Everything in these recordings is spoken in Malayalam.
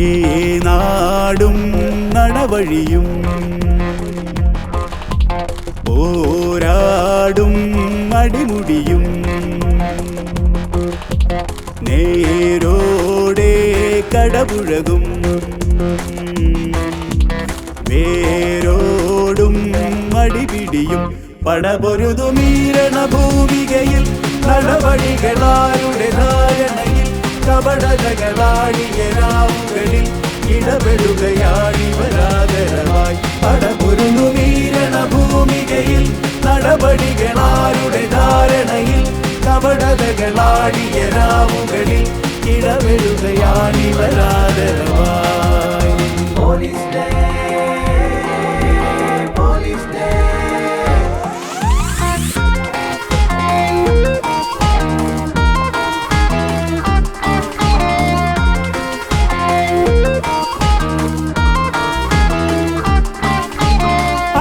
ഈ നാടും നടവഴിയും പോരാടും അടിമുടിയും നേരോടെ കടപുഴകും വേരോടും അടിപിടിയും പടപൊരുതുമീരണ ഭൂമികയിൽ നടവഴികളാരുടെ ധാരണയിൽ കപടതകളാടിയ രാവുകളിൽ ഇടപെടുകയാണിവരാദരവായി പടപൊരുതുമീരണ ഭൂമികയിൽ നടപടികളാരുടെ ധാരണയിൽ കപടതകളാടിയ രാവുകളിൽ ഇടപെടുകയാണിവരാദരവായി. Police day, police day.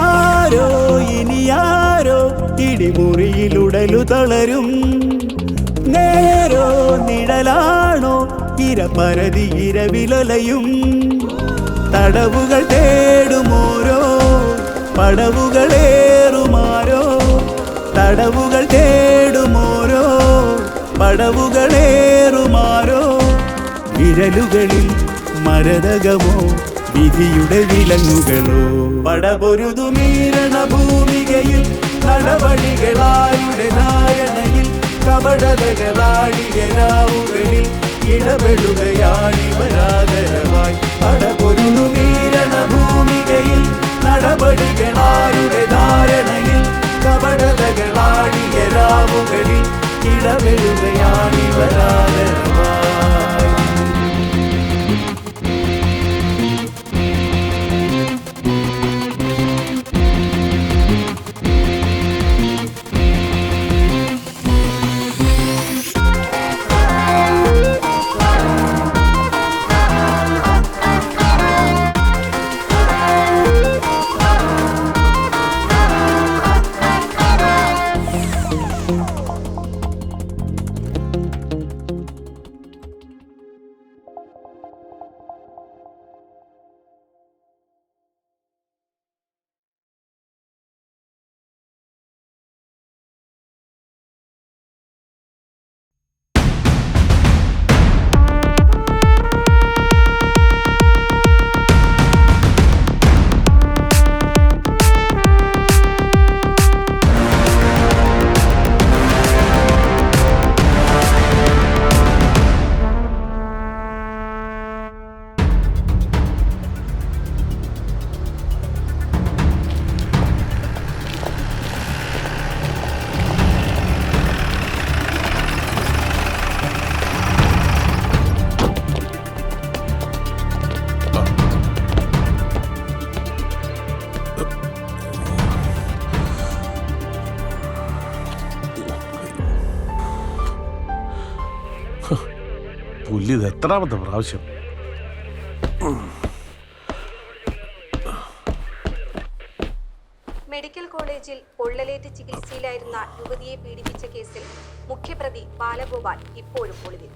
ആരോ ഇനിയാരോ ഇടിമുറിയിലുടലു തളരും നേരോ നിഴലാണോ ഇരപരതി ഇരവിലലയും തടവുകൾ തേടുമോരോ പടവുകളേറുമാരോ തടവുകൾ തേടുമോരോ പടവുകളേറുമാരോ വിരലുകളിൽ മരതകമോ വിധിയുടെ വിലങ്ങുകളോ പടപൊരുതുമീരണ ഭൂമികയിൽ നടപടികളാരുടെ ധാരണയിൽ കപടതകളാടിയ രാവുകളിൽ ഇടപെടുകയാണിവരാദരവായി പടപൊരുതുമീരണ ഭൂമികയിൽ നടപടികളാരുടെ ധാരണയിൽ കപടതകളാടിയ രാവുകളിൽ ഇടപെടുകയാണിവരാദരവായി. പുല്ലിത് എത്രാമത്തെ പ്രാവശ്യം? മെഡിക്കൽ കോളേജിൽ പൊള്ളലേറ്റ് ചികിത്സയിലായിരുന്ന യുവതിയെ പീഡിപ്പിച്ച കേസിൽ മുഖ്യപ്രതി ബാലഗോപാൽ ഇപ്പോഴും ഒളിവിൽ.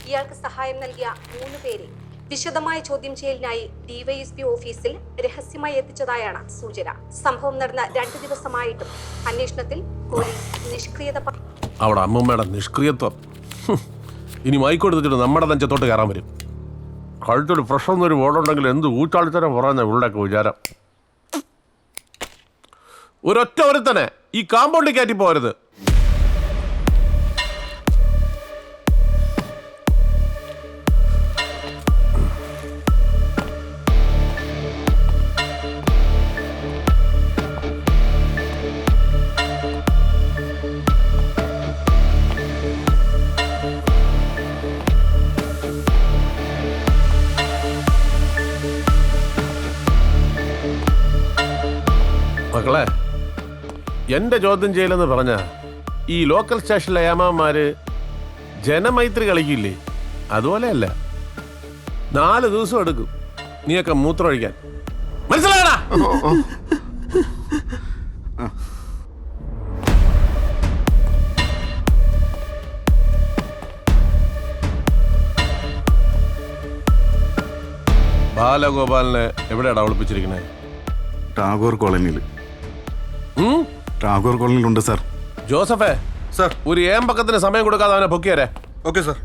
ഇയാൾക്ക് സഹായം നൽകിയ 3 പേരെ വിശദമായ ചോദ്യം ചെയ്യലിനായി ഡിവൈഎസ്പി ഓഫീസിൽ രഹസ്യമായി എത്തിച്ചതായാണ് സൂചന. സംഭവം നടന്ന 2 ദിവസമായിട്ടും അന്വേഷണത്തിൽ പോലീസ് നിഷ്ക്രിയത. അവിടെ അമ്മമ്മയുടെ നിഷ്ക്രിയത്വം ഇനി മൈക്കൊടുത്തിട്ട് നമ്മുടെ നെഞ്ചത്തോട്ട് കയറാൻ വരും. കഴുത്തൊരു പ്രശ്നമൊന്നൊരു ബോർഡുണ്ടെങ്കിൽ എന്ത് ഊച്ചാളിത്തരം പറയുന്ന ഉള്ളൊക്കെ വിചാരം. ഒരൊറ്റ ഒരുത്തനെ ഈ കാമ്പൗണ്ടിൽ കയറ്റി പോകരുത്. മക്കളെ, എന്റെ ചോദ്യം ചെയ്യലെന്ന് പറഞ്ഞ ഈ ലോക്കൽ സ്റ്റേഷനിലെ ഏമാന്മാര് ജനമൈത്രി കളിക്കില്ലേ, അതുപോലെയല്ല. 4 ദിവസം എടുക്കും നീയൊക്കെ മൂത്രമൊഴിക്കാൻ. മനസ്സിലാകണ? ബാലഗോപാലിനെ എവിടെയാടാ ഒളിപ്പിച്ചിരിക്കണേ? ടാഗോർ കോളനിയിൽ. ടാഗോർ കോളനിയിലുണ്ട് സാർ. ജോസഫേ, സാർ. ഒരു ഏമ്പക്കത്തിന് സമയം കൊടുക്കാതെ അവനെ പൊക്കിയാരേ. Okay sir.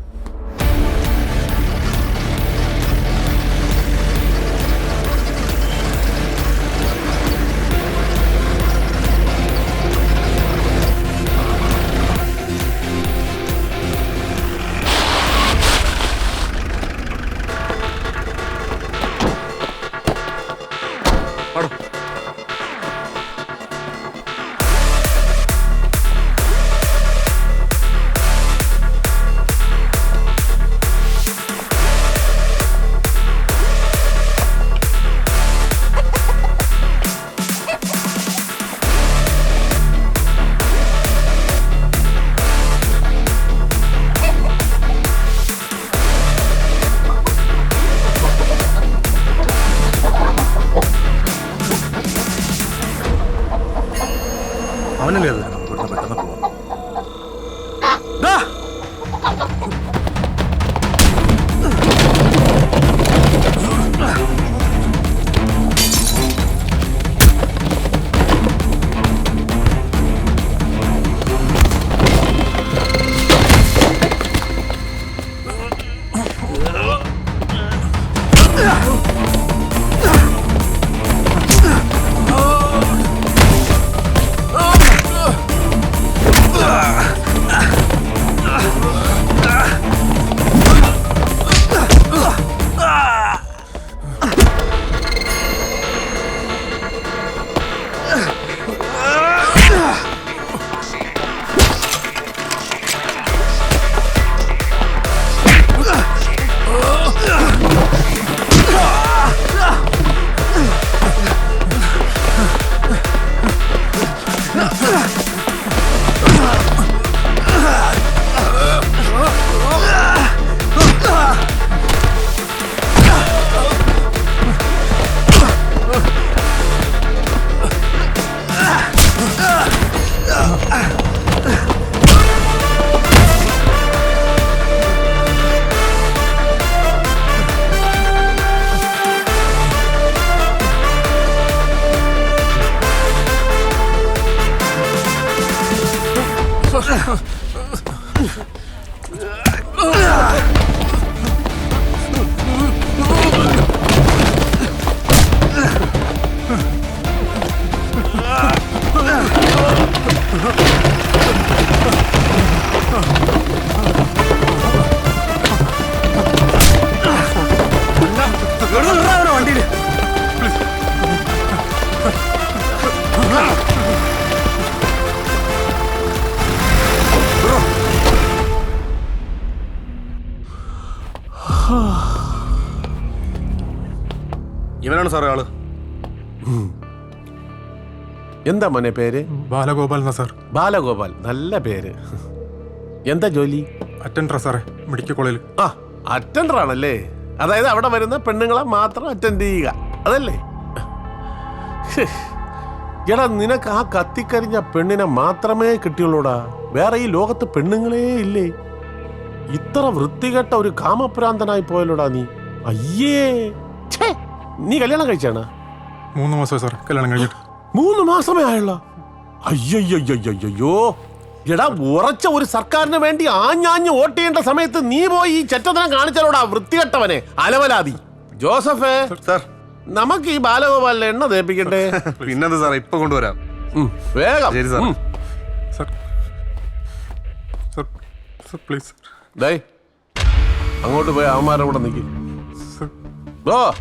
അവനല്ലേ അത്? പെട്ടെന്ന് പോവാം. വണ്ടിയിൽ ഇവനാണ് സാറേ ആള്. എന്താ മോനെ പേര്? ബാലഗോപാൽ എന്നാ സാർ. ബാലഗോപാൽ, നല്ല പേര്. എന്താ ജോലി? അറ്റൻഡറാ സാറേ, മെഡിക്കൽ കോളേജിൽ. ആ, അറ്റൻഡർ ആണല്ലേ? അതായത് അവിടെ വരുന്ന പെണ്ണുങ്ങളെ മാത്രം അറ്റൻഡ് ചെയ്യുക, അതല്ലേ? എടാ, നിനക്ക് ആ കത്തിക്കരിഞ്ഞ പെണ്ണിനെ മാത്രമേ കിട്ടിയുള്ളൂടാ. വേറെ ഈ ലോകത്ത് പെണ്ണുങ്ങളേ ഇല്ലേ? ഇത്ര വൃത്തികെട്ട ഒരു കാമപ്രാന്തനായി പോയല്ലോടാ നീ. അയ്യേ, ഛേ, നീ കല്യാണം കഴിച്ചാണ്? 3 മാസമായി സാർ കല്യാണം കഴിഞ്ഞിട്ട്. 3 മാസമേ ആയുള്ള? അയ്യോ, എടാ, ഉറച്ച ഒരു സർക്കാരിന് വേണ്ടി ആഞ്ഞാഞ്ഞ് വോട്ട് ചെയ്യേണ്ട സമയത്ത് നീ പോയി ഈ ചെറ്റത്തനം കാണിച്ചാലോടാ, വൃത്തികെട്ടവനെ, അലവലാതി. ജോസഫേ സാർ, നമുക്ക് ഈ ബാലഗോപാലിനെ എണ്ണ തേപ്പിക്കണ്ടേ? പിന്നെന്താ സാറേ, ഇപ്പൊ കൊണ്ടുവരാം. വേഗം. ശരി sir. Sir sir sir please ദേ, അങ്ങോട്ട് പോയി അവന്മാരുടെ കൂടെ നിൽക്കും. സാർ.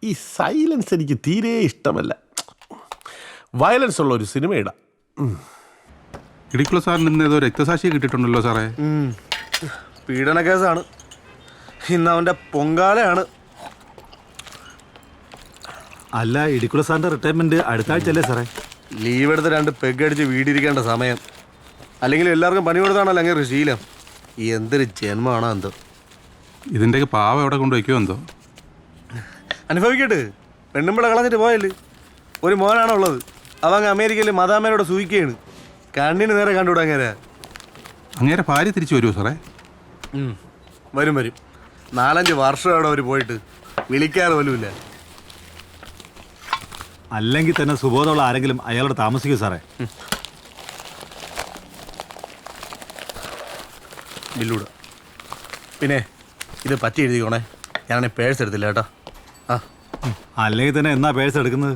ഈ സൈലൻസ് എനിക്ക് തീരെ ഇഷ്ടമല്ല. വയലൻസ് ഉള്ള ഒരു സിനിമ ഇടാം. ഇടിക്കുള്ള സാറിന് ഇന്ന് ഏതോ രക്തസാക്ഷിയെ കിട്ടിയിട്ടുണ്ടല്ലോ സാറേ. പീഡന കേസാണ്. ഇന്ന് അവന്റെ പൊങ്കാലയാണ്. അല്ല, ഇടിക്കുള്ള സാറിന്റെ റിട്ടയർമെന്റ് അടുത്ത ആഴ്ചയല്ലേ സാറേ? ലീവ് എടുത്ത് 2 പെഗ് അടിച്ച് വീടിരിക്കേണ്ട സമയം. അല്ലെങ്കിൽ എല്ലാവർക്കും പണി കൊടുത്താണല്ലോ അങ്ങനെ ശീലം. എന്തൊരു ജന്മമാണോ എന്തോ. ഇതിൻ്റെയൊക്കെ പാവം എവിടെ കൊണ്ട് വയ്ക്കുമോ എന്തോ. അനുഭവിക്കട്ടെ. പെണ്ണുമ്പിള കളഞ്ഞിട്ട് പോയല്ലേ. ഒരു മോനാണോ ഉള്ളത്. അവങ്ങ് അമേരിക്കയിൽ മദാമേനോട് സൂയിക്കുകയാണ്. കണ്ണിന് നേരെ കണ്ടുവിടാൻ. അങ്ങേരെ ഭാര്യ തിരിച്ചു വരുമോ സാറേ? വരും വരും. 4-5 വർഷം അവിടെ അവർ പോയിട്ട് വിളിക്കാറ് പോലുമില്ല. അല്ലെങ്കിൽ തന്നെ സുബോധമുള്ള ആരെങ്കിലും അയാളോട് താമസിക്കൂ സാറേ. ബില്ലൂടെ. പിന്നെ ഇത് പറ്റി എഴുതിക്കോണേ. ഞാനാണെങ്കിൽ പേഴ്സ് എടുത്തില്ല കേട്ടോ. ആ അല്ലെങ്കിൽ തന്നെ എന്നാ പേഴ്സ് എടുക്കുന്നത്?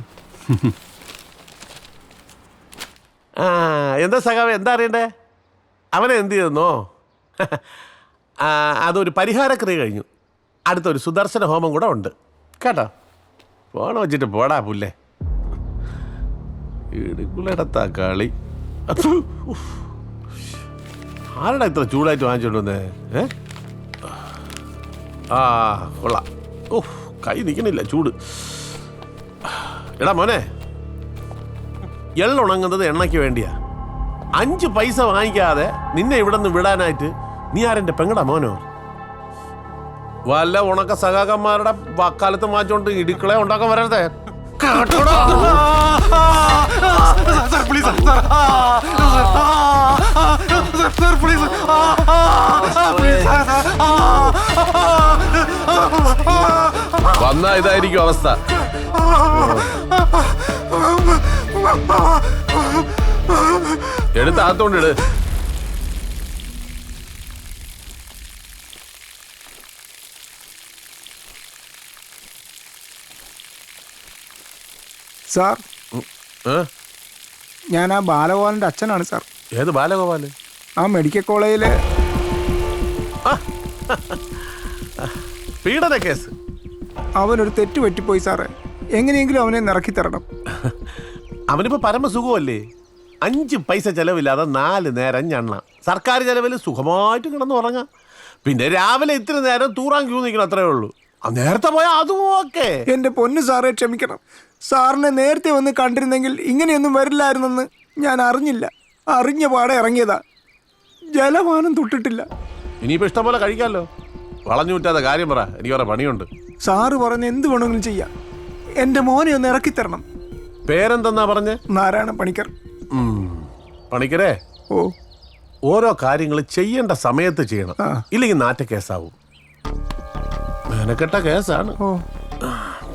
ആ എന്താ സഖാവ്, എന്താ അറിയണ്ടേ? അവനെ എന്ത് ചെയ്തെന്നോ? അതൊരു പരിഹാരക്രിയ കഴിഞ്ഞു. അടുത്തൊരു സുദർശന ഹോമം കൂടെ ഉണ്ട് കേട്ടോ. ഫോൺ വെച്ചിട്ട് പോടാ പുല്ലേ. ഇടുക്കുളടത്താ കളി. ആരടാ ഇത്ര ചൂടായിട്ട് വാങ്ങിച്ചോണ്ട് വന്നേ? ആ കൊള്ളാം. ഓഹ് കൈ നിൽക്കണില്ല, ചൂട്. എടാ മോനെ, എള്ളുണങ്ങുന്നത് എണ്ണയ്ക്ക് വേണ്ടിയാ. 5 പൈസ വാങ്ങിക്കാതെ നിന്നെ ഇവിടെ നിന്ന് വിടാനായിട്ട് നീ ആരെന്റെ പെങ്ങടാ മോനോ? വല്ല ഉണക്ക സഖാക്കന്മാരുടെ വക്കാലത്ത് മാറ്റോണ്ട് ഇടുക്കളെ ഉണ്ടാക്കാൻ വരരുതേ. വന്നാ ഇതായിരിക്കും അവസ്ഥ. എടുത്ത് അകത്തോണ്ടിട്. സാർ, ഞാൻ ആ ബാലഗോപാലിൻ്റെ അച്ഛനാണ് സാർ. ഏത് ബാലഗോപാല്? ആ മെഡിക്കൽ കോളേജിലെ പീഡന കേസ്. അവനൊരു തെറ്റ് പറ്റിപ്പോയി സാറേ. എങ്ങനെയെങ്കിലും അവനെ നിറക്കി തരണം. അവനിപ്പോ പരമസുഖമല്ലേ? 5 പൈസ ചെലവില്ലാതെ 4 നേരം ഞണ്ണ. സർക്കാർ ചെലവിൽ സുഖമായിട്ട് കിടന്ന് ഉറങ്ങാം. പിന്നെ രാവിലെ ഇത്തിരി നേരം തൂറാൻ ക്യൂ നിൽക്കണം, അത്രേ ഉള്ളൂ. നേരത്തെ പോയാൽ അതും ഓക്കെ. എൻ്റെ പൊന്നു സാറേ, ക്ഷമിക്കണം. സാറിനെ നേരത്തെ വന്ന് കണ്ടിരുന്നെങ്കിൽ ഇങ്ങനെയൊന്നും വരില്ലായിരുന്നെന്ന് ഞാൻ അറിഞ്ഞില്ല. അറിഞ്ഞ പാടെ ഇറങ്ങിയതാ. ജലപാനം തൊട്ടിട്ടില്ല. ഇനിയിപ്പോ ഇഷ്ടം പോലെ കഴിക്കാമല്ലോ. വളഞ്ഞു വിറ്റാതെ കാര്യം പറ, എനിക്ക് വേറെ പണിയുണ്ട്. സാറ് പറഞ്ഞ് എന്ത് വേണമെങ്കിലും ചെയ്യാം. എൻ്റെ മോനെ ഒന്ന് ഇറക്കി തരണം. പേരെന്തെന്നാ പറഞ്ഞേ? നാരായണ പണിക്കർ. പണിക്കരേ, ഓ, ഓരോ കാര്യങ്ങൾ ചെയ്യേണ്ട സമയത്ത് ചെയ്യണം. ആ. ഇല്ലെങ്കിൽ നാറ്റ കേസാവും. മെനക്കെട്ട കേസാണ്. ഓ,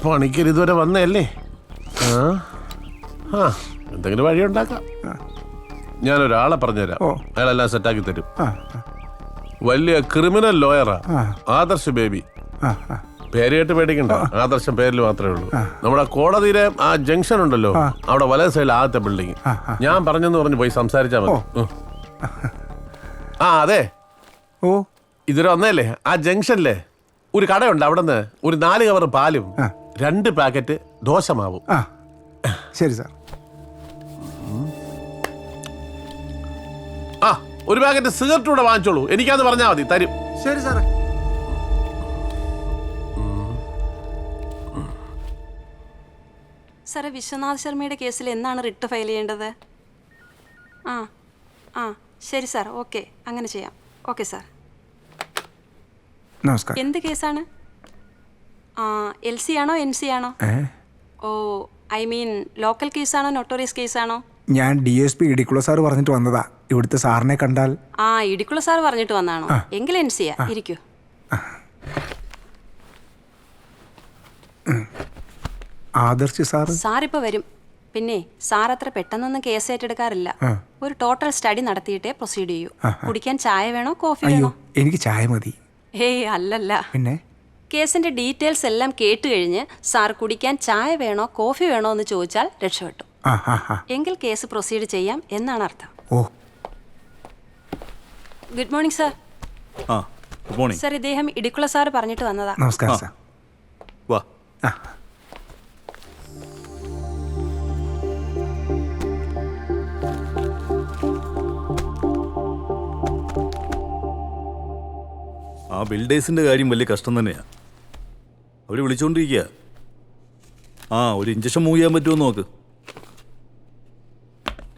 പണിക്കർ ഇതുവരെ വന്നല്ലേ? ആ എന്തെങ്കിലും വഴി ഉണ്ടാക്കാം. ഞാനൊരാളെ പറഞ്ഞുതരാം. ഓ. അയാളെല്ലാം സെറ്റാക്കി തരും. ആ, വലിയ ക്രിമിനൽ ലോയറാ. ആ. ആദർശ് ബേബി. ആ, ആ. പേര് കേട്ട് പേടിക്കണ്ട, ആദർശം പേരിൽ മാത്രമേ ഉള്ളൂ. നമ്മുടെ കോടതിയിലെ ആ ജംഗ്ഷൻ ഉണ്ടല്ലോ, അവിടെ വലത് സൈഡിൽ ആദ്യത്തെ ബിൽഡിങ്. ഞാൻ പറഞ്ഞെന്ന് പറഞ്ഞ് പോയി സംസാരിച്ചാൽ മതി. ആ അതെ, ഓ, ഇതുവരെ വന്നല്ലേ? ആ ജംഗ്ഷനിലെ ഒരു കടയുണ്ട്, അവിടെ നിന്ന് ഒരു 4 കവർ പാലും 2 പാക്കറ്റ് ദോശമാവും. ആ, ശരി സാർ. ആ ഒരു പാക്കറ്റ് സിഗരറ്റ് കൂടെ വാങ്ങിച്ചോളൂ, എനിക്കാന്ന് പറഞ്ഞാൽ മതി, തരും. ശരി സാറേ. സാറേ, വിശ്വനാഥ് ശർമ്മയുടെ കേസിൽ എന്നാണ് റിട്ട് ഫയൽ ചെയ്യേണ്ടത്? ആ ആ ശരി സാർ, ഓക്കെ, അങ്ങനെ ചെയ്യാം. Okay sir. നമസ്കാരം. എന്ത് കേസാണ്? LC ആണോ NC ആണോ? ഓ, ഐ മീൻ ലോക്കൽ കേസാണോ നൊട്ടോറിയസ് കേസാണോ? ഞാൻ DSP ഇടിക്കുള്ള സാർ പറഞ്ഞിട്ട് വന്നതാ. ഇവിടുത്തെ സാറിനെ കണ്ടാൽ. ഇടിക്കുള്ള സാർ പറഞ്ഞിട്ട് വന്നാണോ? എങ്കിൽ NC യാ. ഇരിക്കൂ. ആദർശ് സാർ. സാർ ഇപ്പോൾ വരും. പിന്നെ സാർ അത്ര പെട്ടെന്നൊന്നും കേസ് ഏറ്റെടുക്കാറില്ല. ഒരു ടോട്ടൽ സ്റ്റഡി നടത്തിയിട്ടേ പ്രൊസീഡ് ചെയ്യൂ. കുടിക്കാൻ ചായ വേണോ കോഫി അയ്യോ, വേണോ? എനിക്ക് ചായ മതി. ഹേയ് അല്ലല്ല. പിന്നെ കേസിന്റെ ഡീറ്റെയിൽസ് എല്ലാം കേട്ട് കഴിഞ്ഞ് സാർ കുടിക്കാൻ ചായ വേണോ കോഫി വേണോ എന്ന് ചോദിച്ചാൽ രക്ഷപ്പെട്ടു. എങ്കിൽ കേസ് പ്രൊസീഡ് ചെയ്യാം എന്നാണ് അർത്ഥം. ഓ, good morning sir. Good morning. Sir, ഇദ്ദേഹം ഇടിക്കുള്ള സാർ പറഞ്ഞിട്ട് വന്നതാ. നമസ്കാരം സാർ. വാ. ആ ബിൽഡേഴ്സിൻ്റെ കാര്യം വലിയ കഷ്ടം തന്നെയാണ്. അവർ വിളിച്ചുകൊണ്ടിരിക്കുക. ഒരു ഇഞ്ചക്ഷൻ മൂവ് ചെയ്യാൻ പറ്റുമോ നോക്ക്.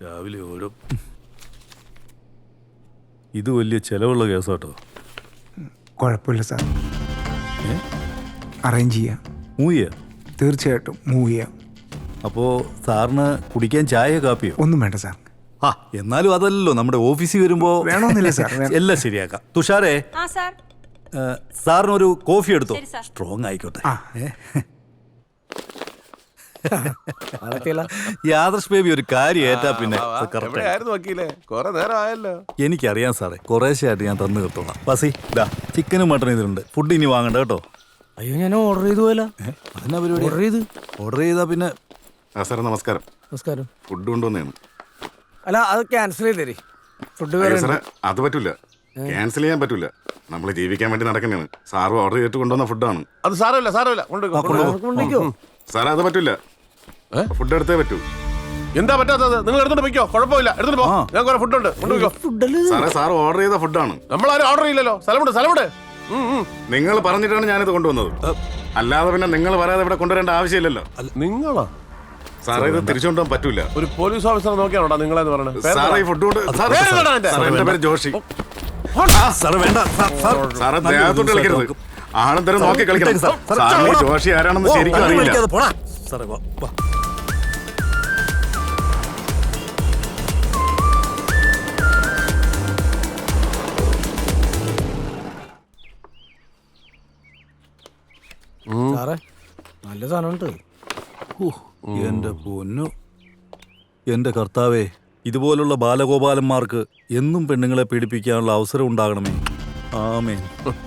രാവിലെ ഓരോ ഇത് വലിയ ചിലവുള്ള കേസാട്ടോ. കുഴപ്പമില്ല സാർ, അറേഞ്ച് ചെയ്യാം. മൂവ് ചെയ്യാം? തീർച്ചയായിട്ടും മൂവ് ചെയ്യാം. അപ്പോൾ സാറിന് കുടിക്കാൻ ചായ കാപ്പിയോ? ഒന്നും വേണ്ട സാർ. ആ എന്നാലും അതല്ലോ നമ്മുടെ ഓഫീസിൽ വരുമ്പോ വേണമെന്നില്ല സാർ, എല്ലാം ശരിയാക്കാം. തുഷാരേ, ആ സാർ. സാറിനൊരു കോഫി എടുത്തോ. ശരി, സാർ. സ്ട്രോങ് ആയിക്കോട്ടെ. യാദർശ് ബേബി ഒരു കാര്യം ഏറ്റാ പിന്നെ അത് correct ആയി. എവിടെയായിരുന്നു വക്കീലേ? കുറെ നേരം ആയല്ലോ. എനിക്കറിയാം സാറേ, കുറേശ്ശെയായിട്ട് ഞാൻ തന്നു തീർത്തോളാം. ബസി ദാ ചിക്കനും മട്ടനും ഇതിലുണ്ട്. ഫുഡ് ഇനി വാങ്ങണ്ട കേട്ടോ. അയ്യോ, ഞാൻ ഓർഡർ ചെയ്തു പോയല്ലോ. അതിനാ പരിപാടി. ഓർഡർ ചെയ്താ പിന്നെ. സാറേ നമസ്കാരം. നമസ്കാരം. ഫുഡ് കൊണ്ടുവന്നതാണ്. അല്ല, അത് ക്യാൻസൽ ചെയ്തേരി. ഫുഡ് അയ്യോ സാറേ, അത് പറ്റൂല. ക്യാൻസൽ ചെയ്യാൻ പറ്റൂല. നമ്മൾ ജീവിക്കാൻ വേണ്ടി നടക്കുന്നതാണ്. സാറ് ഓർഡർ ചെയ്തിട്ട് കൊണ്ടുവന്ന ഫുഡാണ്. അത് സാരമില്ല, സാരമില്ല. കൊണ്ടിരിക്കോ? സാറേ അത് പറ്റൂല. ഫുഡ് എടുത്തേ പറ്റൂ. എന്താ പറ്റാത്തത്? നിങ്ങൾ എടുത്തോണ്ട് പോയിക്കോ, കുഴപ്പമില്ല. എടുത്തോണ്ട് പോ. ഞാൻ കുറെ ഫുഡ് ഉണ്ട്, കൊണ്ടുപോയിക്കോ. സാറേ സാറ് ഓർഡർ ചെയ്ത ഫുഡാണ്. നമ്മളാരും ഓർഡർ ചെയ്യില്ലല്ലോ. സ്ഥലമുണ്ട്, സ്ഥലമുണ്ട്. നിങ്ങൾ പറഞ്ഞിട്ടാണ് ഞാനിത് കൊണ്ടുവന്നത്. അല്ലാതെ പിന്നെ നിങ്ങൾ പറയാതെ ഇവിടെ കൊണ്ടുവരേണ്ട ആവശ്യമില്ലല്ലോ. നിങ്ങളാ? സാറേ ഇത് തിരിച്ചു കൊണ്ടുപോകാൻ പറ്റൂല. ഒരു പോലീസ് ഓഫീസറെ നോക്കിയാണോ നിങ്ങളെന്ന് പറഞ്ഞത്? സാറേ ഈ ഫുഡ് കൊണ്ട്. സാറേ എന്റെ പേര് ജോഷി. സാറ് വേണ്ട. സാറേ ദേഹത്തോട്ട് കളിക്കരുത്. ആണെന്തരം നോക്കി കളിക്കണം. സാറിന് ജോഷി ആരാണെന്ന് ശരിക്കും അറിയില്ല. സാറേ വാ. സാറേ, നല്ല സാധനമുണ്ട്. എന്റെ പൊന്നു, എന്റെ കർത്താവേ, ഇതുപോലുള്ള ബാലഗോപാലന്മാർക്ക് എന്നും പെണ്ണുങ്ങളെ പീഡിപ്പിക്കാനുള്ള അവസരം ഉണ്ടാകണമേ. ആമേൻ.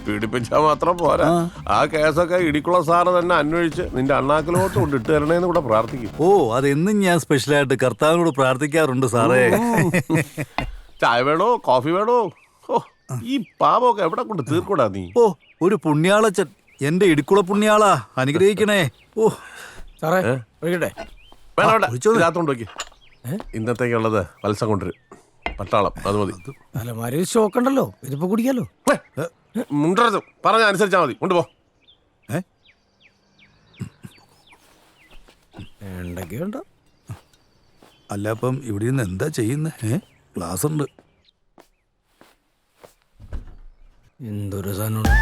പീഡിപ്പിച്ചാൽ മാത്രം പോരാ, ആ കേസൊക്കെ ഇടിക്കുള്ള സാറ് തന്നെ അന്വേഷിച്ച് നിന്റെ അണ്ണാക്കിലോട്ട് കൊണ്ട് ഇട്ട് തരണേന്ന് കൂടെ പ്രാർത്ഥിക്കും. ഓ, അതെന്നും ഞാൻ സ്പെഷ്യലായിട്ട് കർത്താവിനോട് പ്രാർത്ഥിക്കാറുണ്ട് സാറേ. ചായ വേണോ, കോഫി വേണോ? ഓ, ഈ പാപമൊക്കെ എവിടെ കൊണ്ട് തീർക്കൂടാ നീ? ഓ, ഒരു പുണ്യാളച്ചൻ, എന്റെ ഇടുക്കുള പുണ്യാളാ, അനുഗ്രഹിക്കണേ. ഓ സാറേ, ഒഴിക്കട്ടെ? വേണ്ട വേണ്ട, ഇതിനകത്തോണ്ട് നോക്കി. ഇന്നത്തേക്കുള്ളത് വത്സം കൊണ്ടുവരും. പട്ടാളം അത് മതി. അലമാരി സ്റ്റോക്ക് ഉണ്ടല്ലോ, ഇതിപ്പോ കുടിക്കാലോ. മുണ്ടരുത്, പറഞ്ഞ അനുസരിച്ചാ മതി. കൊണ്ടുപോ. എന്തൊക്കെയുണ്ടോ? അല്ല, അപ്പം ഇവിടെ നിന്ന് എന്താ ചെയ്യുന്നത്? ക്ലാസ് ഉണ്ട്. എന്തൊരു സാധനമാണ്.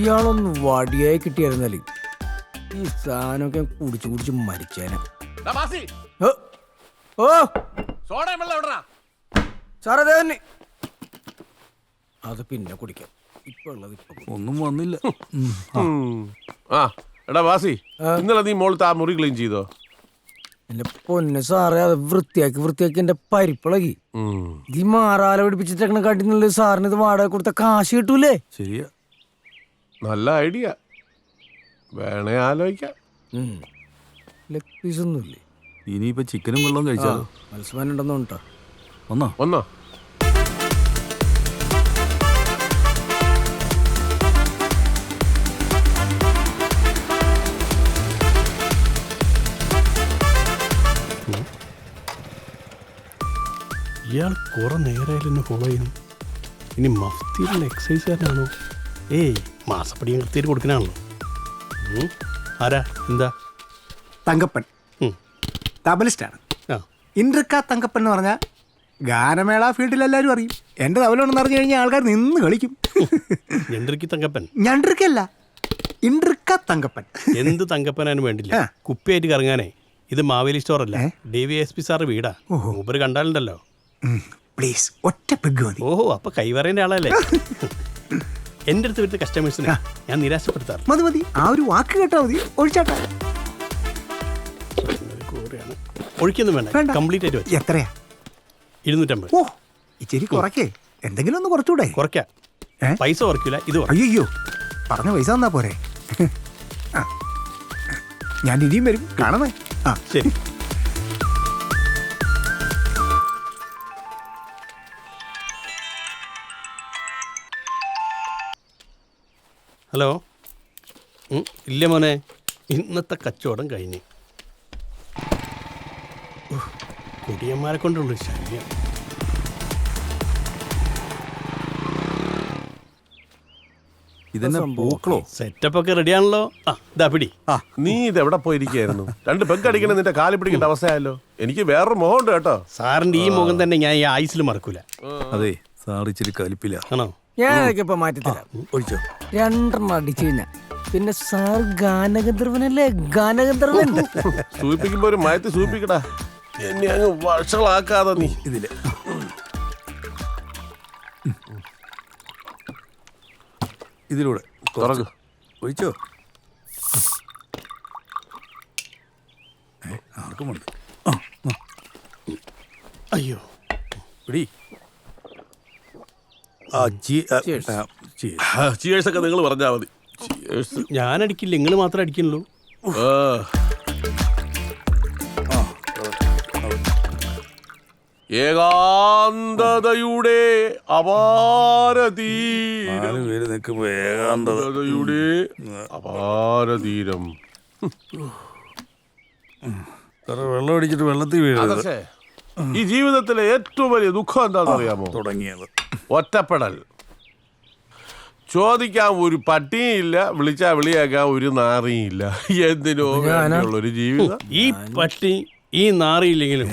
ഇയാളൊന്ന് വടിയായി കിട്ടിയായിരുന്നാല് ഈ സാധനമൊക്കെ കുടിച്ചു കുടിച്ച് മരിച്ചേനെ. ഓ സാറേ, തന്നെ അത് പിന്നെ കുടിക്കാം. ഇപ്പൊ ഉള്ളത് ഇപ്പൊ ഒന്നും വന്നില്ല. ആ എടാ വാസി, ഇന്നലെ നീ മോളത്തെ ആ മുറി ക്ലീൻ ചെയ്തോ? എന്റെ പൊന്നെ സാറേ, അത് വൃത്തിയാക്കി എന്റെ പരിപ്പിളകി. ഈ മാറാല പിടിപ്പിച്ചിട്ടേക്കണ കാട്ടിന്നുള്ളത് സാറിന് ഇത് വാടക കൊടുത്ത കാശ് കിട്ടൂലേ? ശരിയാ, നല്ല ഐഡിയ. വേണേ ആലോചിക്കാം. ലെഗ് പീസ് ഒന്നുമില്ലേ? ഇനിയിപ്പോ ചിക്കനും വെള്ളം കഴിച്ചാലോ? മത്സ്യമാനം ഉണ്ടെന്നോ കേട്ടോ. ഒന്നോ ഇയാൾ കുറെ നേരമായാലും എന്നെ ഫോളോ ചെയ്യുന്നു. ഇനി മഫ്തിയിലുള്ള എക്സസൈസുകാരനാണോ? ഏയ്, മാസപ്പടി കൃത്യമായിട്ട് കൊടുക്കണാണല്ലോ. ആരാ? എന്താ? തങ്കപ്പൻ തബലിസ്റ്റാണ്. ഇൻട്രിക്ക തങ്കപ്പൻ എന്ന് പറഞ്ഞാൽ ഗാനമേള ഫീൽഡിൽ എല്ലാവരും അറിയും. എൻ്റെ തബലുണ്ടെന്ന് അറിഞ്ഞു കഴിഞ്ഞാൽ ആൾക്കാർ നിന്ന് കളിക്കും. ഞണ്ടിരിക്കി തങ്കപ്പൻ? ഞണ്ടിരിക്കല്ല, ഇൻട്രിക്ക തങ്കപ്പൻ. എന്ത് തങ്കപ്പനാനും വേണ്ടില്ല, കുപ്പിയായിട്ട് കറങ്ങാനേ. ഇത് മാവേലി സ്റ്റോർ അല്ല, DVSP സാറ് വീടാ. മൂപ്പര് കണ്ടാലുണ്ടല്ലോ. പ്ലീസ്, ഒറ്റ പെഗ് മതി. ഓഹോ, അപ്പൊ കൈവറേന്റെ ആളല്ലേ? എന്റെ അടുത്ത് വരുന്ന കസ്റ്റമേഴ്സിനെ ഞാൻ നിരാശപ്പെടുത്താറ്. മതി മതി, ആ ഒരു വാക്ക് കേട്ടാ മതി. ഒഴിച്ചാട്ടാ. ഒഴിക്കൊന്നും വേണ്ട, കംപ്ലീറ്റ് ആയിട്ട് വെച്ചു. എത്രയാ? 250. ഓ, ഇച്ചിരി കുറയ്ക്കേ. എന്തെങ്കിലും ഒന്ന് കുറച്ചുകൂടെ? കുറയ്ക്കാം. പൈസ കുറയ്ക്കില്ല, ഇത്. അയ്യോ, പറഞ്ഞ പൈസ തന്നാ പോരെ. ഞാൻ ഇനിയും വരും, കാണണേ. ആ ശരി. ഹലോ. ഇല്ല മോനെ, ഇന്നത്തെ കച്ചവടം കഴിഞ്ഞ്. കുടിയന്മാരെ കൊണ്ടുള്ള ശല്യം. ഇതെന്നെ പൂക്കളോ? സെറ്റപ്പ് ഒക്കെ റെഡിയാണല്ലോ. ആ ഇതാ പിടി. നീ ഇത് എവിടെ പോയിരിക്കായിരുന്നു? 2 പെഗ് അടിക്കണം, നിന്റെ കാലി പിടിക്കേണ്ട അവസ്ഥയല്ലോ. എനിക്ക് വേറൊരു മുഖം ഉണ്ട് കേട്ടോ. സാറിന്റെ ഈ മുഖം തന്നെ ഞാൻ ഈ ആയുസിൽ മറക്കൂല. അതെ, സാർ ഇച്ചിരി കലിപ്പില്ല. ആണോ? ഞാനൊക്കെ ഇപ്പൊ മാറ്റി തരാം. ഒഴിച്ചോ? 2 അടിച്ചു കഴിഞ്ഞാൽ പിന്നെ സാർ ഗാനഗന്ധർവനല്ലേ? ഗാനഗന്ധർവൻ. സൂചിപ്പിക്കുമ്പോ ഒരു മയത്തി സൂചിപ്പിക്കടാ, എന്നെ അങ്ങ് വഷളാക്കാതെ നീ. ഇതില് ഇതിലൂടെ തുറക്ക്. ഒഴിച്ചോ? ആർക്കുമുണ്ട്. അയ്യോ പിടി. ചിയേഴ്സ് ഒക്കെ നിങ്ങൾ പറഞ്ഞാ മതി. ചിയേഴ്സ്. ഞാൻ അടിക്കില്ല, നിങ്ങൾ മാത്രമേ അടിക്കുള്ളൂ. ഏകാന്തതയുടെ അപാരതീരം, പേര് നിൽക്കുമ്പോ ഏകാന്തത. ഏകാന്തതയുടെ അപാരതീരം. വെള്ളം അടിച്ചിട്ട് വെള്ളത്തിൽ വീഴരുത്. പക്ഷേ ഈ ജീവിതത്തിലെ ഏറ്റവും വലിയ ദുഃഖം എന്താണെന്ന് അറിയാമോ? തുടങ്ങിയത് ഒറ്റപ്പെടൽ. ചോദിക്കാൻ ഒരു പട്ടിയില്ല, വിളിച്ചാ വിളിയാക്കാൻ ഒരു നാറിയില്ല. എന്തിനോ വേണ്ടിയുള്ളൊരു ജീവിതം. ഈ പട്ടി ഈ നാറിയില്ലെങ്കിലും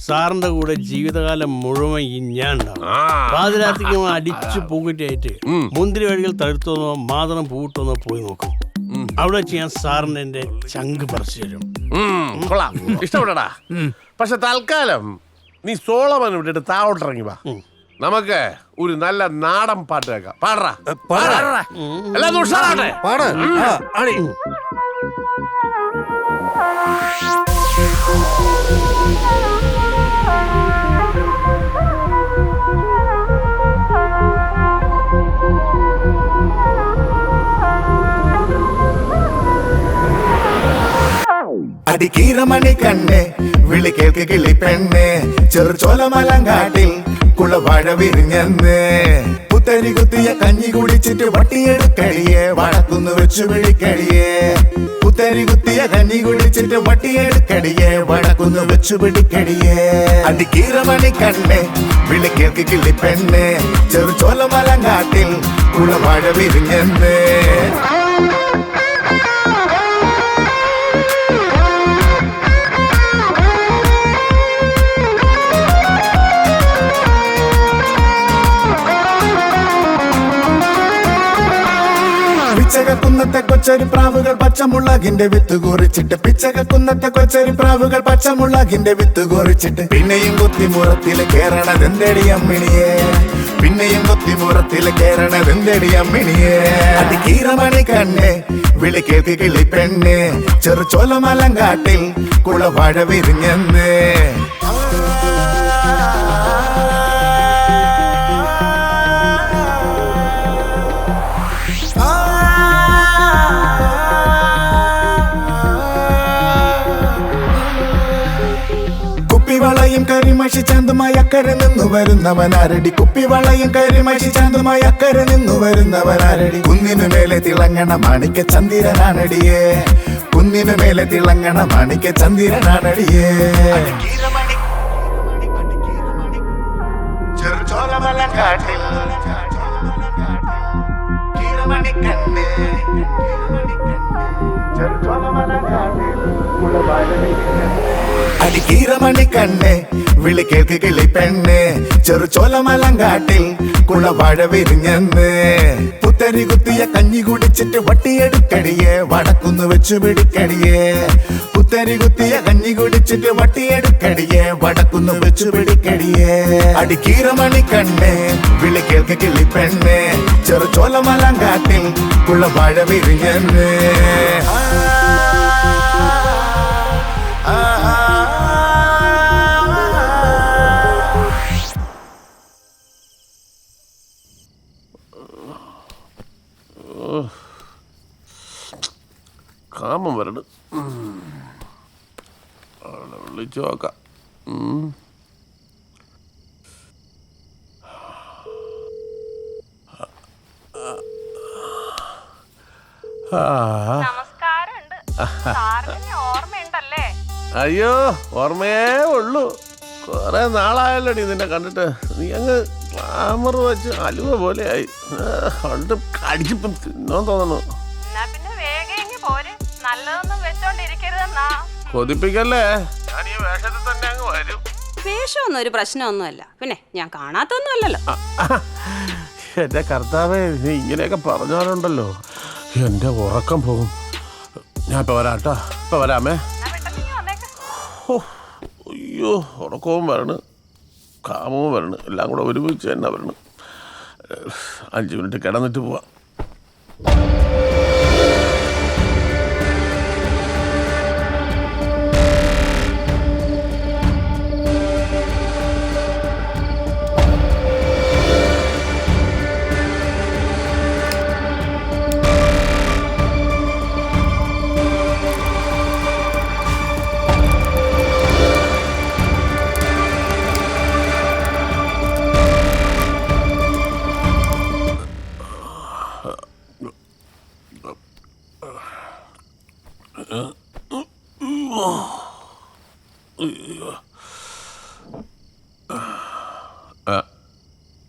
സാറിന്റെ കൂടെ ജീവിതകാലം മുഴുവൻ ഈ ഞാൻ ഉണ്ടാവും. പാതിരാത്രിക്ക് അടിച്ചു പൂക്കുറ്റിയായിട്ട് മുന്തിരി വഴികൾ തടുത്തോന്നോ മാതളം പൂട്ടോന്നോ പോയി നോക്കും. അവിടെ വെച്ച് ഞാൻ സാറിന് എന്റെ ചങ്ക് പറിച്ചു തരും. കൊള്ളാം, ഇഷ്ടപ്പെടടാ. പക്ഷെ തൽക്കാലം നീ സോളമൻ വിട്ടിട്ട് താഴോട്ടിറങ്ങി വാ. നമുക്ക് ഒരു നല്ല നാടൻ പാട്ട് കേൾക്കാം. പാടറാ, എല്ലാം ഉഷാറാട്ടെ. അടിക്കീറമണി കണ്ണേ വിളി കേൾക്ക് കിളി പെണ്ണേ, ചെറുചോലമലങ്കാട്ടിൽ കുളവാഴ വിരിഞ്ഞെന്ന്. പുത്തരി കുത്തിയ കഞ്ഞി കുടിച്ചിട്ട് വട്ടിയെടുക്കടിയേ, വടക്കുന്ന് വെച്ചു പിടിക്കടിയേ. പുത്തരി കുത്തിയ കഞ്ഞി കുടിച്ചിട്ട് വട്ടിയെടുക്കടിയേ, വടക്കുന്ന് വെച്ചു പിടിക്കടിയേ. അടിക്കീറമണി കണ്ണേ വിളി കേൾക്ക് കിളി പെണ്ണേ, ചെറുചോലമലങ്കാട്ടിൽ കുളവാഴ വിരിഞ്ഞെന്ന്. പിച്ചകക്കുന്നത്തെ കൊച്ചരി പ്രാവുകൾ പച്ചമുളകിന്റെ വിത്ത് കുറിച്ചിട്ട്, പിച്ചകക്കുന്നത്തെ കൊച്ചരി പ്രാവുകൾ പച്ചമുളകിന്റെ വിത്ത് കുറിച്ചിട്ട്, പിന്നെയും കുത്തിമുറത്തില് കേറണതെന്തടി അമ്മിണിയെ, പിന്നെയും കുത്തിമുറത്തില് കേറണതെന്തടി അമ്മിണിയെ. അടിക്കീറമണി കണ്ണേ വിളി കേൾക്ക് കിളി പെണ്ണേ, ചെറുചോലമലങ്കാട്ടിൽ കുളവാഴ വിരിഞ്ഞെന്ന്. കുപ്പിവളയും കരിമഷി ചാന്തുമായി അക്കരെ നിന്നു വരുന്നവനാരടി, കുപ്പിവളയും കരിമഷി ചാന്തുമായി അക്കരെ നിന്നു വരുന്നവനാരടി. കുന്നിനു മേലെ തിളങ്ങണ മാണിക്ക ചന്ദ്രനാണടിയേ, കുന്നിനു മേലെ തിളങ്ങണ മാണിക്ക ചന്ദ്രനാണടിയേ. ചെറുചോലമലങ്കാട്ടിൽ കീറമണിക്കണ്ണേ, ചെറുചോലമലങ്കാട്ടിൽ കുളവാഴ വിരിഞ്ഞെന്ന്. അടിക്കീറമണി കണ്ണേ വിളി കേൾക്ക് കിളി പെണ്ണേ, ചെറുചോലമലങ്കാട്ടിൽ കുളവാഴ വിരിഞ്ഞെന്ന്. പുത്തരി കുത്തിയ കഞ്ഞി കുടിച്ചിട്ട് വട്ടിയെടുക്കടിയേ, വടക്കുന്ന് വെച്ചു പിടിക്കടിയേ. പുത്തരി കുത്തിയ കഞ്ഞി കുടിച്ചിട്ട് വട്ടിയെടുക്കടിയേ, വടക്കുന്ന് വെച്ചു പിടിക്കടിയേ. അടിക്കീറമണി കണ്ണേ വിളി കേൾക്ക് കിളി പെണ്ണേ, ചെറുചോലമലങ്കാട്ടിൽ കുളവാഴ വിരിഞ്ഞെന്ന്. കാമം വരട്, വിളിച്ചു നോക്കാം. അയ്യോ, ഓർമ്മയേ ഉള്ളൂ. കൊറേ നാളായല്ലോടി നിന്നെ കണ്ടിട്ട്. നീ അങ്ങ് ഗ്ലാമർ വെച്ച് അലുവ പോലെ ആയി. കടിച്ചിപ്പം തിന്നോ തോന്നുന്നു. കൊതിപ്പിക്കല്ലേ, ഞാൻ ഈ വേഷത്തിൽ തന്നെ അങ്ങ് വരും. വേഷമൊന്നും ഒരു പ്രശ്നമൊന്നുമല്ല, പിന്നെ ഞാൻ കാണാത്തൊന്നും അല്ലല്ലോ. എന്റെ കർത്താവേ, നീ ഇങ്ങനെയൊക്കെ പറഞ്ഞാലുണ്ടല്ലോ, എന്റെ ഉറക്കം പോകും. ഞാൻ ഇപ്പൊ വരാട്ടാ, ഇപ്പൊ വരാമേ. ഓ, അയ്യോ, ഉറക്കവും വരണ്, കാമവും വരണ്, എല്ലാം കൂടെ ഒരുമിച്ച് തന്നെ വരണ്. 5 മിനിറ്റ് കിടന്നിട്ട് പോവാം.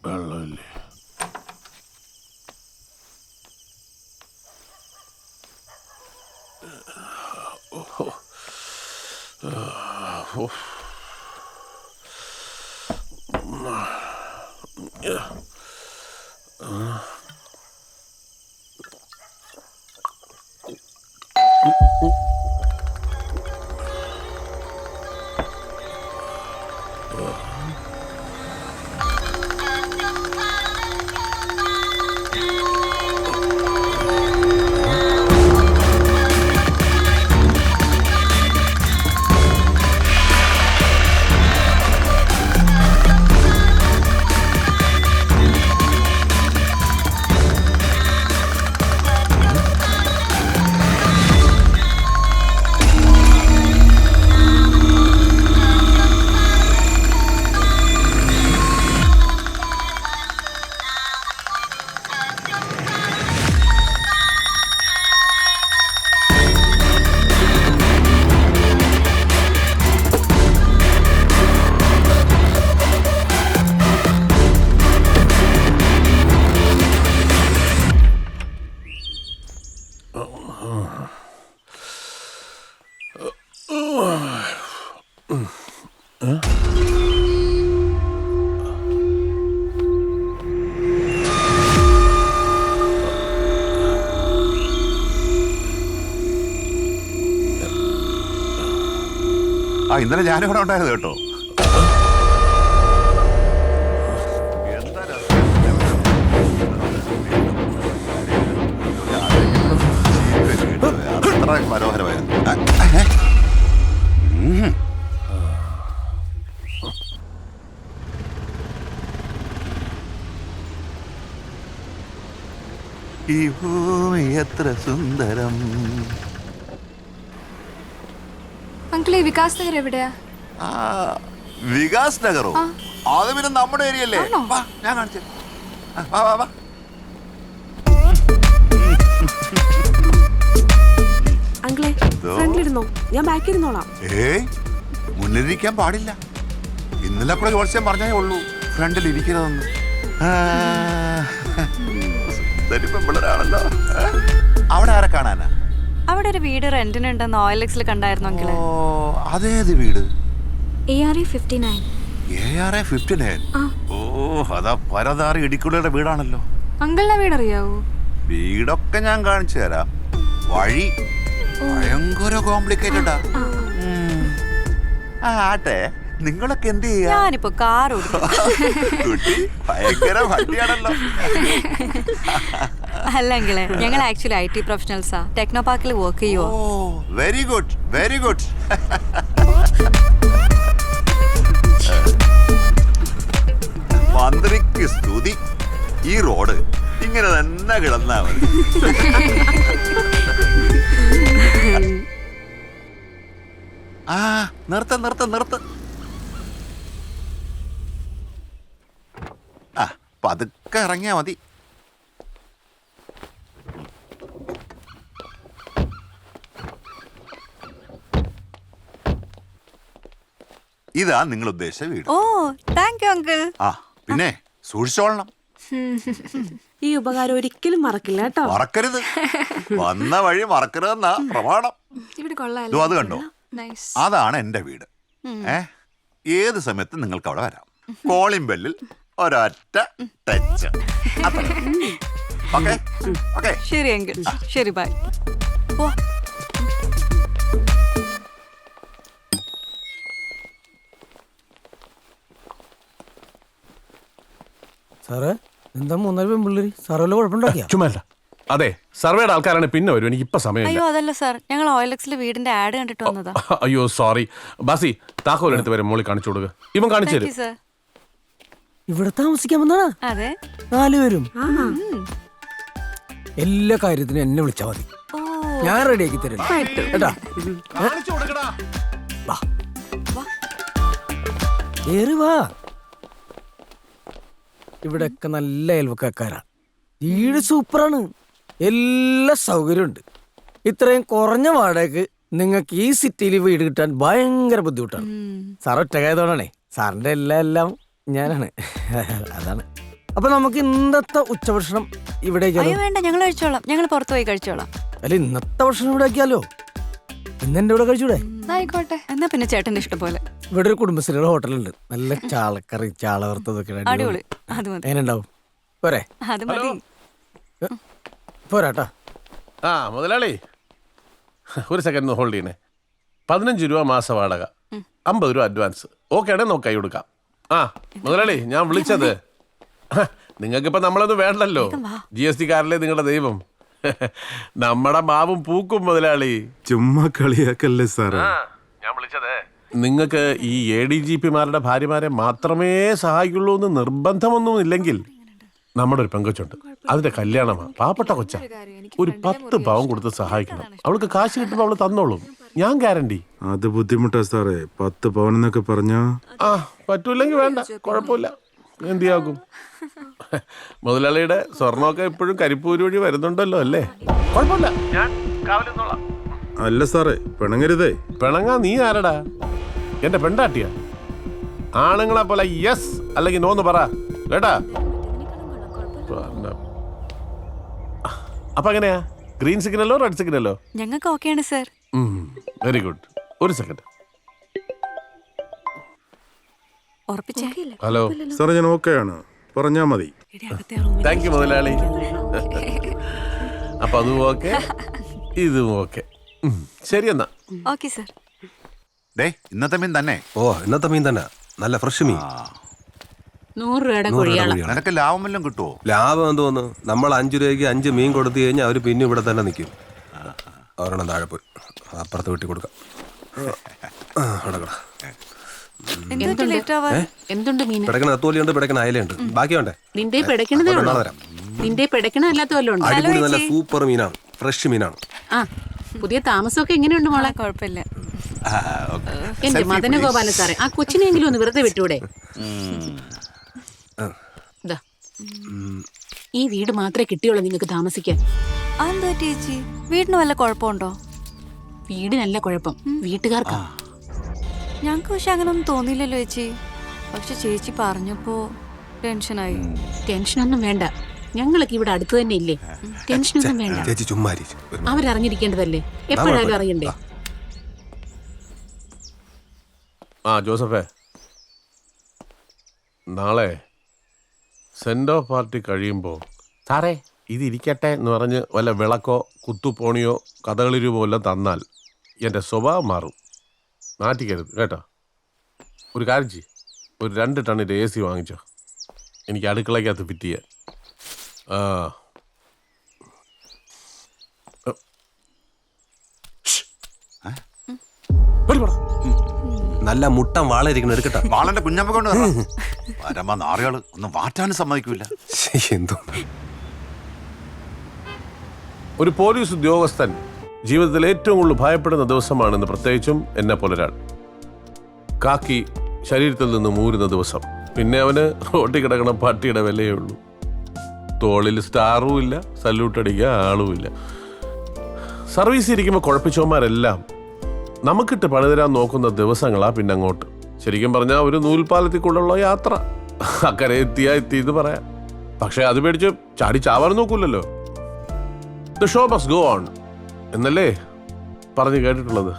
വെള്ളമില്ലേ? ഇന്നലെ ഞാനിവിടെ ഉണ്ടായിരുന്നു കേട്ടോ. അത്ര മനോഹരമായിരുന്നു. ഈ ഭൂമി എത്ര സുന്ദരം. അങ്കിളെ വികാസ് നഗർ എവിടെയാ? വികാസ് നഗറോ? അത് പിന്നെ നമ്മുടെ ഏരിയ അല്ലേ? ഞാൻ കാണിച്ചു. അങ്കിളെ ഫ്രണ്ടിലിരുന്നോ, ഞാൻ ബാക്കിൽ ഇരുന്നോളാം. ഏയ്, മുന്നിലിരിക്കാൻ പാടില്ല. ഇന്നലെ കൂടെ ജോത്സ്യം പറഞ്ഞേ ഉള്ളൂ ഫ്രണ്ടിൽ ഇരിക്കരുതെന്ന്. പിള്ളേരാണല്ലോ. അവിടെ ആരെ കാണാനാ? അവിടെ ഒരു വീട് റെന്റിനുണ്ടെന്ന് OLX കണ്ടായിരുന്നു. അതേത് വീട്? ARA 59. ARA 59? ഓ, അതാ പരതാറി ഇടിക്കുള്ളിയുടെ വീടാണല്ലോ. അങ്കിളിന്റെ വീട് അറിയാവോ? വീടൊക്കെ ഞാൻ കാണിച്ചു തരാം. വഴി ഭയങ്കര കോംപ്ലിക്കേറ്റഡാ. ആട്ടെ, നിങ്ങളൊക്കെ എന്ത് ചെയ്യാ? ഞാനിപ്പോ കാർ കുട്ടി ഭയങ്കര വണ്ടിയാണല്ലോ. അല്ലെങ്കിലേ ഞങ്ങൾ ആക്ച്വലി IT പ്രൊഫഷണൽസാ. ടെക്നോ പാർക്കിൽ വർക്ക് ചെയ്യുവോ? Very good, very good. മന്ത്രിക്ക് സ്തുതി. ഈ റോഡ് ഇങ്ങനെ തന്നെ കിടന്നാ മതി. നിർത്ത നിർത്ത നിർത്ത. പതുക്കെ ഇറങ്ങിയാ മതി. ഇതാ നിങ്ങൾ ഉദ്ദേശിച്ച വീട്. ഓ, താങ്ക് യു അങ്കിൾ. പിന്നെ സൂക്ഷിച്ചോളണം. ഈ ഉപകാരം ഒരിക്കലും മറക്കില്ല കേട്ടോ. മറക്കരുത്. വന്ന വഴി മറക്കരുതെന്നാ പ്രമാണം. ഇവിടെ കൊള്ളാം. അത് കണ്ടോ? അതാണ് എന്റെ വീട്. ഏത് സമയത്തും നിങ്ങൾക്ക് അവിടെ വരാം. കോളിംഗ് ബെല്ലിൽ ഒരൊറ്റ ടച്ച്. ഓക്കെ ഓക്കെ ശരി എങ്കിൽ ശരി ബൈ ഓ സാറേ എന്താ 3 പെൺപിള്ളേര് സാറല്ലോ കുഴപ്പമുണ്ടാക്കിയ ചുമല്ല. അതെ, സർവേയുടെ ആൾക്കാരാണ് പിന്നെ വരും. എനിക്ക് ഇപ്പൊ സമയമില്ല. അയ്യോ അതല്ല സാർ, ഞങ്ങൾ OLX വീടിന്റെ ആഡ് കണ്ടിട്ട് വന്നതാ. അയ്യോ സോറി. ബാസി, താക്കോൽ എടുത്ത് വരും, മോളി കാണിച്ചു കൊടുക്കുക. ഇവൻ കാണിച്ചു തരും. സാർ ഇവിടെ താമസിക്കാൻ വന്നാ അതെ 4 പേരും. എല്ലാ കാര്യത്തിനും എന്നെ വിളിച്ചാ മതി, ഞാൻ റെഡിയാക്കി തരും കേട്ടാ. കാണിച്ചു കൊടുക്കടാ. കേറി വാ. ഇവിടെയൊക്കെ നല്ല അയൽവക്കാരാ. വീട് സൂപ്പറാണ്, എല്ലാ സൗകര്യമുണ്ട്. ഇത്രയും കുറഞ്ഞ വാടകയ്ക്ക് നിങ്ങൾക്ക് ഈ സിറ്റിയിൽ വീട് കിട്ടാൻ ഭയങ്കര ബുദ്ധിമുട്ടാണ്. സാർ ഒറ്റക്കായതുകൊണ്ടാണേ, സാറിന്റെ എല്ലാം ഞാനാണ്. അതാണ്. അപ്പൊ നമുക്ക് ഇന്നത്തെ ഉച്ചഭക്ഷണം ഇവിടെ വേണ്ട, ഞങ്ങൾ കഴിച്ചോളാം. ഞങ്ങൾ പുറത്തു പോയി കഴിച്ചോളാം. അല്ല, ഇന്നത്തെ ഭക്ഷണം ഇവിടെ ആക്കിയാലോ? ഇന്ന് എന്റെ ഇവിടെ കഴിച്ചൂടെ? ആയിക്കോട്ടെ, എന്നാ പിന്നെ ചേട്ടന്റെ ഇഷ്ടം പോലെ. ഇവിടെ ഒരു കുടുംബശ്രീയുടെ ഹോട്ടലുണ്ട്, നല്ല ചാളക്കറി ചാള വറുത്തതൊക്കെ അടിപൊളി. അത് മതി. എങ്ങനെ ഉണ്ടാവും? പോരെ? അത് മതി. പോരാട്ടാ. ആ മുതലാളി, ഒരു സെക്കൻഡ് ഹോൾഡ് ചെയ്യണേ. 15 രൂപ മാസ വാടക, 50 രൂപ അഡ്വാൻസ്. ഓക്കെ ആണേ നോക്കായി കൊടുക്കാം. ആ മുതലാളി, ഞാൻ വിളിച്ചത് നിങ്ങൾക്കിപ്പോ നമ്മളൊന്നും വേണ്ടല്ലോ. GST കാരല്ലേ നിങ്ങളുടെ ദൈവം. നമ്മുടെ മാവും പൂക്കും മുതലാളി. ചുമ്മാ കളിയാക്കല്ലേ സാറേ. ഞാൻ വിളിച്ചത് നിങ്ങൾക്ക് ഈ ADGPമാരുടെ ഭാര്യമാരെ മാത്രമേ സഹായിക്കുള്ളൂ എന്ന് നിർബന്ധമൊന്നും ഇല്ലെങ്കിൽ, നമ്മുടെ ഒരു പെങ്കൊച്ചുണ്ട്, അതിന്റെ കല്യാണമാണ്. പാവപ്പെട്ട കൊച്ച, ഒരു 10 പവൻ കൊടുത്ത് സഹായിക്കണം. അവൾക്ക് കാശ് കിട്ടുമ്പോൾ അവള് തന്നോളും, ഞാൻ ഗ്യാരണ്ടി. അത് ബുദ്ധിമുട്ടാ സാറേ, 10 പവൻ എന്നൊക്കെ പറഞ്ഞാ. ആ പറ്റൂല്ലെങ്കിൽ വേണ്ട, കുഴപ്പമില്ല, എന്തിയാക്കും. മുതലാളിയുടെ സ്വർണ്ണമൊക്കെ ഇപ്പോഴും കരിപ്പൂര് വഴി വരുന്നുണ്ടല്ലോ അല്ലേ? കുഴപ്പമില്ല, ഞാൻ കാവലിന്നോളാം. അല്ല സാറേ, പിണങ്ങരുതേ. പിണങ്ങാ നീ ആരടാ? എന്റെ പെണ്ടാട്ടിയ. ആണുങ്ങളെ പോലെ യെസ് അല്ലെങ്കിൽ നോന്ന് പറ കേട്ടാ. അപ്പൊ എങ്ങനെയാ, ഗ്രീൻ സിഗ്നലോ റെഡ് സിഗ്നലോ? ഞങ്ങൾക്ക് ഓക്കെയാണ് സാർ. Very good. ഒരു സെക്കൻഡ്. ഉറപ്പിച്ചേ? ഹലോ സാറേ, ഞാൻ ഓക്കെ ആണ്, പറഞ്ഞാ മതി. താങ്ക് യു മുതലാളി. അപ്പൊ അതും ഓക്കെ, ഇതും ഓക്കെ. ശരി എന്നാ. Okay sir. ഇന്നത്തെ മീൻ തന്നെ. ഓ, ഇന്നത്തെ മീൻ തന്നെ, നല്ല ഫ്രഷ് മീൻ. 100 രൂപയുടെ കോഴിയാണ്. നിനക്ക് ലാഭം വല്ലതും കിട്ടുമോ? ലാഭം എന്തോന്ന്, നമ്മൾ 5 രൂപയ്ക്ക് 5 മീൻ കൊടുത്തു കഴിഞ്ഞാൽ അവർ പിന്നെ ഇവിടെ തന്നെ നിൽക്കും. ഒരെണ്ണം താഴെ പോയി അപ്പുറത്ത് വെട്ടി കൊടുക്കാം. എന്തുണ്ട് മീൻ? പിടക്കണ എത്തോലിയുണ്ട്, പിടക്കണ അയലുണ്ട്. ബാക്കി വേണ്ടേ? നിന്റെ പിടക്കണതേ ഉള്ളൂ. തരാം. നിന്റെ പിടക്കണ അല്ലാത്ത വല്ലതും ഉണ്ടോ? അടിപൊളി നല്ല സൂപ്പർ മീനാണ്, ഫ്രഷ് മീനാണ്. ആ, പുതിയ താമസമൊക്കെ എങ്ങനെയുണ്ട് മോളെ? കുഴപ്പമില്ല. എന്റെ മദന ഗോപാല സാറേ, ആ കൊച്ചിനെങ്കിലും ഒന്ന് വെറുതെ വിട്ടൂടെ? ഈ വീട് മാത്രമേ കിട്ടിയുള്ളൂ നിങ്ങൾക്ക് താമസിക്കാൻ. അതെന്താ ചേച്ചി, വീടിന് വല്ല കുഴപ്പമുണ്ടോ? വീടിനല്ല കുഴപ്പം, വീട്ടുകാർക്കാ. ഞങ്ങൾക്ക് പക്ഷെ അങ്ങനെ ഒന്നും തോന്നിയില്ലല്ലോ ചേച്ചി. പക്ഷെ ചേച്ചി പറഞ്ഞപ്പോ ടെൻഷനായി. ടെൻഷനൊന്നും വേണ്ട, ഞങ്ങളൊക്കെ ഇവിടെ അടുത്ത് തന്നെ ഇല്ലേ. ടെൻഷനൊന്നും വേണ്ട ചേച്ചി, ചുമ്മാ അവരറിഞ്ഞിരിക്കേണ്ടതല്ലേ, എപ്പോഴായാലും അറിയണ്ടേ. ആ ജോസഫേ, നാളെ സെൻഡ് ഓഫ് പാർട്ടി കഴിയുമ്പോൾ സാറേ ഇതിരിക്കട്ടെ എന്ന് പറഞ്ഞ് വല്ല വിളക്കോ കുത്തുപോണിയോ കഥകളി രൂപമോ എല്ലാം തന്നാൽ എൻ്റെ സ്വഭാവം മാറും. നാറ്റിക്കരുത് കേട്ടോ. ഒരു കാര്യം ചെയ്യ്, ഒരു 2 ടണ്ണിൻ്റെ AC വാങ്ങിച്ചോ, എനിക്ക് അടുക്കളയ്ക്കകത്ത് ഫിറ്റ് ചെയ്യാൻ. നല്ല മുട്ടൻ വാളയിരിക്കണം, എടുക്കട്ടെ. വാളന്റെ കുഞ്ഞമ്മ കൊണ്ട് വരമ്പ നാറികള് ഒന്നും മാറ്റാനും സമ്മതിക്കൂല. എന്തോ ഒരു പോലീസ് ഉദ്യോഗസ്ഥൻ ജീവിതത്തിൽ ഏറ്റവും കൂടുതൽ ഭയപ്പെടുന്ന ദിവസമാണെന്ന്, പ്രത്യേകിച്ചും എന്നെ പോലൊരാൾ. കാക്കി ശരീരത്തിൽ നിന്ന് മൂരുന്ന ദിവസം. പിന്നെ അവന് റോട്ടിൽ കിടക്കണ പട്ടിയുടെ വിലയേ ഉള്ളൂ. തോളിൽ സ്റ്റാറും ഇല്ല, സല്യൂട്ട് അടിക്കാൻ ആളുമില്ല. സർവീസ് ഇരിക്കുമ്പോൾ കുഴപ്പിച്ചവന്മാരെല്ലാം നമുക്കിട്ട് പണിതരാൻ നോക്കുന്ന ദിവസങ്ങളാ പിന്നെ അങ്ങോട്ട്. ശരിക്കും പറഞ്ഞാൽ ഒരു നൂൽപ്പാലത്തിൽ കൂടെയുള്ള യാത്ര. അക്കരെ എത്തിയെന്ന് പറയാം. പക്ഷെ അത് പേടിച്ച് ചാടി ചാവാൻ നോക്കൂലല്ലോ. The show must go on എന്നല്ലേ പറഞ്ഞ് കേട്ടിട്ടുള്ളത്.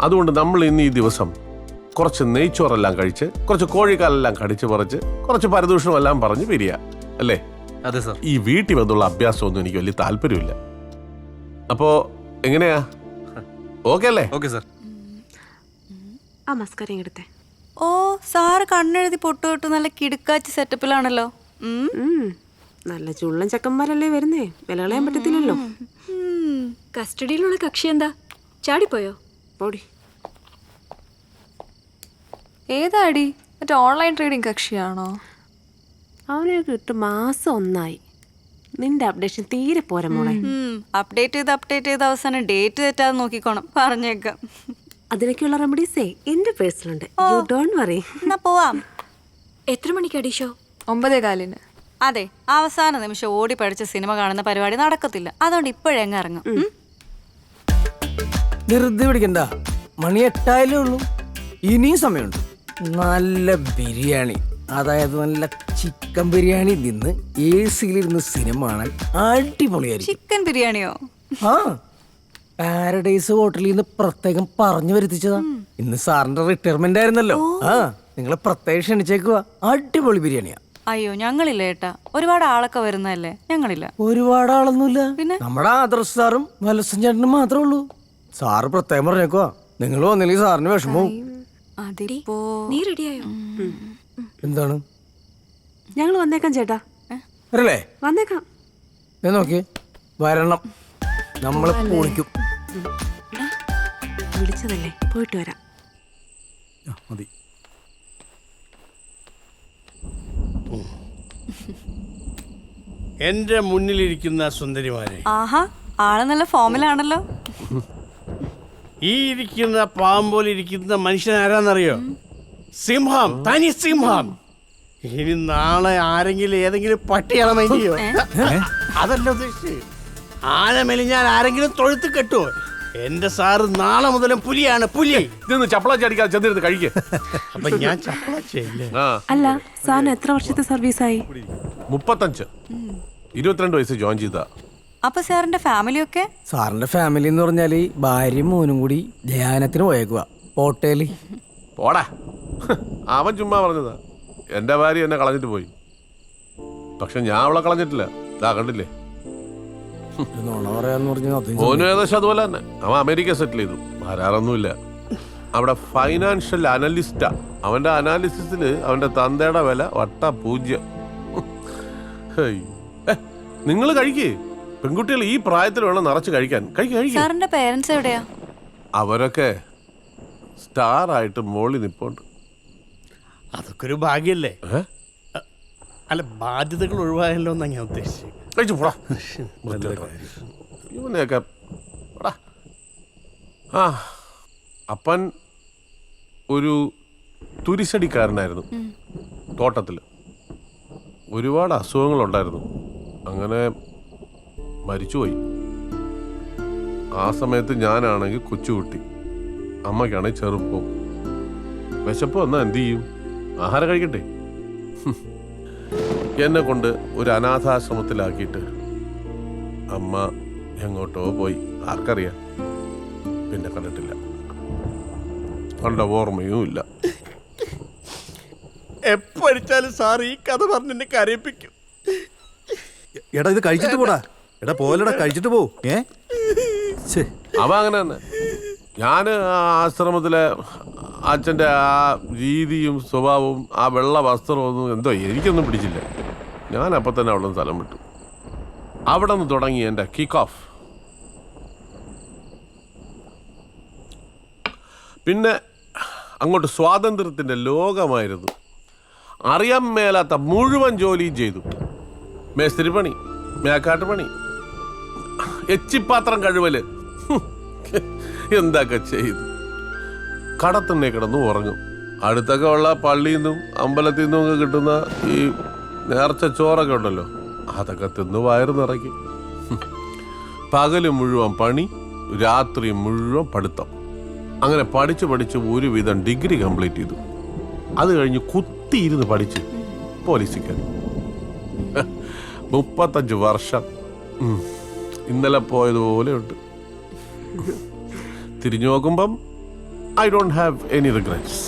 അതുകൊണ്ട് നമ്മൾ ഇന്ന് ഈ ദിവസം കുറച്ച് നെയ്ച്ചോറെല്ലാം കഴിച്ച്, കുറച്ച് കോഴിക്കാലെല്ലാം കടിച്ച് പറിച്ച്, കുറച്ച് പരദൂഷണമെല്ലാം പറഞ്ഞ് പിരിയാ അല്ലേ? അതെ സാർ. ഈ വീട്ടിൽ വന്നുള്ള അഭ്യാസമൊന്നും എനിക്ക് വലിയ താല്പര്യമില്ല. അപ്പോ എങ്ങനെയാ, ഓക്കെ അല്ലേ? Okay sir. ആ മസ്കാരം എടുത്തേ. ഓ സാറ് കണ്ണെഴുതി പൊട്ടുതൊട്ട് നല്ല കിടുക്കാച്ചി സെറ്റപ്പിലാണല്ലോ. നല്ല ചുള്ളൻ ചക്കന്മാരല്ലേ വരുന്നേ, വില കളയാൻ പറ്റത്തില്ലല്ലോ. കസ്റ്റഡിയിലുള്ള കക്ഷി എന്താ ചാടിപ്പോയോ? പോടി. ഏതാടി? മറ്റേ ഓൺലൈൻ ട്രേഡിംഗ് കക്ഷിയാണോ? അവനൊക്കെ ഇട്ട് മാസം 1 ആയി. നിന്റെ അപ്ഡേഷൻ തീരെ പോരാ മോളെ. അപ്ഡേറ്റ് ചെയ്ത് അവസാനം ഡേറ്റ് തെറ്റാതെ നോക്കിക്കോണം, പറഞ്ഞേക്കാം. അതിനൊക്കെയുള്ള റെമഡീസേ എന്റെ പേഴ്സണുണ്ട്. You don't worry. എന്നാ പോവാം. എത്ര മണിക്കടി ഷോ? 9:15. അതെ, അവസാന നിമിഷം ഓടി പഠിച്ച സിനിമ കാണുന്ന പരിപാടി നടക്കത്തില്ല. അതുകൊണ്ട് ഇപ്പോഴെങ്ങ് ഇറങ്ങും. ധൃതി പിടിക്കണ്ട, മണി 8 ഉള്ളൂ, ഇനിയും സമയമുണ്ട്. നല്ല ബിരിയാണി, അതായത് നല്ല ചിക്കൻ ബിരിയാണി നിന്ന് AC-ലിരുന്ന് സിനിമ കാണാൻ അടിപൊളിയായിരിക്കും. ചിക്കൻ ബിരിയാണിയോ? ആ, പാരഡൈസ് ഹോട്ടലിൽ നിന്ന് പ്രത്യേകം പറഞ്ഞു വരുത്തിച്ചതാ. ഇന്ന് സാറിന്റെ റിട്ടയർമെന്റ് ആയിരുന്നല്ലോ. ആ, നിങ്ങളെ പ്രത്യേകം ക്ഷണിച്ചേക്കുക. അടിപൊളി ബിരിയാണിയാ. അയ്യോ ഞങ്ങളില്ല ഏട്ടാ, ഒരുപാട് ആളൊക്കെ വരുന്നതല്ലേ, ഞങ്ങളില്ല. ഒരുപാട് ആളൊന്നുമില്ല, പിന്നെ നമ്മുടെ ആദർശ് സാറും വലസൻ ചേട്ടനും മാത്രമേ ഉള്ളൂ. സാറ് പ്രത്യേകം പറഞ്ഞേക്കുവാ, നിങ്ങൾ വന്നില്ലെങ്കിൽ സാറിന് വിഷമവും. നീ റെഡിയായോ? എന്താണ്? ഞങ്ങൾ വന്നേക്കാം ചേട്ടാ. വരല്ലേ? വന്നേക്കാം. നോക്കി വരണം, നമ്മളെ പൊളിക്കും. വിളിച്ചതല്ലേ, പോയിട്ട് വരാം. മതി. എന്റെ മുന്നിലിരിക്കുന്ന സുന്ദരിമാരെ, ആഹാ, ആള് നല്ല ഫോമിലാണല്ലോ. ഈ ഇരിക്കുന്ന പാവം പോലെ ഇരിക്കുന്ന മനുഷ്യൻ ആരാന്നറിയോ? സിംഹം, തനി സിംഹം. ഇനി നാളെ ആരെങ്കിലും ഏതെങ്കിലും പട്ടിയാളെ മൈൻഡ് ചെയ്യോ? അതല്ല ഉദ്ദേശിച്ചത്. ആന മെലിഞ്ഞാൽ ആരെങ്കിലും തൊഴുത്ത് കെട്ടുവോ? എന്റെ സാറ് നാളെ മുതലും പുലിയാണ്, പുലി. ഇതൊന്ന് ചപ്പളാച്ചി അടിക്കാതെ ചെന്നിരുന്ന് കഴിക്കുക. അപ്പൊ ഞാൻ ചപ്പളാച്ചല്ലേ? അല്ല, സാറിന് എത്ര വർഷത്തെ സർവീസായി? 35. 22 വയസ്സ് ജോയിൻ ചെയ്താ. അപ്പൊ സാറിന്റെ ഫാമിലിയൊക്കെ? സാറിന്റെ ഫാമിലി എന്ന് പറഞ്ഞാല് ഭാര്യയും മോനും കൂടി ധ്യാനത്തിന് പോയേക്കുക ഹോട്ടലിൽ. പോടാ, അവൻ ചുമ്മാ പറഞ്ഞതാ. എന്റെ ഭാര്യ എന്നെ കളഞ്ഞിട്ട് പോയി, പക്ഷെ ഞാൻ അവളെ കളഞ്ഞിട്ടില്ല. ഇതാ കണ്ടില്ലേ? നോണ പറയാന്ന് പറഞ്ഞാൽ മോനും ഏകദേശം അതുപോലെ തന്നെ. അവൻ അമേരിക്ക സെറ്റിൽ ചെയ്തു, വരാറൊന്നുമില്ല. അവിടെ ഫൈനാൻഷ്യൽ അനലിസ്റ്റാ. അവന്റെ അനാലിസിസില് അവന്റെ തന്തയുടെ വില വട്ട 0. നിങ്ങൾ കഴിക്കേ, പെൺകുട്ടികൾ ഈ പ്രായത്തിൽ വേണം നിറച്ച് കഴിക്കാൻ. സാറിന്റെ പേരൻസ് എവിടെയാ? അവരൊക്കെ സ്റ്റാർ ആയിട്ട് മോളി നിപ്പുണ്ട്. അതൊക്കെ ഒരു ഭാഗ്യല്ലേ? അല്ല, ബാധ്യതകൾ ഒഴിവായല്ലോ എന്നാ ഞാൻ ഉദ്ദേശിച്ചത്. ഇവനെയൊക്കെ അപ്പൻ ഒരു തുരിശടിക്കാരനായിരുന്നു. തോട്ടത്തിൽ ഒരുപാട് അസുഖങ്ങളുണ്ടായിരുന്നു. അങ്ങനെ മരിച്ചുപോയി. ആ സമയത്ത് ഞാനാണെങ്കിൽ കൊച്ചുകുട്ടി, അമ്മയ്ക്കാണെങ്കിൽ ചെറുപ്പം. വിശപ്പ് വന്നാൽ എന്ത് ചെയ്യും? ആഹാരം കഴിക്കട്ടെ. എന്നെ കൊണ്ട് ഒരു അനാഥാശ്രമത്തിലാക്കിയിട്ട് അമ്മ എങ്ങോട്ടോ പോയി, ആർക്കറിയാം. പിന്നെ കണ്ടിട്ടില്ല, കണ്ട ഓർമ്മയും ഇല്ല. എപ്പടിച്ചാലും സാർ ഈ കഥ പറഞ്ഞ് എന്നെ കരയിപ്പിക്കും. എടാ ഇത് കഴിച്ചിട്ട് പോടാ. എടാ പോലടാ, കഴിച്ചിട്ട് പോ. അവ അങ്ങനെ തന്നെ. ഞാൻ ആ ആശ്രമത്തിലെ അച്ഛൻ്റെ ആ രീതിയും സ്വഭാവവും ആ വെള്ള വസ്ത്രമൊന്നും എന്തോ എനിക്കൊന്നും പിടിച്ചില്ല. ഞാൻ അപ്പം തന്നെ അവിടെ നിന്ന് സ്ഥലം വിട്ടു. അവിടെ നിന്ന് തുടങ്ങി എൻ്റെ കിക്ക് ഓഫ്. പിന്നെ അങ്ങോട്ട് സ്വാതന്ത്ര്യത്തിൻ്റെ ലോകമായിരുന്നു. അറിയാൻ മേലാത്ത മുഴുവൻ ജോലിയും ചെയ്തു. മേസ്തിരി പണി, മേക്കാട്ട് പണി, എച്ചിപ്പാത്രം കഴുവല്, എന്തൊക്കെ ചെയ്തു. കടത്തുണ്ണി കിടന്നു ഉറങ്ങും. അടുത്തൊക്കെ ഉള്ള പള്ളിയിൽ നിന്നും അമ്പലത്തിൽ നിന്നും ഒക്കെ കിട്ടുന്ന ഈ നേർച്ച ചോറൊക്കെ ഉണ്ടല്ലോ, അതൊക്കെ തിന്ന് വയറ് നിറയ്ക്കും. പകല് മുഴുവൻ പണി, രാത്രി മുഴുവൻ പഠിത്തം. അങ്ങനെ പഠിച്ച് ഒരുവിധം ഡിഗ്രി കംപ്ലീറ്റ് ചെയ്തു. അത് കഴിഞ്ഞ് കുത്തിയിരുന്ന് പഠിച്ച് പോലീസിക്കാൻ 35 വർഷം. ഇന്നലെ പോയതുപോലെ ഉണ്ട്. തിരിഞ്ഞു നോക്കുമ്പം I don't have any regrets.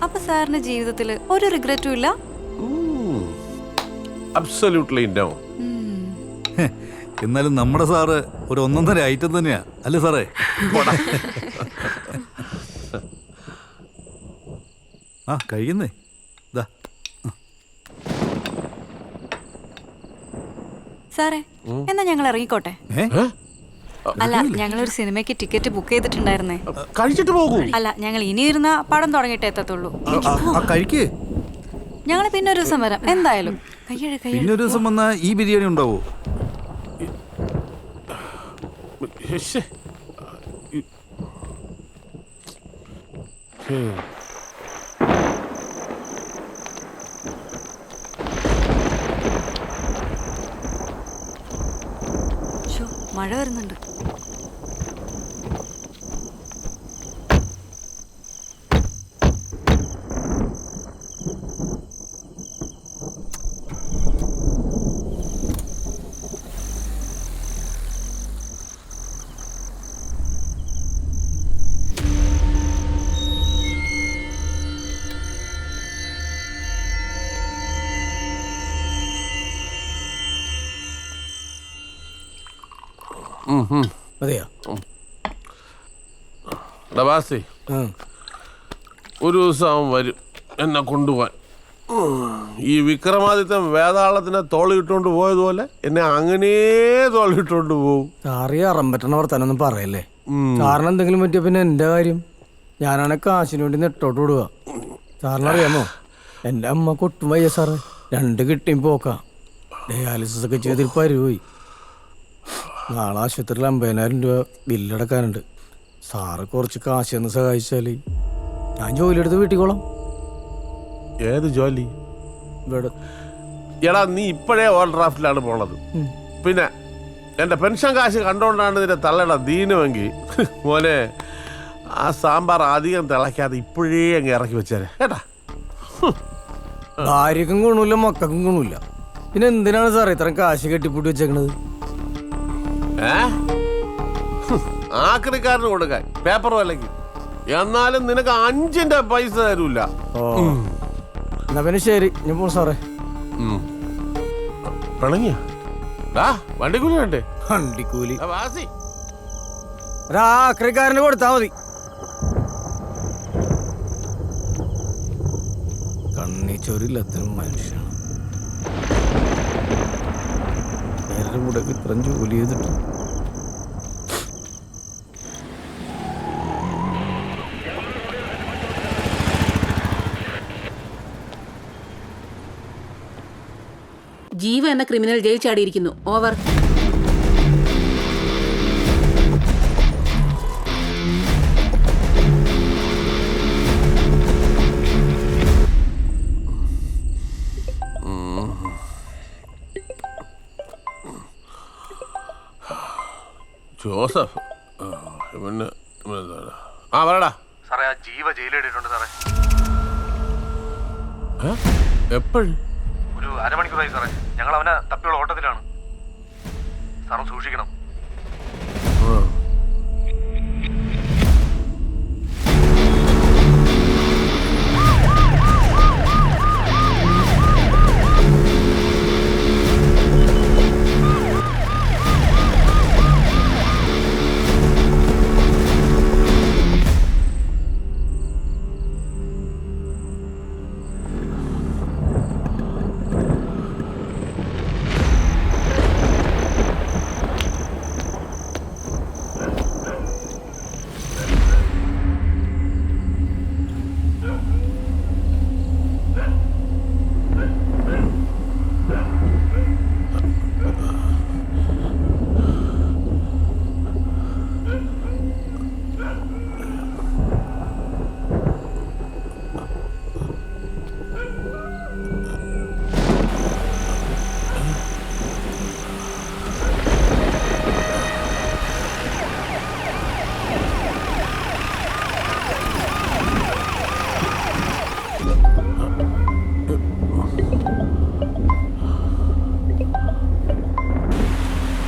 അപ്പൊ സാറിന്റെ ജീവിതത്തിൽ ഒരു റിഗ്രറ്റും ഇല്ല? Absolutely no. എന്നാലും നമ്മുടെ സാറ് ഒരു ഒന്നൊന്നര ഐറ്റം തന്നെയാ അല്ലേ സാറേ? ആ കഴിയുന്നേ ഇതാ. സാറേ എന്നാ ഞങ്ങൾ ഇറങ്ങിക്കോട്ടെ. അല്ല ഞങ്ങളൊരു സിനിമയ്ക്ക് ടിക്കറ്റ് ബുക്ക് ചെയ്തിട്ടുണ്ടായിരുന്നേ. കഴിച്ചിട്ട് പോകൂ. അല്ല ഞങ്ങൾ ഇനി ഇരുന്ന പടം തുടങ്ങിയിട്ട് എത്തത്തുള്ളൂ. കഴിക്കേ. ഞങ്ങൾ പിന്നെ ഒരു ദിവസം വരാം എന്തായാലും. പിന്നെ ഒരു ദിവസം വന്നാ ഈ ബിരിയാണി ഉണ്ടാവോ? മഴ വരുന്നുണ്ട്. അതെയോ? ഡബാസി ഒരു ദിവസം അവൻ വരും എന്നെ കൊണ്ടുപോവാൻ. ഈ വിക്രമാദിത്യൻ വേതാളത്തിനെ തോളിട്ടുകൊണ്ട് പോയതുപോലെ എന്നെ അങ്ങനെ തോളിട്ടുകൊണ്ട് പോകും. സാറിയ അറമ്പറ്റണ വർത്താനൊന്നും പറയല്ലേ. സാറിന് എന്തെങ്കിലും പറ്റിയ പിന്നെ എൻ്റെ കാര്യം. ഞാനാണെ കാശിന് വേണ്ടി നെട്ടോട്ട് വിടുക. സാറിനറിയാമോ എൻ്റെ അമ്മ കൊട്ടും വയ്യ സാറ്. 2 കിട്ടിയും പോക്കാം. ഡയാലിസിസ് ഒക്കെ ചെയ്തിൽ പരുപോയി. നാളെ ആശുപത്രിയിൽ 50,000 രൂപ ബില്ലടക്കാനുണ്ട്. സാറ് കുറച്ച് കാശ് ഒന്ന് സഹായിച്ചാൽ ഞാൻ ജോലി എടുത്ത് വീട്ടിക്കോളാം. ഏത് ജോലി? ഇവിടെ. എടാ നീ ഇപ്പോഴേ ഓവർ ഡ്രാഫ്റ്റിലാണ് പോണത്. പിന്നെ എൻ്റെ പെൻഷൻ കാശ് കണ്ടോണ്ടാണ് നിന്റെ തള്ളയുടെ ദീനമെങ്കിൽ മോനെ ആ സാമ്പാർ അധികം തിളയ്ക്കാതെ ഇപ്പോഴേ അങ്ങ് ഇറക്കി വെച്ചേരെ കേട്ടാ. ഭാര്യക്കും ഗുണമില്ല, മക്കൾക്കും ഗുണമില്ല. പിന്നെ എന്തിനാണ് സാറേ ഇത്രയും കാശ് കെട്ടിപ്പൂട്ടി വെച്ചേക്കണത്? ആക്രിക്കാരന് കൊടുക്കാൻ പേപ്പർ വിലക്ക്. എന്നാലും നിനക്ക് 5 പൈസ തരൂല. എന്നാ പിന്നെ ശരി ഞാൻ പോ സാറേ. പിണങ്ങിയ വണ്ടിക്കൂലി വേണ്ടേ? വണ്ടിക്കൂലി വാസി ഒരാക്രിക്കാരന് കൊടുത്താ മതി. കണ്ണിച്ചോരില്ലാത്ത മനുഷ്യനാണ്. നേരെ കൂടെ ഇത്രയും ജോലി ചെയ്തിട്ട് ജീവ എന്ന ക്രിമിനൽ ജയിൽ ചാടിയിരിക്കുന്നു. ഓവർ. ജോസഫ് പറയടാ. സാറേ ആ ജീവ ജയിലിട്ടിട്ടുണ്ട് സാറേ. എപ്പോഴും? ഒരു അരമണിക്കൂറായി സാറേ. ഞങ്ങൾ അവനെ തപ്പിയുള്ള ഓട്ടത്തിലാണ്. സാറും സൂക്ഷിക്കണം.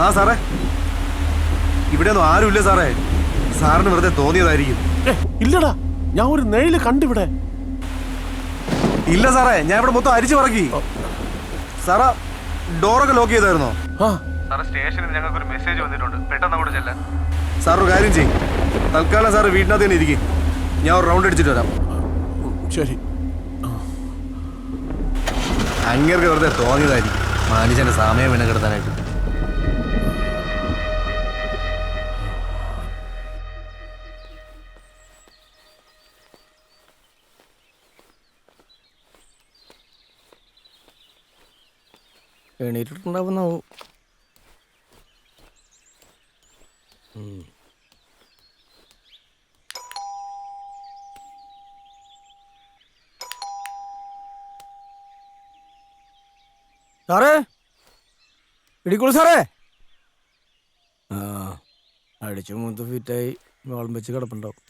ആ സാറേ ഇവിടെ ഒന്നും ആരുമില്ല സാറേ. സാറിന് വെറുതെ തോന്നിയതായിരിക്കും. ഇല്ലടാ ഞാൻ ഒരു നെയില് കണ്ടിവിടെ. ഇല്ല സാറേ ഞാൻ ഇവിടെ മൊത്തം അരിച്ചു പറക്കി. സാറാ ഡോറൊക്കെ ലോക്ക് ചെയ്തായിരുന്നോ? സാറേ സ്റ്റേഷനിൽ ഞങ്ങൾക്ക് ഒരു മെസ്സേജ് വന്നിട്ടുണ്ട്, പെട്ടെന്ന് അങ്ങോട്ട് ചെല്ലാൻ. സാർ ഒരു കാര്യം ചെയ്യും, തൽക്കാലം സാറ് വീട്ടിനകത്ത് തന്നെ ഇരിക്കും, ഞാൻ ഒരു റൗണ്ട് അടിച്ചിട്ട് വരാം. ശരി. അങ്ങേർക്ക് വെറുതെ തോന്നിയതായിരിക്കും മനുഷ്യന്റെ സമയം വീണ കിടത്താനായിട്ട്. എണീറ്റിട്ടുണ്ടാവുന്നാവും. സാറേ, ഇടിക്കോളൂ സാറേ. ആ, അടിച്ചു മൂത്ത് ഫിറ്റായി വാളം വെച്ച് കിടപ്പുണ്ടാവും.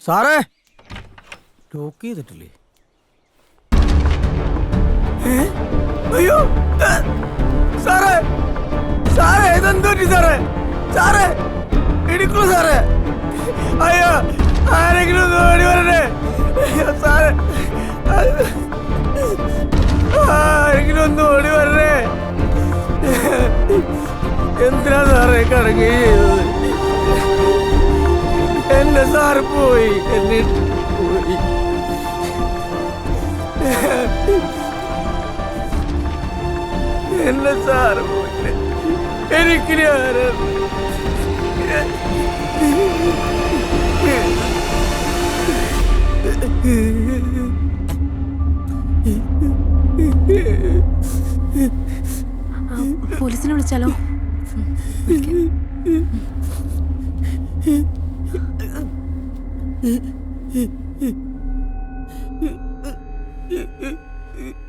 സാറേ, ലോക്ക് ചെയ്തിട്ടില്ലേ? അയ്യോ സാറേ, സാറേ ഇതെന്തോ സാറേ, സാറേ ഇടിക്കൂ സാറേ. അയ്യോ, ആരെങ്കിലും ഒന്ന് ഓടി വരണേ സാറേ, ആരെങ്കിലും ഒന്ന് ഓടി വരണേ. എന്തിനാ സാറേ കടങ്ങി ചെയ്തത്? എന്റെ സാറ് പോയി, എന്നെ പോയി. എന്നെ സാറ് പോയി, എനിക്കിനി ആരാണ്? പോലീസിനെ വിളിച്ചാലോ?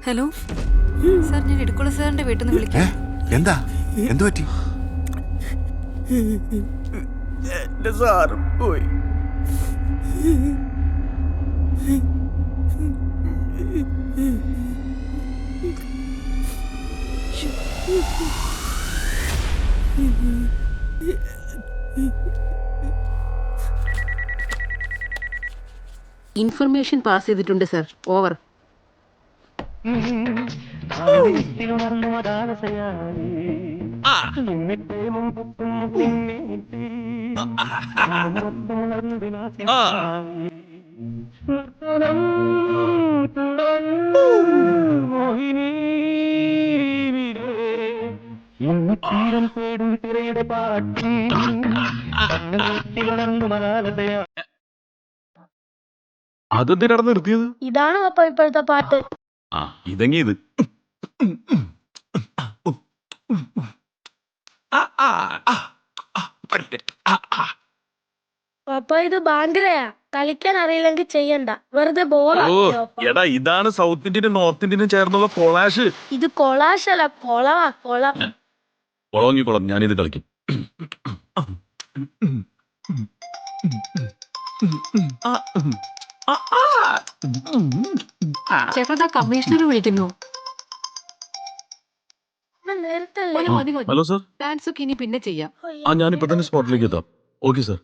ഹലോ സാർ, ഞാൻ ഇടുക്കുള്ള സാറിന്റെ വീട്ടിൽ നിന്ന് വിളിക്കാം. എന്താ, എന്തു പറ്റി? എന്റെ സാറ് പോയി. ഇൻഫർമേഷൻ പാസ് ചെയ്തിട്ടുണ്ട് സർ. ഓവർ. അതെന്തിനാണ് നിർത്തിയത്? ഇതാണ് അപ്പൊ ഇപ്പോഴത്തെ പാട്ട്. ആ, ഇതെങ്കി ഇത്. പപ്പ ഇത് ബാൻഡിലയാ, കളിക്കാൻ അറിയില്ലെങ്കിൽ ചെയ്യണ്ട, വെറുതെ ബോറാ. എടാ, ഇതാണ് സൗത്ത് ഇന്ത്യനും നോർത്ത് ഇന്ത്യനും ചേർന്നുള്ള കൊളാഷ്. ഇത് കൊളാശല്ല, കൊളവാ, കൊള. കൊളങ്ങി കൊളം, ഞാനിത് കളിക്കും. ചേട്ടാ, കമ്മീഷണർ വിളിക്കുന്നു. നേരത്തെ ഹലോ സർ. ഡാൻസ് ഒക്കെ ഇനി പിന്നെ ചെയ്യാം. ആ, ഞാനിപ്പോ തന്നെ സ്പോട്ടിലേക്ക് എത്താം. Okay sir.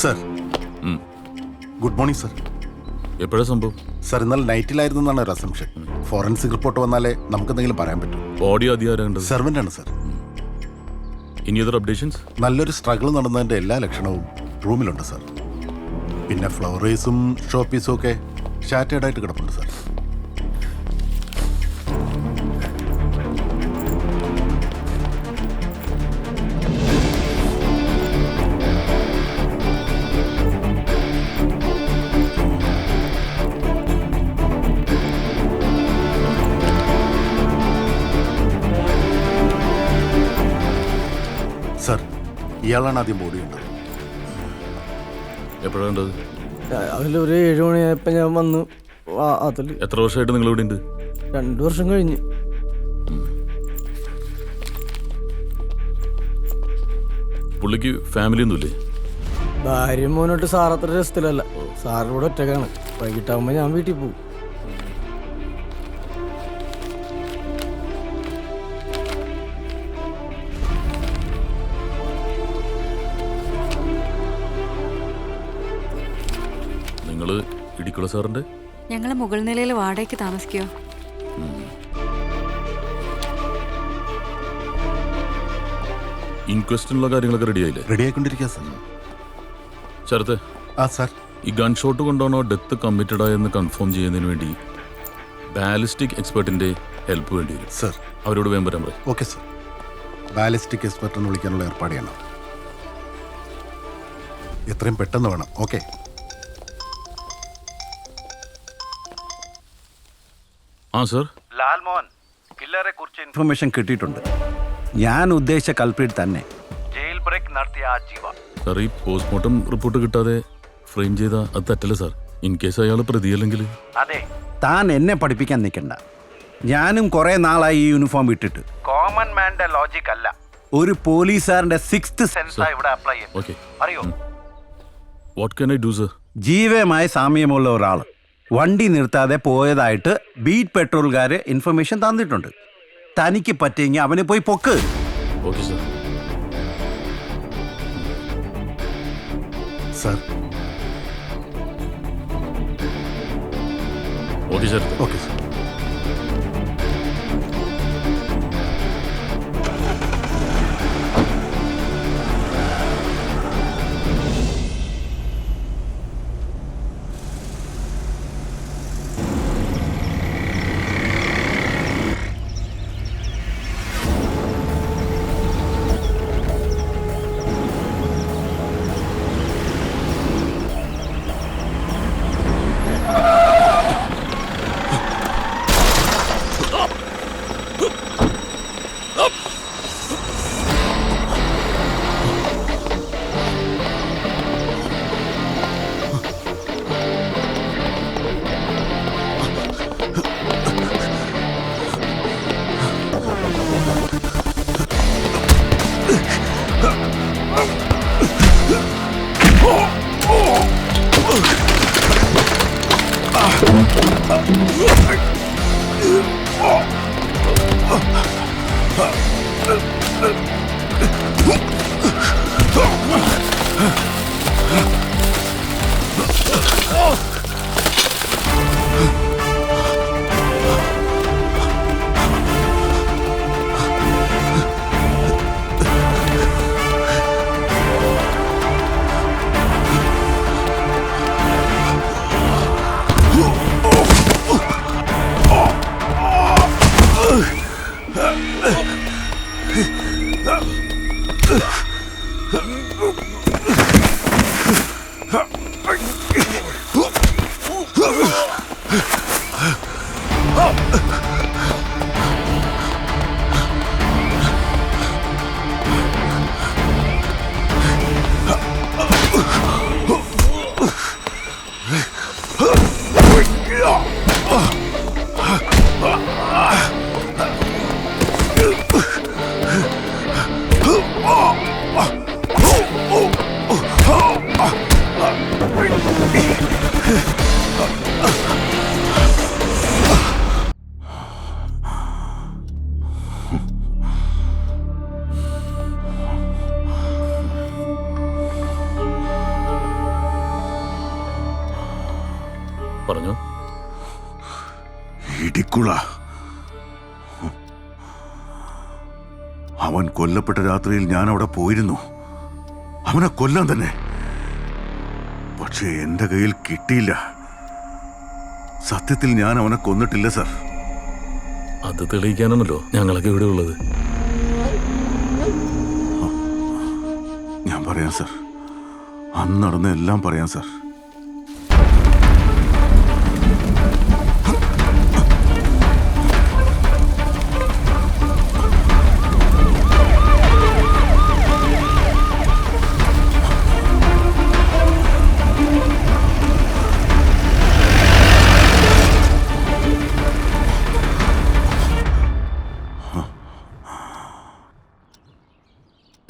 Sir, good morning sir. എപ്പോഴാ സംഭവം? സർ, ഇന്നലെ നൈറ്റിലായിരുന്നു എന്നാണ് ഒരു അസംഷൻ. ഫോറൻസിക് റിപ്പോർട്ട് വന്നാലേ നമുക്ക് എന്തെങ്കിലും പറയാൻ പറ്റും. ഓഡിയോ അധികാരം സെർവൻ്റ് ആണ് സർ. ഇനി അതർ അപ്ഡേഷൻസ്? നല്ലൊരു സ്ട്രഗിൾ നടന്നതിൻ്റെ എല്ലാ ലക്ഷണവും റൂമിലുണ്ട് സർ. പിന്നെ ഫ്ലവറേസും ഷോപ്പീസും ഒക്കെ ഷാറ്റേഡായിട്ട് കിടപ്പുണ്ട് സർ. സർ, ഇയാളാണ് ആദ്യം ബോഡി ഉണ്ടത്. എപ്പോഴാണ്? അതിലൊരു 7 മണിയായപ്പോൾ ഞാൻ വന്നു. അതില് എത്ര വർഷമായിട്ട് നിങ്ങൾ ഇവിടെ ഉണ്ട്? 2 വർഷം കഴിഞ്ഞ്. പുള്ളിക്ക് ഫാമിലി ഒന്നുമില്ലേ? ഭാര്യയും മോനോട്ട് സാർ അത്ര രസത്തിലല്ല. സാറിനോട് ഒറ്റക്കാണ്. വൈകിട്ടാകുമ്പോ ഞാൻ വീട്ടിൽ പോകും. നിങ്ങള് ഇടിക്കുള സാറിന്റെ? ഞങ്ങൾ മുകൾ നിലയിൽ വാടകയ്ക്ക് താമസിക്കോ? ഇൻക്വസ്റ്റിനുള്ള കാര്യങ്ങളൊക്കെ റെഡി ആയില്ലേ? റെഡി ആയിക്കൊണ്ടിരിക്കുക സാർ. ശരത്തെ, സാർ, ഈ ഗൺ ഷോട്ട് കൊണ്ടാണോ ഡെത്ത് കമ്മിറ്റഡ് ആയെന്ന് കൺഫേം ചെയ്യുന്നതിന് വേണ്ടി ബാലിസ്റ്റിക് എക്സ്പെർട്ടിന്റെ ഹെൽപ്പ് വേണ്ടി വരും സാർ. അവരോട് വേഗം വരാൻ പറയും. Okay sir. ബാലിസ്റ്റിക് എക്സ്പെർട്ടിനെ വിളിക്കാനുള്ള ഏർപ്പാട് ചെയ്യണം. എത്രയും പെട്ടെന്ന് വേണം. ഓക്കെ. സർ. ലാൽമോഹൻ, കില്ലറെ കുറിച്ച് ഇൻഫർമേഷൻ കിട്ടിയിട്ടുണ്ട്. ഞാൻ ഉദ്ദേശിച്ച കൾപ്രിറ്റ് തന്നെ. ജയിൽ ബ്രേക്ക് നടത്തിയ ആ ജീവ. സാർ, ഈ പോസ്റ്റ്മോർട്ടം റിപ്പോർട്ട് കിട്ടാതെ ഫ്രെയിം ചെയ്ത അത് തെറ്റല്ലേ സാർ? ഇൻ കേസ് അയാൾ പ്രതിയല്ലെങ്കിൽ? അതെ, താൻ എന്നെ പഠിപ്പിക്കാൻ നിൽക്കണ്ട. ഞാനും കുറെ നാളായി ഈ യൂണിഫോം ഇട്ടിട്ട്. കോമൺ മാന്റെ ലോജിക് അല്ല, ഒരു പോലീസുകാരന്റെ 6th സെൻസാ ഇവിടെ അപ്ലൈ ചെയ്യുന്നത്. അറിയോ? What can I do sir? ജീവയുമായി സാമ്യമുള്ള ഒരാൾ വണ്ടി നിർത്താതെ പോയതായിട്ട് ബീറ്റ് പെട്രോളുകാർ ഇൻഫർമേഷൻ തന്നിട്ടുണ്ട്. തനിക്ക് പറ്റിയെങ്കിൽ അവനെ പോയി പൊക്ക്. Okay sir. Sir. Okay sir. Okay sir. പറഞ്ഞു. ഇടിക്കുള. അവൻ കൊല്ലപ്പെട്ട രാത്രിയിൽ ഞാൻ അവിടെ പോയിരുന്നു. അവനെ കൊല്ലാൻ തന്നെ. പക്ഷേ എന്റെ കയ്യിൽ കിട്ടിയില്ല. സത്യത്തിൽ ഞാൻ അവനെ കൊന്നിട്ടില്ല സർ. അത് തെളിയിക്കാനാണല്ലോ ഞങ്ങളൊക്കെ ഇവിടെ ഉള്ളത്. ഞാൻ പറയാം സർ. അന്ന് നടന്ന എല്ലാം പറയാം sir.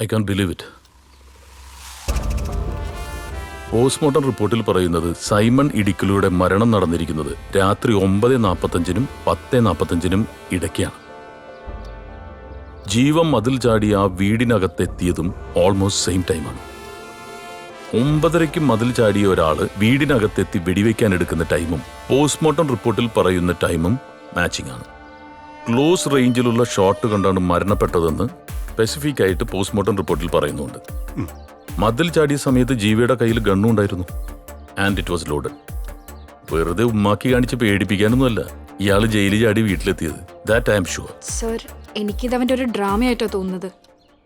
I can believe it. Postmortem റിപ്പോർട്ടിൽ പറയുന്നത് സൈമൺ ഇടിക്കലുടെ മരണം നടന്നിരിക്കുന്നത് രാത്രി 9:45-നും 10:45-നും ഇടയ്ക്കാണ്. ജീവൻ മതിൽ ചാടി ആ വീടിനകത്തെത്തിയതും ഓൾമോസ്റ്റ് സെയിം ടൈമാണ്. 9:30-ക്ക് മതിൽ ചാടിയ ഒരാള് വീടിനകത്തെത്തി വെടിവെക്കാൻ എടുക്കുന്ന ടൈമും പോസ്റ്റ്മോർട്ടം റിപ്പോർട്ടിൽ പറയുന്ന ടൈമും മാച്ചിങ് ആണ്. ക്ലോസ് റേഞ്ചിലുള്ള ഷോട്ട് കണ്ടാണ് മരണപ്പെട്ടതെന്ന് സ്പെസിഫിക് ആയിട്ട് പോസ്റ്റ്മോർട്ടം റിപ്പോർട്ടിൽ പറയുന്നുണ്ട്. മതിൽ ചാടിയ സമയത്ത് ജീവയുടെ കയ്യിൽ ഗണ്ണുണ്ടായിരുന്നു. And it was loaded. വെറുതെ ഉമ്മാക്കി കാണിച്ച് പേടിപ്പിക്കാനൊന്നുമല്ല ഇയാൾ ജയിലിൽ ചാടി വീട്ടിലെത്തിയത്. That I am sure. Sir, എനിക്കിത് അവൻ്റെ ഒരു ഡ്രാമയായിട്ടാണ് തോന്നുന്നത്.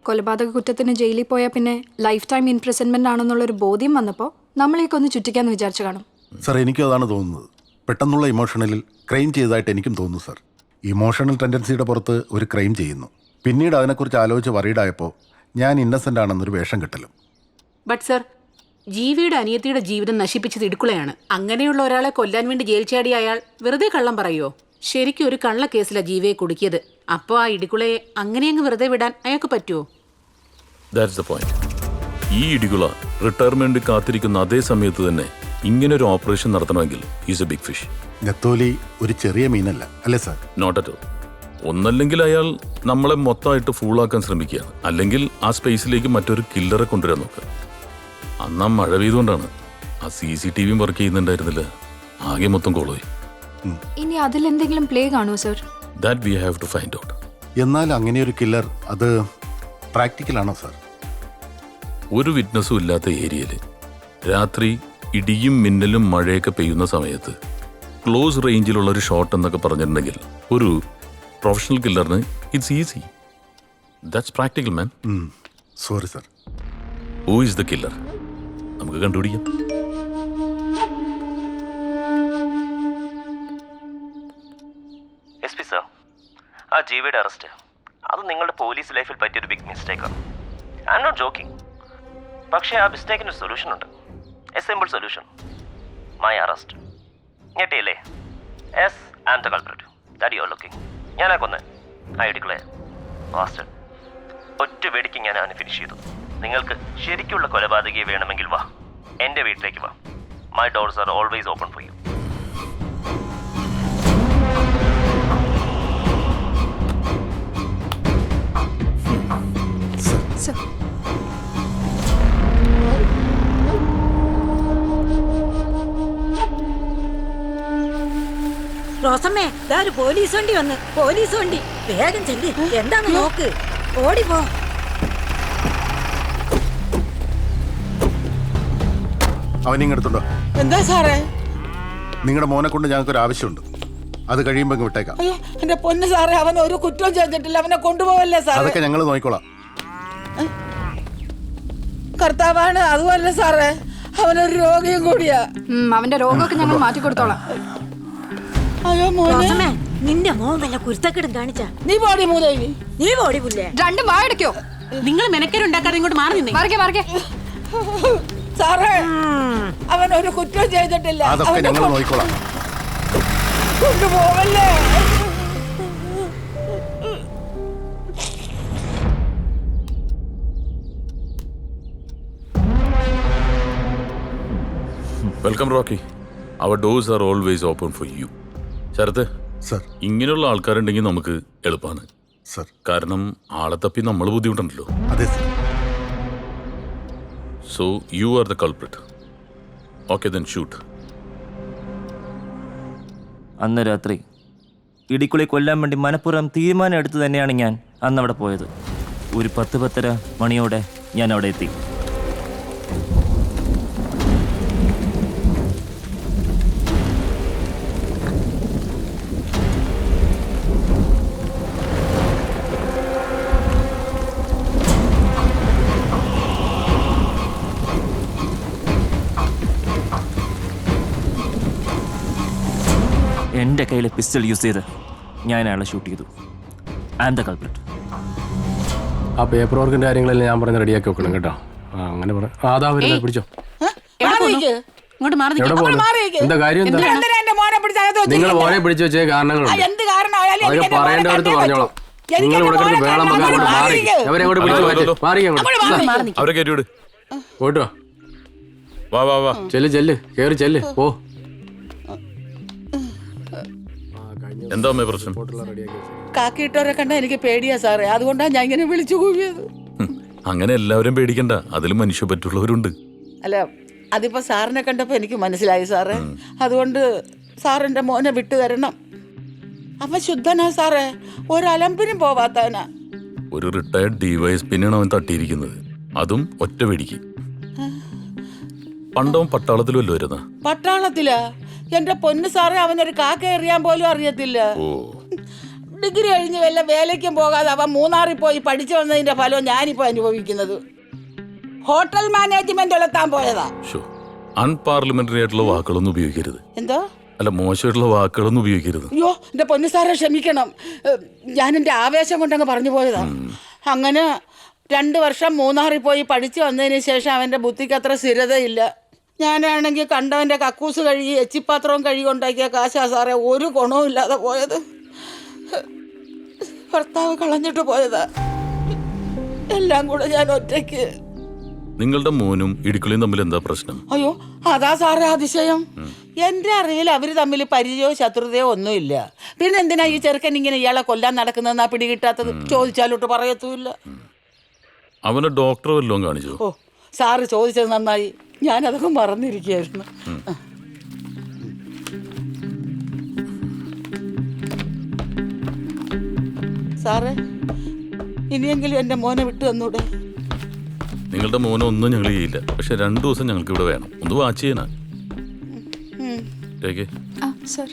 കൊലപാതക കുറ്റത്തിന് ജയിലിൽ പോയാൽ പിന്നെ ലൈഫ് ടൈം ഇംപ്രിസൺമെന്റ് ആണെന്നുള്ളൊരു ബോധ്യം വന്നപ്പോൾ നമ്മളേക്ക് ഒന്ന് ചുറ്റിക്കാന്ന് വിചാരിച്ചു കാണും. സാർ, എനിക്കും അതാണ് തോന്നുന്നത്. പെട്ടെന്നുള്ള ഇമോഷണലിൽ ക്രൈം ചെയ്തതായിട്ട് എനിക്കും തോന്നുന്നു സാർ. ഇമോഷണൽ ടെൻഡൻസിയുടെ പുറത്ത് ഒരു ക്രൈം ചെയ്യുന്നു, പിന്നീട് അതിനെക്കുറിച്ച് ആലോചിച്ച് വറീഡായപ്പോൾ ഞാൻ ഇന്നസെൻ്റ് ആണെന്നൊരു വേഷം കെട്ടലും. ബട്ട് സർ, ജീവിയുടെ അനിയത്തിയുടെ ജീവിതം നശിപ്പിച്ചത് ഇടുക്കുളയാണ്. അങ്ങനെയുള്ള ഒരാളെ കൊല്ലാൻ വേണ്ടി ജയിൽ ചാടിയ അയാൾ വെറുതെ കള്ളം പറയുമോ? ശരിക്കും ഒരു കള്ള കേസിലാണ് ജീവിയെ കുടുക്കിയത്. അപ്പോൾ ആ ഇടുക്കുളയെ അങ്ങനെയങ്ങ് വെറുതെ വിടാൻ അയാൾക്ക് പറ്റുമോ? That's the point. ഈ ഇടികുള റിട്ടയർമെന്റ് കാത്തിരിക്കുന്ന അതേ സമയത്ത് തന്നെ ഇങ്ങനൊരു ഓപ്പറേഷൻ നടത്തണമെങ്കിൽ ഈസ് എ ബിഗ് ഫിഷ്. നെത്തോലി ഒരു ചെറിയ മീനല്ല അല്ലേ സാർ? Not at all. ഒന്നല്ലെങ്കിൽ അയാൾ നമ്മളെ മൊത്തമായിട്ട് ഫൂളാക്കാൻ ശ്രമിക്കുകയാണ്, അല്ലെങ്കിൽ ആ സ്പേസിലേക്ക് മറ്റൊരു കില്ലറെ കൊണ്ടുവരാൻ നോക്കുക. അന്ന് ആ മഴ പെയ്തുകൊണ്ടാണ്. ആ CCTV വർക്ക് ചെയ്യുന്നുണ്ടായിരുന്നില്ല. ആകെ മൊത്തം കോളോയി. ഇനി അതിലെന്തെങ്കിലും പ്ലേ കാണുമോ sir? That we have to find out. എന്നാൽ അങ്ങനെയൊരു കില്ലർ അത് പ്രാക്ടിക്കലാണോ സാർ? ഒരു വിറ്റ്നസ്സും ഇല്ലാത്ത ഏരിയയിൽ രാത്രി ഇടിയും മിന്നലും മഴയൊക്കെ പെയ്യുന്ന സമയത്ത് ക്ലോസ് റേഞ്ചിലുള്ള ഒരു ഷോട്ട് എന്നൊക്കെ പറഞ്ഞിട്ടുണ്ടെങ്കിൽ ഒരു പ്രൊഫഷണൽ കില്ലറിന് it's easy. That's practical man. Sorry sir. Who is the killer? നമുക്ക് കണ്ടുപിടിക്കാം. SP സർ, ആ ജീവിയുടെ അറസ്റ്റ് അത് നിങ്ങളുടെ പോലീസ് ലൈഫിൽ പറ്റിയൊരു ബിഗ് മിസ്റ്റേക്കാണ്. I am not joking. പക്ഷേ ആ മിസ്റ്റേക്കിന് ഒരു സൊല്യൂഷൻ ഉണ്ട്. A simple solution. My arrest. ഞെട്ടിയില്ലേ? Yes, I am the culprit that you are looking. ഞാനാ കൊന്നേ ആ ഇടിക്കുളെ ബാസ്റ്റർഡ്. ഒറ്റ വെടിക്ക് ഞാൻ അവനെ ഫിനിഷ് ചെയ്തു. നിങ്ങൾക്ക് ശരിക്കുള്ള കൊലപാതകയെ വേണമെങ്കിൽ വാ, എൻ്റെ വീട്ടിലേക്ക് വാ. My doors are always open for you. Sir, റോസമ്മേ, ദാ ഒരു പോലീസ് വണ്ടി വന്ന്. പോലീസ് വണ്ടി, വേഗം ചെല്ലി. എന്താന്ന് നോക്ക്, ഓടിപ്പോ. അവനിങ്ങെടുത്തുണ്ടോ? എന്താ സാറേ? നിങ്ങളുടെ മോനെ കൊണ്ട് ഞങ്ങൾക്കൊരു ആവശ്യമുണ്ട്. അത് കഴിയുമ്പോൾ വിട്ടേക്കാം. അയ്യോ എന്റെ പൊന്ന് സാറേ, അവൻ ഒരു കുറ്റവും ചെയ്തിട്ടില്ല. അവനെ കൊണ്ടുപോവല്ലേ സാറേ? അതൊക്കെ ഞങ്ങൾ നോക്കിക്കോളാം. കർത്താവാണ്. അതുമല്ല സാറേ, അവനൊരു രോഗിയും കൂടിയാ. അവന്റെ രോഗമൊക്കെ ഞങ്ങൾ മാറ്റി കൊടുത്തോളാം. അയ്യോ മോനെ, നിന്റെ മോൻ വല്ല കുരുത്തക്കെടും കാണിച്ചാ? നീ പോടി മൂലവി, നീ പോടി പുല്ലേ. രണ്ടും വായടക്കോ? നിങ്ങൾ മെനക്കേരുണ്ടാക്കാതെ ഇങ്ങോട്ട് മാറി നിന്നേ. മറിക്കെ സാറേ, അവൻ ഒരു കുറ്റവും ചെയ്തിട്ടില്ല. അതൊക്കെ ഞങ്ങൾ നോക്കിക്കോളാം. കൊണ്ടുപോവല്ലേ? Welcome Rocky. Our doors are always open for you. Sharath sir, ഇങ്ങനെയുള്ള ആൾക്കാരുണ്ടെങ്കിൽ നമുക്ക് എളുപ്പമാണ് സർ. കാരണം ആളെ തപ്പി നമ്മൾ ബുദ്ധിമുട്ടുണ്ടല്ലോ. അതെ sir. So you are the culprit. Okay, then shoot. അന്ന് രാത്രി ഇടിക്കുളി കൊല്ലാൻ വേണ്ടി മനഃപൂർവ്വം തീരുമാനം എടുത്തു തന്നെയാണ് ഞാൻ അന്ന് അവിടെ പോയത്. ഒരു 10-10:30 മണിയോടെ ഞാൻ അവിടെ എത്തി. എൻ്റെ കയ്യിലെ പിസ്റ്റൾ യൂസ് ചെയ്ത് ഞാൻ അയാളെ ഷൂട്ട് ചെയ്തു. I am the culprit. ആ പേപ്പർ വർക്കിന്റെ കാര്യങ്ങളെല്ലാം ഞാൻ പറഞ്ഞ് റെഡിയാക്കി വെക്കണം കേട്ടോ. അങ്ങനെ അതാ വരുന്നത്. പിടിച്ചോ. ഇങ്ങോട്ട് മാറി എവിടെ പോകുന്നു? എന്താ കാര്യം? എന്താ നിങ്ങൾ മോനെ പിടിച്ചു വെച്ചേ കാരണങ്ങളുണ്ട്. അതൊക്കെ പറയേണ്ടവർക്ക് പറഞ്ഞോളാം. നിങ്ങൾ ഇവിടെ കിടന്ന് വേളം വെക്കാൻ അങ്ങോട്ട് മാറി അവരെ അങ്ങോട്ട് പിടിച്ചു മാറ്റി മാറി അങ്ങോട്ട് അവരെ കയറ്റി വിട്. പോട്ടോ വാ വാ വാ. ചെല്ല് കേറി ചെല്ല് പോ. എന്താ അമ്മേ പ്രശ്നം? കാക്കിയിട്ടവരെ കണ്ട എനിക്ക് പേടിയാ സാറേ, അതുകൊണ്ടാണ് ഞാൻ ഇങ്ങനെ വിളിച്ചു കൂവിയത്. അങ്ങനെ എല്ലാവരും പേടിക്കണ്ട, അതിലും മനുഷ്യ പറ്റുള്ളവരുണ്ട്. അല്ല, അതിപ്പോ സാറിനെ കണ്ടപ്പോ എനിക്ക് മനസ്സിലായി സാറേ. അതുകൊണ്ട് സാറിന്റെ മോനെ വിട്ടു തരണം. അവൻ ശുദ്ധനാ സാറേ, ഒരലമ്പിനും പോവാത്തവനാ. ഒരു റിട്ടയർഡ് ഡിവൈഎസ്പിന്നാണ് അവൻ തട്ടിയിരിക്കുന്നത്, അതും ഒറ്റ വെടിക്ക്. പണ്ടവൻ പട്ടാളത്തിലും വരുന്ന പട്ടാളത്തിലാ? എന്റെ പൊന്നു സാറേ, അവനൊരു കാക്ക എറിയാൻ പോലും അറിയത്തില്ല. ഡിഗ്രി കഴിഞ്ഞ് വല്ല വേലയ്ക്കും പോകാതെ അവൻ മൂന്നാറിൽ പോയി പഠിച്ചു വന്നതിന്റെ ഫലവും ഞാനിപ്പോ അനുഭവിക്കുന്നത്. ഹോട്ടൽ മാനേജ്മെന്റ് ഉളത്താൻ പോയതാ. അൺപാർലമെന്ററി ആയിട്ടുള്ള വാക്കുകളൊന്നും ഉപയോഗിക്കരുത്. എന്തോ? അല്ല, മോശമായിട്ടുള്ള വാക്കുകളൊന്നും ഉപയോഗിക്കരുത്. അയ്യോ, എന്റെ പൊന്നു സാറെ ക്ഷമിക്കണം, ഞാൻ എന്റെ ആവേശം കൊണ്ടങ്ങ് പറഞ്ഞു പോയതാ. അങ്ങനെ 2 വർഷം മൂന്നാറിൽ പോയി പഠിച്ചു വന്നതിന് ശേഷം അവന്റെ ബുദ്ധിക്ക് അത്ര സ്ഥിരതയില്ല. ഞാനാണെങ്കിൽ കണ്ടവന്റെ കക്കൂസ് കഴുകി എച്ചിപ്പാത്രവും കഴുകി ഉണ്ടാക്കിയ കാശാ സാറേ, ഒരു ഗുണവും ഇല്ലാതെ പോയത്. ഭർത്താവ് കളഞ്ഞിട്ട് പോയതാ. എല്ലാം കൂടെ ഞാൻ ഒറ്റയ്ക്ക്. നിങ്ങളുടെ മോനും ഇടുക്കളിയും തമ്മിൽ എന്താ പ്രശ്നം? അയ്യോ, അതാ സാറേ അതിശയം. എന്റെ അറിവിൽ അവര് തമ്മിൽ പരിചയമോ ശത്രുതയോ ഒന്നുമില്ല. പിന്നെ എന്തിനാ ഈ ചെറുക്കൻ ഇങ്ങനെ ഇയാളെ കൊല്ലാൻ നടക്കുന്നതെന്നാ പിടികിട്ടാത്തത്? ചോദിച്ചാലോട്ട് പറയത്തുമില്ല. അവനെ ഡോക്ടർ വല്ലതും കാണിച്ചു? ഓ, സാറ് ചോദിച്ചത് നന്നായി, ഞാനതൊക്കെ മറന്നിരിക്കുകയായിരുന്നു. സാറേ, ഇനിയെങ്കിലും എന്റെ മോനെ വിട്ടു തന്നൂടെ? നിങ്ങളുടെ മോനെ ഒന്നും ഞങ്ങൾ ചെയ്യില്ല, പക്ഷെ 2 ദിവസം ഞങ്ങൾക്ക് ഇവിടെ വേണം, ഒന്ന് വാച്ച് ചെയ്യാനാ.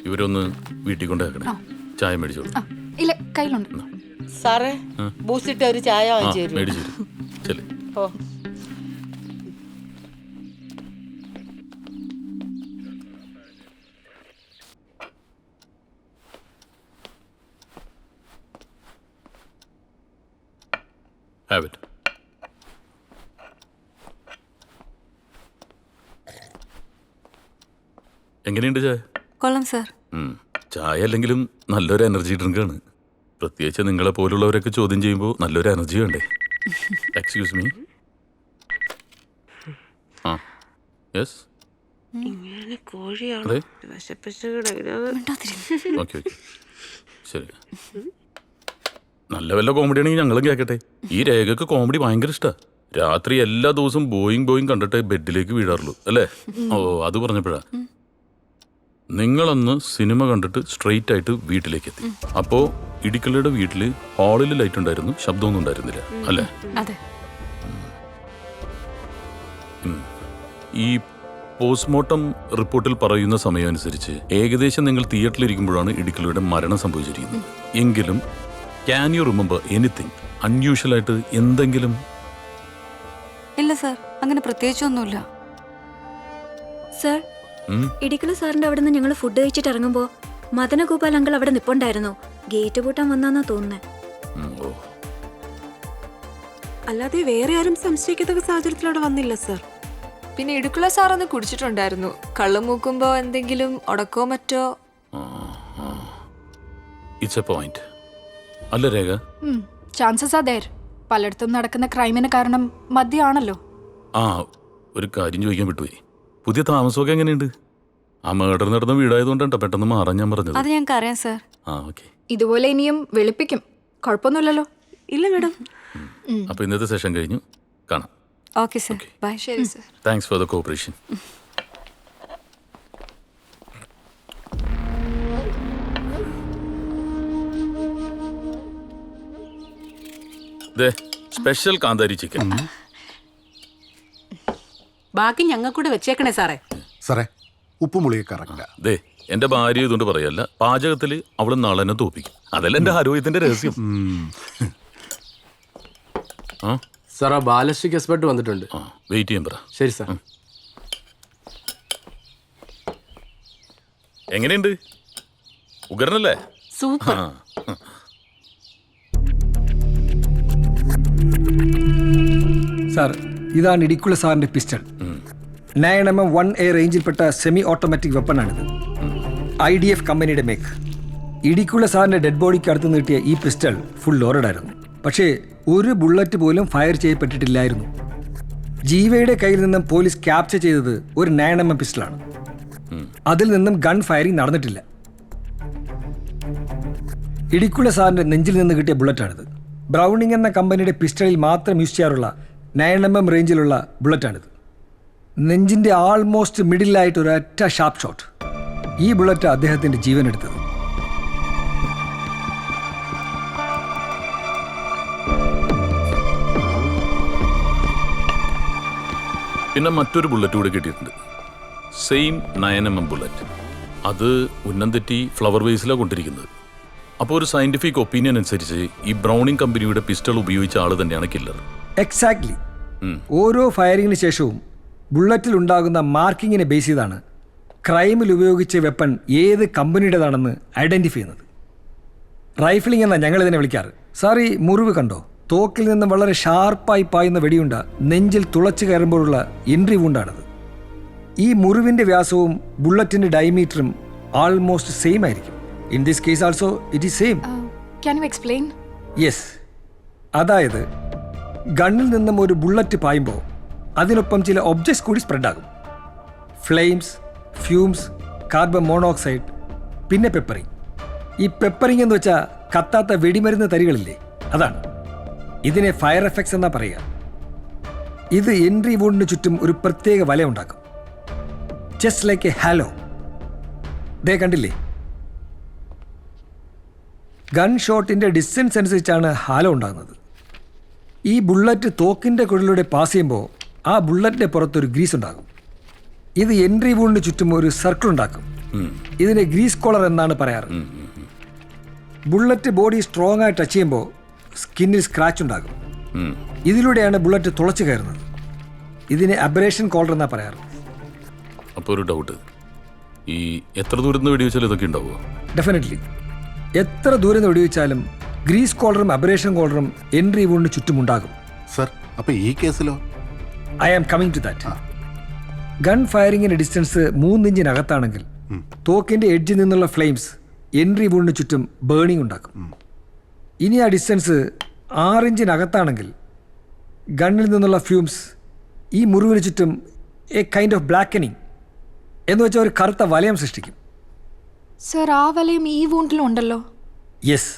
ഇവരൊന്ന് വീട്ടിൽ കൊണ്ടുവെക്കണേ. ചായ മേടിച്ചോളൂ. ഇല്ല, കയ്യിലുണ്ട്. സാറേ, ബൂസ്റ്റിട്ട് ഒരു ചായ വാങ്ങിച്ചു തരൂ. മേടിച്ചു ചെല്ലേ. ഓ, Have it. എങ്ങനെയുണ്ട് ചായ? കൊള്ളാം സാർ. ചായ അല്ലെങ്കിലും നല്ലൊരു എനർജി ഡ്രിങ്കാണ്. പ്രത്യേകിച്ച് നിങ്ങളെ പോലുള്ളവരൊക്കെ ചോദ്യം ചെയ്യുമ്പോൾ നല്ലൊരു എനർജി വേണ്ടേ? Excuse me. ആ, യെസ്. അതെ, ഓക്കെ ഓക്കെ, ശരി. നല്ല വല്ല കോമഡി ആണെങ്കിൽ ഞങ്ങളും കേൾക്കട്ടെ. ഈ രേഖക്ക് കോമഡി ഭയങ്കര ഇഷ്ടമാണ്. രാത്രി എല്ലാ ദിവസവും ബോയിങ് കണ്ടിട്ടേ ബെഡിലേക്ക് വീഴാറുള്ളൂ അല്ലേ? ഓ, അത് പറഞ്ഞപ്പോഴാ. നിങ്ങളന്ന് സിനിമ കണ്ടിട്ട് സ്ട്രെയിറ്റ് ആയിട്ട് വീട്ടിലേക്ക് എത്തി. അപ്പോ ഇടിക്കലയുടെ വീട്ടില് ഹാളിൽ ലൈറ്റ് ഉണ്ടായിരുന്നു, ശബ്ദമൊന്നും ഉണ്ടായിരുന്നില്ല അല്ലേ? ഈ പോസ്റ്റ്മോർട്ടം റിപ്പോർട്ടിൽ പറയുന്ന സമയം അനുസരിച്ച് ഏകദേശം നിങ്ങൾ തിയേറ്ററിലിരിക്കുമ്പോഴാണ് ഇടിക്കലയുടെ മരണം സംഭവിച്ചിരിക്കുന്നത്. എങ്കിലും can you remember anything unusual ആയിട്ട് എന്തെങ്കിലും? ഇല്ല സാർ, അങ്ങനെ പ്രത്യേകിച്ചൊന്നുമില്ല. സാർ, ഇടിക്കല സാറിന്റെ അവിടെ നിന്ന് ഞങ്ങൾ ഫുഡ് കഴിച്ചിട്ട് ഇറങ്ങുമ്പോ മദനഗോപാൽ അങ്കിൾ അവിടെ നിപ്പുണ്ടായിരുന്നു. ഗേറ്റ് പൂട്ടാൻ വന്നാന്നാ തോന്നുന്നേ. അല്ലാതെ വേറെ ആരും സംശയിക്കത്തക്ക സാഹചര്യത്തിലൂടെ വന്നില്ല സാർ. പിന്നെ ഇടുക്കുള്ള സാറൊന്ന് കുടിച്ചിട്ടുണ്ടായിരുന്നു. കള്ളു മൂക്കുമ്പോ എന്തെങ്കിലും ഉടക്കോ മറ്റോ? ഇറ്റ്സ് എ പോയിന്റ് അല്ല രേഖ? Chances are there. പലയിടത്തും നടക്കുന്ന ക്രൈമിന് കാരണം മദ്യമാണല്ലോ. ആ, ഒരു കാര്യം ചോദിക്കാൻ വിട്ടുപോയി. പുതിയ താമസമൊക്കെ എങ്ങനെയുണ്ട്? ആ മേഡർ നടന്ന വീടായതുകൊണ്ടാണ് പെട്ടെന്ന് മാറാൻ ഞാൻ പറഞ്ഞത്. അത് ഞങ്ങൾക്ക് അറിയാം സാർ. ആ, ഓക്കെ. ഇതുപോലെ ഇനിയും വെളുപ്പിക്കും, കുഴപ്പമൊന്നുമില്ലല്ലോ? ഇല്ല മേഡം. അപ്പൊ ഇന്നത്തെ സെഷൻ കഴിഞ്ഞു, കാണാം. Okay sir, bye. ശരി sir. Thanks for the cooperation. Special കാന്താരി ചിക്കൻ. ബാക്കി ഞങ്ങൾക്കൂടെ വെച്ചേക്കണേ സാറേ. സാറേ, ഉപ്പുമുളിയെ കറക്റ്റാ. ദേ, എന്റെ ഭാര്യ ഇതുകൊണ്ട് പറയല്ല, പാചകത്തില് അവള് നാളെന്നെ തോപ്പിക്കും. അതല്ല എന്റെ ആരോഗ്യത്തിന്റെ രഹസ്യം. സാർ, ആ ബാലസ്റ്റിക് എക്സ്പെർട്ട് വന്നിട്ടുണ്ട്. വെയിറ്റ് ചെയ്യാൻ പറ. ശരി സാർ. എങ്ങനെയുണ്ട്? ഉഗ്രനല്ലേ? സൂപ്പർ. സാർ, ഇതാണ് ഇടിക്കുള്ള സാറിന്റെ പിസ്റ്റൾ. 9mm 1A റേഞ്ചിൽപ്പെട്ട സെമി ഓട്ടോമാറ്റിക് വെപ്പണാണിത്. IDF കമ്പനിയുടെ മേക്ക്. ഇടിക്കുള്ള സാറിന്റെ ഡെഡ് ബോഡിക്ക് അടുത്ത് നീട്ടിയ ഈ പിസ്റ്റൾ ഫുൾ ലോഡഡ് ആയിരുന്നു. പക്ഷേ ഒരു ബുള്ളറ്റ് പോലും ഫയർ ചെയ്യപ്പെട്ടിട്ടില്ലായിരുന്നു. ജീവയുടെ കയ്യിൽ നിന്നും പോലീസ് ക്യാപ്ചർ ചെയ്തത് ഒരു 9mm പിസ്റ്റളാണ്. അതിൽ നിന്നും ഗൺ ഫയറിംഗ് നടന്നിട്ടില്ല. ഇടിക്കുള്ള സാറിന്റെ നെഞ്ചിൽ നിന്ന് കിട്ടിയ ബുള്ളറ്റാണിത്. ബ്രൗണിംഗ് എന്ന കമ്പനിയുടെ പിസ്റ്റളിൽ മാത്രം യൂസ് ചെയ്യാറുള്ള 9mm റേഞ്ചിലുള്ള ബുള്ളറ്റാണിത്. നെഞ്ചിന്റെ ആൾമോസ്റ്റ് മിഡിലായിട്ട് ഒരൊറ്റ ഷാർപ്പ് ഷോട്ട്. ഈ ബുള്ളറ്റ് അദ്ദേഹത്തിന്റെ ജീവൻ എടുത്തത്. പിന്നെ മറ്റൊരു ബുള്ളറ്റ് കൂടെ കിട്ടിയിട്ടുണ്ട്. Same 9mm bullet. അത് ഉന്നം തെറ്റി ഫ്ലവർ വേസിലാണ് കൊണ്ടിരിക്കുന്നത്. അപ്പോൾ ഒരു സയന്റിഫിക് ഒപ്പീനിയൻ അനുസരിച്ച് ഈ ബ്രൗണിംഗ് കമ്പനിയുടെ പിസ്റ്റൾ ഉപയോഗിച്ച ആൾ തന്നെയാണ് കില്ലർ. എക്സാക്ട്ലി. ഓരോ ഫയറിങ്ങിന് ശേഷവും ബുള്ളറ്റിൽ ഉണ്ടാകുന്ന മാർക്കിങ്ങിനെ ബേസ് ചെയ്താണ് ക്രൈമിൽ ഉപയോഗിച്ച വെപ്പൺ ഏത് കമ്പനിയുടേതാണെന്ന് ഐഡന്റിഫൈ ചെയ്യുന്നത്. റൈഫിളിംഗ് എന്നാണ് ഞങ്ങൾ ഇതിനെ വിളിക്കാറ്. സാർ, ഈ മുറിവ് കണ്ടോ? തോക്കിൽ നിന്ന് വളരെ ഷാർപ്പായി പായുന്ന വെടിയുണ്ട നെഞ്ചിൽ തുളച്ചു കയറുമ്പോഴുള്ള എൻട്രി വൂണ്ടാണിത്. ഈ മുറിവിന്റെ വ്യാസവും ബുള്ളറ്റിന്റെ ഡയമീറ്ററും ആൾമോസ്റ്റ് സെയിം ആയിരിക്കും. In this case also it is same. Can you explain? Yes. അതായത് ഗണ്ണിൽ നിന്നും ഒരു ബുള്ളറ്റ് പായുമ്പോൾ അതിനൊപ്പം ചില ഒബ്ജക്ട്സ് കൂടി സ്പ്രെഡാകും. ഫ്ലെയിംസ്, ഫ്യൂംസ്, കാർബൺ മോണോക്സൈഡ്, പിന്നെ പെപ്പറിങ്. ഈ പെപ്പറിങ് എന്ന് വെച്ചാൽ കത്താത്ത വെടിമരുന്ന് തരികളില്ലേ, അതാണ്. ഇതിനെ ഫയർ എഫക്ട്സ് എന്നാ പറയുക. ഇത് എൻട്രി വൂണ്ടിന് ചുറ്റും ഒരു പ്രത്യേക വല ഉണ്ടാക്കും. Just like a halo. ദേ കണ്ടില്ലേ? ഗൺ ഷോട്ടിന്റെ ഡിസ്റ്റൻസ് അനുസരിച്ചാണ് ഹാലോ ഉണ്ടാകുന്നത്. ഈ ബുള്ളറ്റ് തോക്കിന്റെ കുഴലിലൂടെ പാസ് ചെയ്യുമ്പോൾ ആ ബുള്ളറ്റിന്റെ പുറത്തൊരു ഗ്രീസ് ഉണ്ടാകും. ഇത് എൻട്രി വൂണ്ടിന് ചുറ്റും ഒരു സർക്കിൾ ഉണ്ടാക്കും. ഇതിനെ ഗ്രീസ് കോളർ എന്നാണ് പറയാറ്. ബുള്ളറ്റ് ബോഡി സ്ട്രോങ് ആയി ടച്ച് ചെയ്യുമ്പോൾ സ്കിന്നിൽ സ്ക്രാച്ച് ഉണ്ടാകും. ഇതിലൂടെയാണ് ബുള്ളറ്റ് തുളച്ചു കയറുന്നത്. ഇതിനെ അബ്രേഷൻ കോളർ എന്നാ പറയാറ്. അപ്പോൾ ഒരു ഡൗട്ട്, ഈ എത്ര ദൂരം നിന്ന് വെടിവെച്ചാലും ഇതൊക്കെ ഉണ്ടാവുമോ? ഡെഫിനറ്റ്ലി. എത്ര ദൂരം നിന്ന് വെടിവെച്ചാലും ഗ്രീസ് കോളറും അബ്രേഷൻ കോളറും എൻട്രി വൂണ്ടിന് ചുറ്റും ഉണ്ടാകും. സർ, അപ്പോൾ ഈ കേസിലോ? I am coming to that. Gun ഫയറിങ്ങിന്റെ ഡിസ്റ്റൻസ് 3 ഇഞ്ചിനകത്താണെങ്കിൽ തോക്കിന്റെ എഡ്ജിൽ നിന്നുള്ള ഫ്ലെയിംസ് എൻട്രി വൂണ്ടിന് ചുറ്റും ബേണിംഗ് ഉണ്ടാക്കും. ഇനി ആ ഡിസ്റ്റൻസ് 6 ഇഞ്ചിനകത്താണെങ്കിൽ ഗണ്ണിൽ നിന്നുള്ള ഫ്യൂംസ് ഈ മുറിവിന് ചുറ്റും എ കൈൻഡ് ഓഫ് ബ്ലാക്കനിങ് എന്ന് വെച്ചാൽ ഒരു കറുത്ത വലയം സൃഷ്ടിക്കും. സർ, ആ വലയം ഈ വൂണ്ടിലും ഉണ്ടല്ലോ. യെസ്.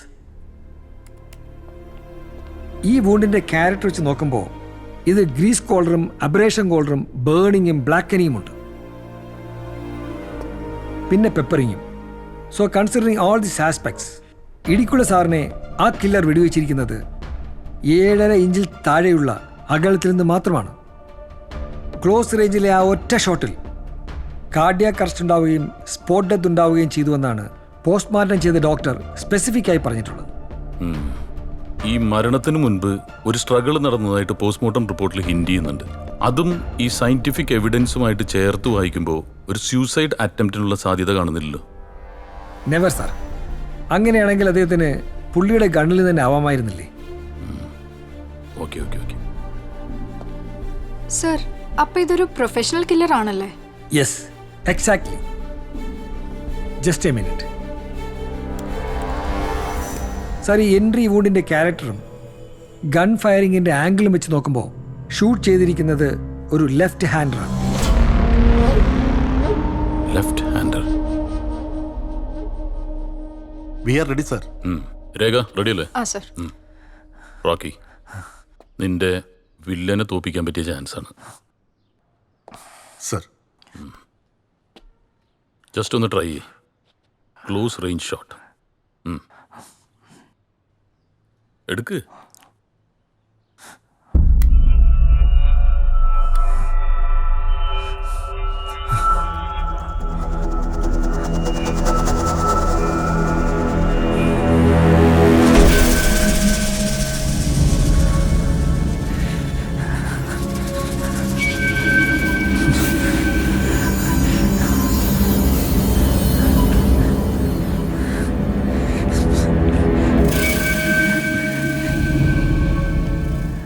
ഈ വൂണ്ടിന്റെ ക്യാരക്ടർ വെച്ച് നോക്കുമ്പോൾ ഇത് ഗ്രീസ് കോളറും അബ്രേഷൻ കോളറും ബേണിങ്ങും ബ്ലാക്കനിങ്ങും ഉണ്ട്. പിന്നെ പെപ്പറിങ്ങും. So considering all this aspects, Idikkula സാറിനെ ആ കില്ലർ വെടിവെച്ചിരിക്കുന്നത് 7.5 ഇഞ്ചിൽ താഴെയുള്ള അകലത്തിൽ നിന്ന് മാത്രമാണ്. ക്ലോസ് റേഞ്ചിലെ ആ ഒറ്റ ഷോട്ടിൽ കാർഡിയാക് അറസ്റ്റ് ഉണ്ടാവുകയും സ്പോട്ട് ഡെത്ത് ഉണ്ടാവുകയും ചെയ്തുവെന്നാണ് പോസ്റ്റ്മോർട്ടം ചെയ്ത ഡോക്ടർ സ്പെസിഫിക് ആയി പറഞ്ഞിട്ടുള്ളത്. ഈ മരണത്തിന് മുൻപ് ഒരു സ്ട്രഗിൾ നടന്നതായിട്ട് പോസ്റ്റ്മോർട്ടം റിപ്പോർട്ടിൽ ഹിന്റ് ചെയ്യുന്നുണ്ട്. അതും ഈ സയന്റിഫിക് എവിഡൻസുമായിട്ട് ചേർത്ത് വായിക്കുമ്പോൾ ഒരു സൂസൈഡ് അറ്റംപ്റ്റിനുള്ള സാധ്യത കാണുന്നില്ലല്ലോ. Never sir. അങ്ങനെയാണെങ്കിൽ അദ്ദേഹത്തിന് പുള്ളിയുടെ ഗണ്ണിൽ തന്നെ ആവാമായിരുന്നില്ലേ? Okay okay okay. സർ, അപ്പൊ ഇതൊരു പ്രൊഫഷണൽ കില്ലർ ആണല്ലേ? Yes, exactly. Just a minute. Sir, ഈ എൻട്രി വൂണ്ടിന്റെ ക്യാരക്ടറും ഗൺ ഫയറിങ്ങിന്റെ ആംഗിളും വെച്ച് നോക്കുമ്പോൾ ഷൂട്ട് ചെയ്തിരിക്കുന്നത് ഒരു ലെഫ്റ്റ് ഹാൻഡറാണ്. Left hander. We are ready sir. Rekha ready അല്ലേ? ആ സർ. റോക്കി, നിന്റെ വില്ലനെ തോപ്പിക്കാൻ പറ്റിയ ചാൻസ് ആണ് സർ. ജസ്റ്റ് ഒന്ന് ട്രൈ ചെയ്യ്. ക്ലോസ് റേഞ്ച് ഷോട്ട് എടുക്ക്.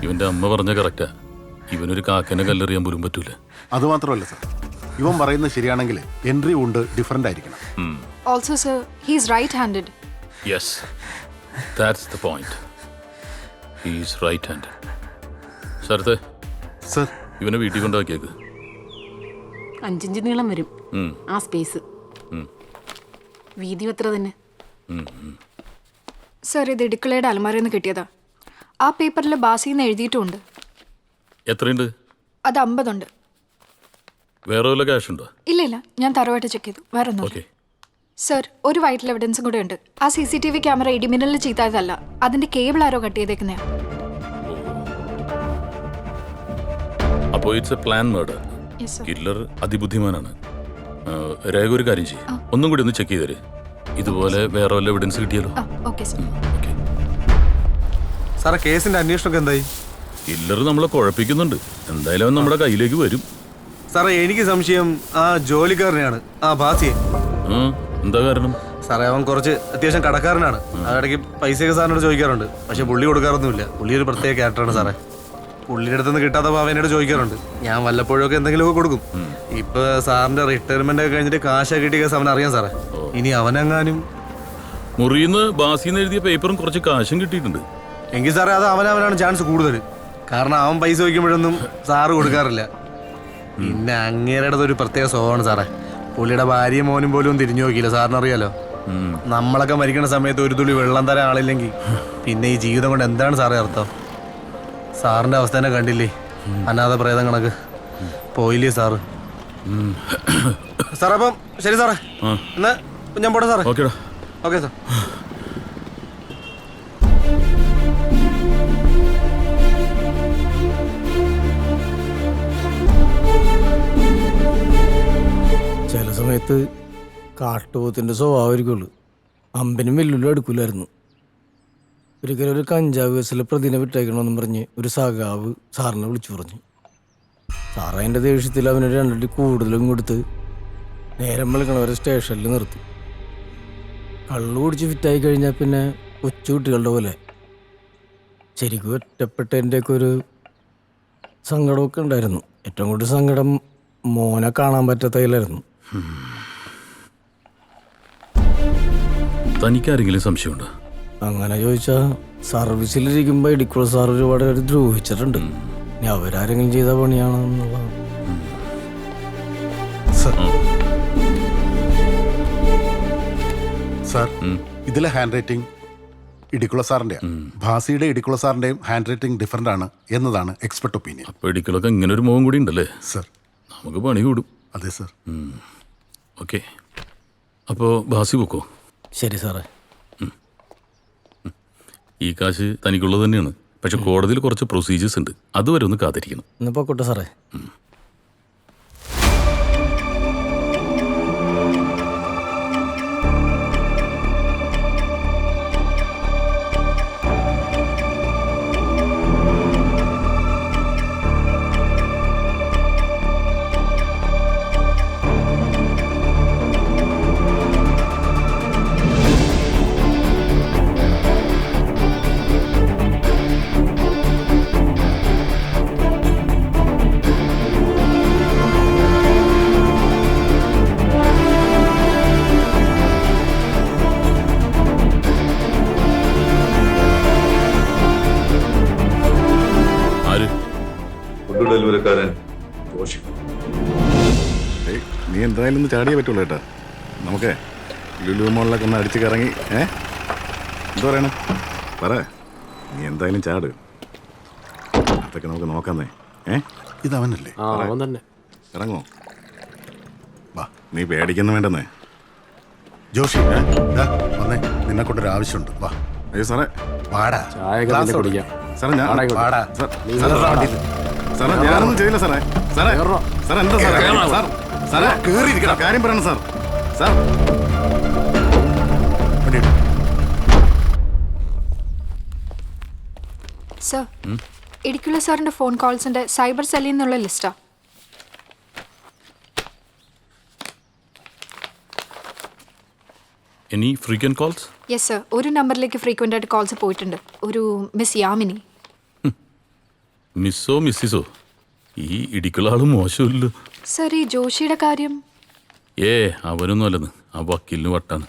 ഇവന്റെ അമ്മ പറഞ്ഞ കറക്റ്റാ. ഇവനൊരു കാക്കനെ കല്ലെറിയാൻ പോലും പറ്റൂല. അതുമാത്രമല്ല സർ, ഇവൻ പറയുന്നത് ശരിയാണെങ്കിൽ എൻട്രി ഉണ്ട് ഡിഫറൻ്റ് ആയിരിക്കണം. Also sir, he's right handed. Yes, that's the point. He's right hand. ശരത്തെ, സർ, ഇവനെ വീട്ടിൽ കൊണ്ടാക്കിയേക്ക്. 5 ഇഞ്ച് നീളം വരും ആ സ്പേസ്. വീതി എത്ര തന്നെ? സർ, ഇത് ഇടുക്കളയുടെ അലമാരയിൽ നിന്ന് കിട്ടിയതാ. ആ പേപ്പറിൽ ബാസിന്ന് എഴുതിയിട്ടുമുണ്ട്. എത്രയുണ്ട്? അത് 50 ഉണ്ട്. വേറെ വല്ല ക്യാഷ് ഉണ്ടോ? ഇല്ല, ഞാൻ തറവായിട്ട് ചെക്ക് ചെയ്തു. വേറെ ഒന്നും. സർ, ഒരു വൈറ്റൽ എവിഡൻസും കൂടെ ഉണ്ട്. ആ CCTV ക്യാമറ ഇടിമിന്നലിൽ ചെയ്തതല്ല, അതിന്റെ കേബിൾ ആരോ കട്ട് ചെയ്തേക്കുന്നയാ. അപ്പോൾ it's a plan murder. Killer അതിബുദ്ധിമാനാണ്. രേഖ ഒരു കാര്യം ചെയ്യും, ഒന്നും കൂടി ഒന്ന് ചെക്ക് ചെയ്തേര്. ഇതുപോലെ വേറെ വല്ല എവിഡൻസ് കിട്ടിയാലോ? Okay sir. സാറേ, കേസിന്റെ അന്വേഷണമൊക്കെ എന്തായി? കില്ലർ നമ്മളെ കുഴപ്പിക്കുന്നുണ്ട്. എന്തായാലും അവൻ നമ്മുടെ കയ്യിലേക്ക് വരും. സാറേ, എനിക്ക് സംശയം ആ ജോലിക്കാരനെയാണ്, ആ ബാസിയെ. എന്താ കാരണം? സാറേ, അവൻ കുറച്ച് അത്യാവശ്യം കടക്കാരനാണ്. അതിടയ്ക്ക് പൈസയൊക്കെ സാറിനോട് ചോദിക്കാറുണ്ട്. പക്ഷെ പുള്ളി കൊടുക്കാറൊന്നുമില്ല. പുള്ളി ഒരു പ്രത്യേക ക്യാരക്ടറാണ് സാറേ. പുള്ളിയുടെ അടുത്തുനിന്ന് കിട്ടാത്തപ്പോൾ അവനോട് ചോദിക്കാറുണ്ട്. ഞാൻ വല്ലപ്പോഴൊക്കെ എന്തെങ്കിലുമൊക്കെ കൊടുക്കും. ഇപ്പൊ സാറിന്റെ റിട്ടയർമെന്റ് ഒക്കെ കഴിഞ്ഞിട്ട് കാശൊക്കെ കിട്ടിയ കേസ് അവൻ അറിയാം സാറേ. ഇനി അവനെങ്ങാനും മുറിയിന്ന് ബാസിന്ന് എഴുതിയ പേപ്പറും കുറച്ച് കാശും കിട്ടിയിട്ടുണ്ട്. എങ്കിൽ സാറേ, അത് അവനവനാണ് ചാൻസ് കൂടുതൽ. കാരണം അവൻ പൈസ വയ്ക്കുമ്പോഴൊന്നും സാറ് കൊടുക്കാറില്ല. പിന്നെ അങ്ങേരുടെ ഒരു പ്രത്യേക സ്വഭാവമാണ് സാറേ. പുള്ളിയുടെ ഭാര്യയും മോനും പോലും തിരിഞ്ഞു നോക്കിയില്ല. സാറിനറിയാലോ, നമ്മളൊക്കെ മരിക്കുന്ന സമയത്ത് ഒരു തുള്ളി വെള്ളം തരാൻ ആളില്ലെങ്കിൽ പിന്നെ ഈ ജീവിതം കൊണ്ട് എന്താണ് സാറേ അർത്ഥം? സാറിന്റെ അവസ്ഥ തന്നെ കണ്ടില്ലേ, അനാഥ പ്രേതം കണക്ക് പോയില്ലേ സാറ്. സാറേ, അപ്പം ശരി സാറേ, എന്നാ ഞാൻ പോട്ടെ സാറേ. Okay sir. ചില സമയത്ത് കാട്ടുപോത്തിന്റെ സ്വഭാവമായിരിക്കുള്ളൂ. അമ്പനും വെല്ലുവിലും എടുക്കൂലായിരുന്നു. ഒരിക്കലും ഒരു കഞ്ചാവ് കേസിലെ പ്രതിനെ വിട്ടയക്കണമെന്നും പറഞ്ഞ് ഒരു സഖാവ് സാറിനെ വിളിച്ചു പറഞ്ഞു. സാറ് അതിൻ്റെ ദേഷ്യത്തിൽ അവനൊരു 2 അടി കൂടുതലും കൊടുത്ത് നേരം വിളിക്കണവരെ സ്റ്റേഷനിൽ നിർത്തി. കള്ളു കുടിച്ച് ഫിറ്റായി കഴിഞ്ഞാൽ പിന്നെ കൊച്ചു കുട്ടികളുടെ പോലെ ശരിക്കും ഒറ്റപ്പെട്ടതിൻ്റെയൊക്കെ ഒരു സങ്കടമൊക്കെ ഉണ്ടായിരുന്നു. ഏറ്റവും കൂടുതൽ സങ്കടം മോനെ കാണാൻ പറ്റാത്തതിലായിരുന്നു. തനിക്കാരെങ്കിലും സംശയമുണ്ടോ? അങ്ങനെ ചോദിച്ചാൽ സർവീസിലിരിക്കുമ്പോൾ ഇടിക്കുള്ള സാർ ഒരുപാട് പേര് ദ്രോഹിച്ചിട്ടുണ്ട്. ഇനി അവരാരെങ്കിലും ചെയ്ത പണിയാണോ എന്നുള്ളതാണ്. സാർ, ഇതിലെ ഹാൻഡ് റൈറ്റിംഗ് ഇടിക്കുള്ള സാറിന്റെ, ഭാസിയുടെ ഇടിക്കുള്ള സാറിന്റെയും ഹാൻഡ് റൈറ്റിംഗ് ഡിഫറെന്റ് ആണ് എന്നതാണ് എക്സ്പെർട്ട് ഒപ്പീനിയൻ. അപ്പോൾ ഇടിക്കുളൊക്കെ ഇങ്ങനെ ഒരു മുഖം കൂടി ഉണ്ടല്ലേ സർ? നമുക്ക് പണി കൂടും. അതെ സർ. ഓക്കെ, അപ്പോൾ ഭാസി പോക്കോ. ശരി സാറേ. ഈ കാശ് തനിക്കുള്ളത് തന്നെയാണ്. പക്ഷെ കോടതിയിൽ കുറച്ച് പ്രൊസീജിയേഴ്സ് ഉണ്ട്, അതുവരെ ഒന്ന് കാത്തിരിക്കണം. ഇന്ന് പോക്കോട്ടെ സാറേ. ഡെലിവറിക്കാരൻ നീ എന്തായാലും ഒന്ന് ചാടിയേ പറ്റുള്ളൂ കേട്ടാ. നമുക്കേ ലുലു മോളിലൊക്കെ ഒന്ന് അടിച്ച് കറങ്ങി. എന്താ പറയണേ? പറ, നീ എന്തായാലും ചാട്. അതൊക്കെ നമുക്ക് നോക്കാന്നേ. ഇതവനല്ലേ? അവൻ തന്നെ. ഇറങ്ങോ? വാ, നീ പേടിക്കൊന്നും വേണ്ടെന്നേ. ജോഷി, വന്നേ, നിന്നെ കൊണ്ടൊരു ആവശ്യമുണ്ട്. വാ. അയ്യോ സാറേ, വാടാ. സാറേ, സാറേ ഞാനൊന്നും ചെയ്യില്ല സാറേ. സാറേ സാർ എന്താ സാറേ? സാർ സാറേ കേറിയിരിക്കണം, കാര്യം പറയണം സാർ. സാർ സർ, ഇടിക്കുള്ള സാറിന്റെ ഫോൺ കോൾസിന്റെ സൈബർ സെല്ലിൽ നിന്നുള്ള ലിസ്റ്റാ. Any frequent calls? Yes sir, ഒരു നമ്പറിലേക്ക് ഫ്രീക്വന്റ് ആയിട്ട് കോൾസ് പോയിട്ടുണ്ട്. ഒരു മിസ് യാമിനി. മിസ്സോ മിസ്സിസോ, ഈ ഇടിക്കുള്ള ആള് മോശമില്ലല്ലോ. സർ, ഈ ജോഷിയുടെ കാര്യം? അവനൊന്നും അല്ലെന്ന്, ആ വക്കീലിന് വട്ടാണ്.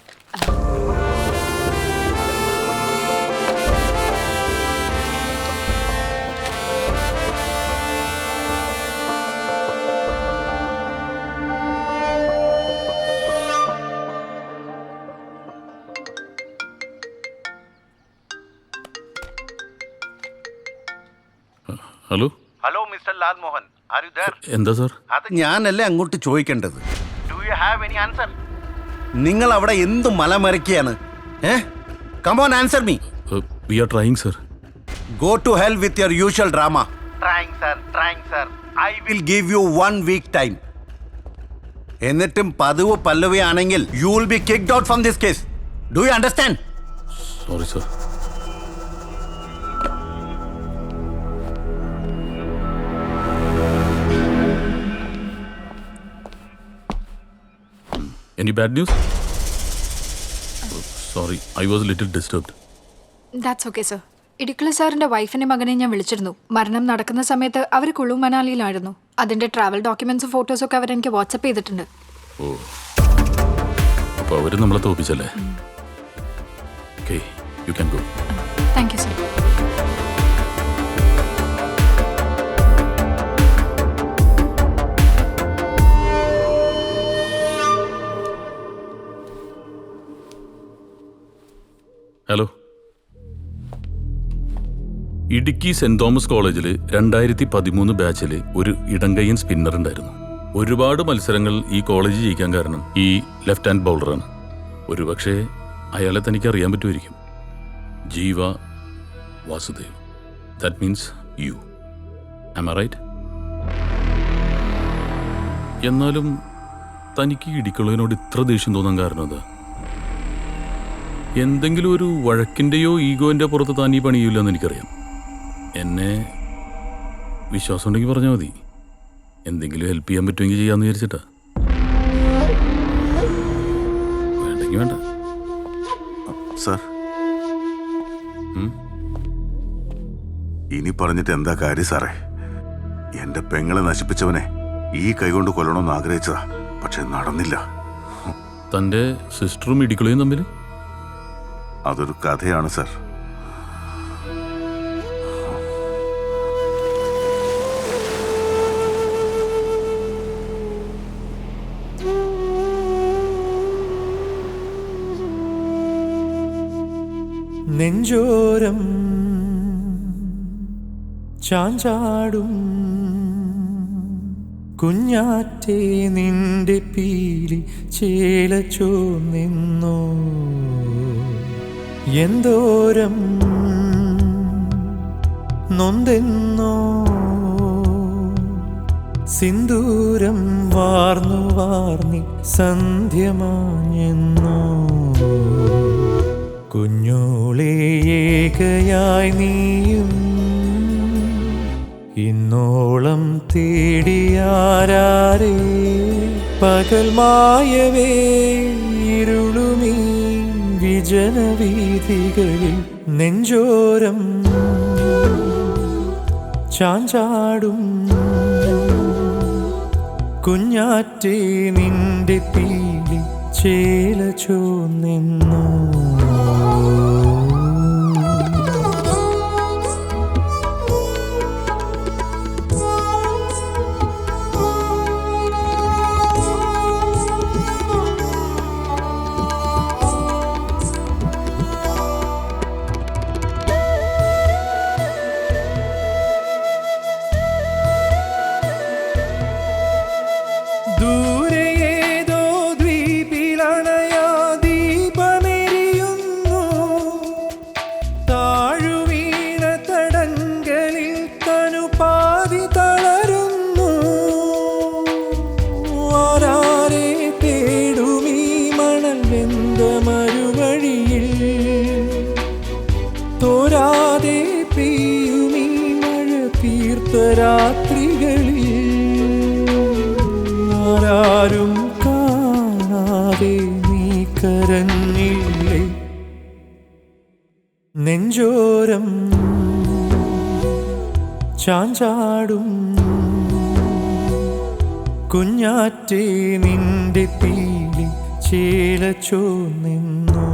Hello hello mister Lal Mohan, are you there? എന്താ സാർ? അത് ഞാനല്ലേ അങ്ങോട്ട് ചോദിക്കേണ്ടത്. Do you have any answer? നിങ്ങൾ അവിടെ എന്ത് മലമറിക്കുകയാണ്? Come on, answer me. We are trying sir. Go to hell with your usual drama. Trying sir. I will give you 1 week time. എന്നിട്ടും പതിവ് പല്ലവിയാണെങ്കിൽ you will be kicked out from this case. Do you understand? Sorry sir. Any bad news? Sorry, I was a little disturbed. That's okay sir. Idikkula സാറിന്റെ വൈഫിന്റെ മകനെ ഞാൻ വിളിച്ചിരുന്നു. മരണം നടക്കുന്ന സമയത്ത് അവർ കുളു മനാലിയിലായിരുന്നു. അതിന്റെ ട്രാവൽ ഡോക്യുമെന്റ്സും ഫോട്ടോസും ഒക്കെ അവരെനിക്ക് വാട്സപ്പ് ചെയ്തിട്ടുണ്ട്. ഓ, അപ്പോൾ അവർ നമ്മളെ തോപ്പിച്ചല്ലേ? Okay, you can go. Thank you sir. Hello. Idukki Saint Thomas കോളേജിൽ 2013 ബാച്ചിൽ ഒരു ഇടങ്കയ്യൻ സ്പിന്നർ ഉണ്ടായിരുന്നു. ഒരുപാട് മത്സരങ്ങൾ ഈ കോളേജ് ജയിക്കാൻ കാരണം ഈ ലെഫ്റ്റ് ഹാൻഡ് ബൗളറാണ്. ഒരുപക്ഷെ അയാളെ തനിക്ക് അറിയാൻ പറ്റുമായിരിക്കും. Jeeva Vasudev. That means you. Am I right? എന്നാലും തനിക്ക് ഇടിക്കുള്ളതിനോട് ഇത്ര ദേഷ്യം തോന്നാൻ കാരണം എന്താ? എന്തെങ്കിലും ഒരു വഴക്കിൻ്റെയോ ഈഗോൻ്റെ പുറത്ത് താൻ ഈ പണിയില്ലെന്ന് എനിക്കറിയാം. എന്നെ വിശ്വാസം ഉണ്ടെങ്കിൽ പറഞ്ഞാൽ മതി. എന്തെങ്കിലും ഹെൽപ്പ് ചെയ്യാൻ പറ്റുമെങ്കിൽ ചെയ്യാമെന്ന് വിചാരിച്ചിട്ടാ. വേണ്ടെങ്കിൽ വേണ്ട. സാർ, ഇനി പറഞ്ഞിട്ട് എന്താ കാര്യം സാറേ? എന്റെ പെങ്ങളെ നശിപ്പിച്ചവനെ ഈ കൈകൊണ്ട് കൊല്ലണമെന്ന് ആഗ്രഹിച്ചതാ, പക്ഷെ നടന്നില്ല. തൻ്റെ സിസ്റ്ററും ഇടിക്കുളയും തമ്മിൽ അതൊരു കഥയാണ് സാർ. നെഞ്ചോരം ചാഞ്ചാടും കുഞ്ഞാറ്റേ നിന്റെ പീലി ചേലച്ചോ നിന്നോ എന്തോരം നൊന്തെന്നോ സിന്ദൂരം വാർന്നു വാർന്നി സന്ധ്യമാഞ്ഞെന്നോ കുഞ്ഞോളെ ഏകയായി നീയും ഇന്നോളം തേടിയാരേ പകൽ മായവേ ഇരുളുമീ വിജനവീഥികളിൽ നെഞ്ചോരം ചാഞ്ചാടും കുഞ്ഞാറ്റേ നിന്റെ പീലി ചേലച്ചോ നിന്നോ രാത്രികളിൽ ആരാരും കാണാതെ നീ കരഞ്ഞില്ലേ നെഞ്ചോരം ചാഞ്ചാടും കുഞ്ഞാറ്റേ നിന്റെ പീലി ചേലച്ചോ നിന്നോ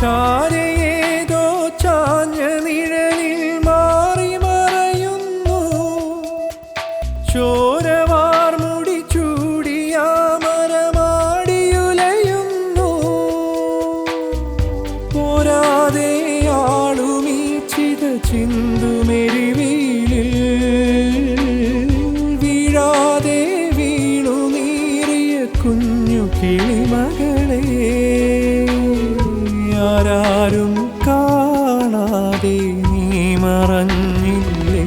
ചാരയേതോ ചാഞ്ഞ നിഴലിൽ മാറി മറയുന്നു ചോരവാർമുടി ചൂടിയ മരമാടിയുലയുന്നു പോരാതെ ആളുമീ ചിത ചിന്തുമെരിവീലിൽ വീഴാതെ വീണു നീറിയ കുഞ്ഞു കിളിമകളെ ആരാരും കാണാതെ നീ മറഞ്ഞില്ലേ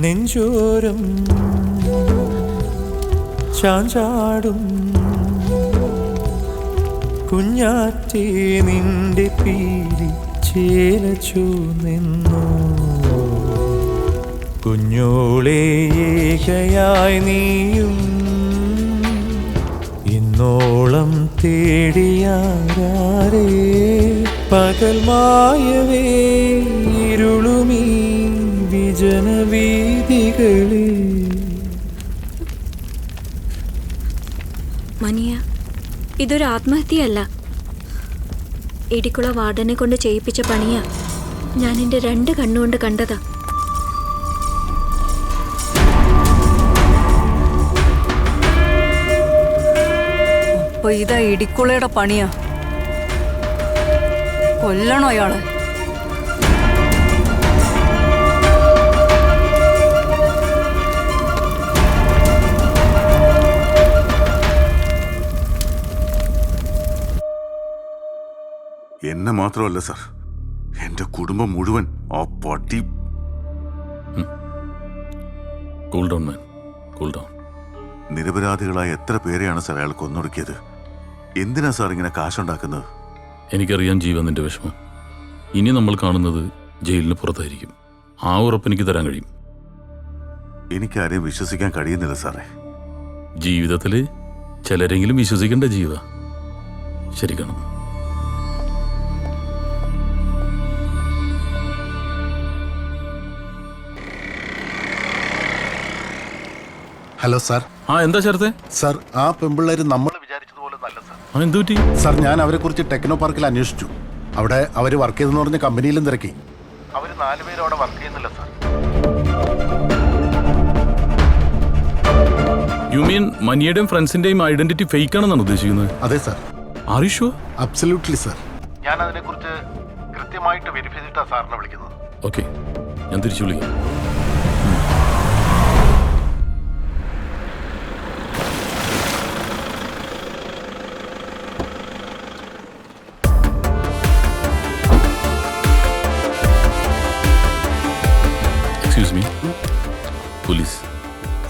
നെഞ്ചോരം ചാഞ്ചാടും കുഞ്ഞാറ്റേ നിന്റെ പീലി ചേലച്ചു നിന്നു കുഞ്ഞോളെ ഏകയായി നീയും ഇന്നോളം തേടിയാരേ പകൽ മായവേ ഇരുളുമീ വിജനവീഥികളിൽ. മനിയ, ഇതൊരു ആത്മഹത്യയല്ല. ഇടിക്കുള വാർഡനെ കൊണ്ട് ചെയ്യിപ്പിച്ച പണിയാ. ഞാൻ എൻ്റെ 2 കണ്ണുകൊണ്ട് കണ്ടതാ. അപ്പൊ ഇതാ ഇടിക്കുളയുടെ പണിയാ. കൊല്ലണോ അയാളെ? എന്നെ മാത്രമല്ല സാർ, എന്റെ കുടുംബം മുഴുവൻ ആ പട്ടി. കൂൾ ഡൗൺ മാൻ, കൂൾ ഡൗൺ. നിരപരാധികളായ എത്ര പേരെയാണ് സാർ അയാൾ കൊന്നൊടുക്കിയത്? എന്തിനാ സാർ ഇങ്ങനെ കാശുണ്ടാക്കുന്നത്? എനിക്കറിയാം ജീവൻ നിന്റെ വിഷമം. ഇനി നമ്മൾ കാണുന്നത് ജയിലിന് പുറത്തായിരിക്കും. ആ ഉറപ്പ് എനിക്ക് തരാൻ കഴിയും. എനിക്കാരെയും വിശ്വസിക്കാൻ കഴിയുന്നില്ല സാറേ. ജീവിതത്തിൽ ചിലരെങ്കിലും വിശ്വസിക്കേണ്ട ജീവ. ശരി കാണും. Hello sir. ആ എന്താ ചേർത്തെ? സാർ, ആ പെമ്പിള്ളേര് നമ്മൾ വിചാരിച്ചതുപോലെ നല്ല സാർ. എന്ത് പറ്റി സാർ? ഞാൻ അവരെ കുറിച്ച് ടെക്നോ പാർക്കിൽ അന്വേഷിച്ചു. അവിടെ അവർ വർക്ക് ചെയ്തെന്ന് പറഞ്ഞ കമ്പനിയിലും തിരക്കി. അവർ 4 പേരും അവിടെ വർക്ക് ചെയ്യുന്നില്ല സാർ. യു മീൻ മനിയുടെയും ഫ്രണ്ട്സിന്റെയും ഐഡന്റിറ്റി ഫേക്ക് ആണെന്നാണ് ഉദ്ദേശിക്കുന്നത്? അതെ sir. Are you sure? Absolutely sir. ഞാൻ അതിനെക്കുറിച്ച് കൃത്യമായിട്ട് വെരിഫൈ ചെയ്തിട്ടാണ് സാറിനെ വിളിക്കുന്നത്. ഓക്കെ, ഞാൻ തിരിച്ചു വിളിക്കാം. Excuse me, police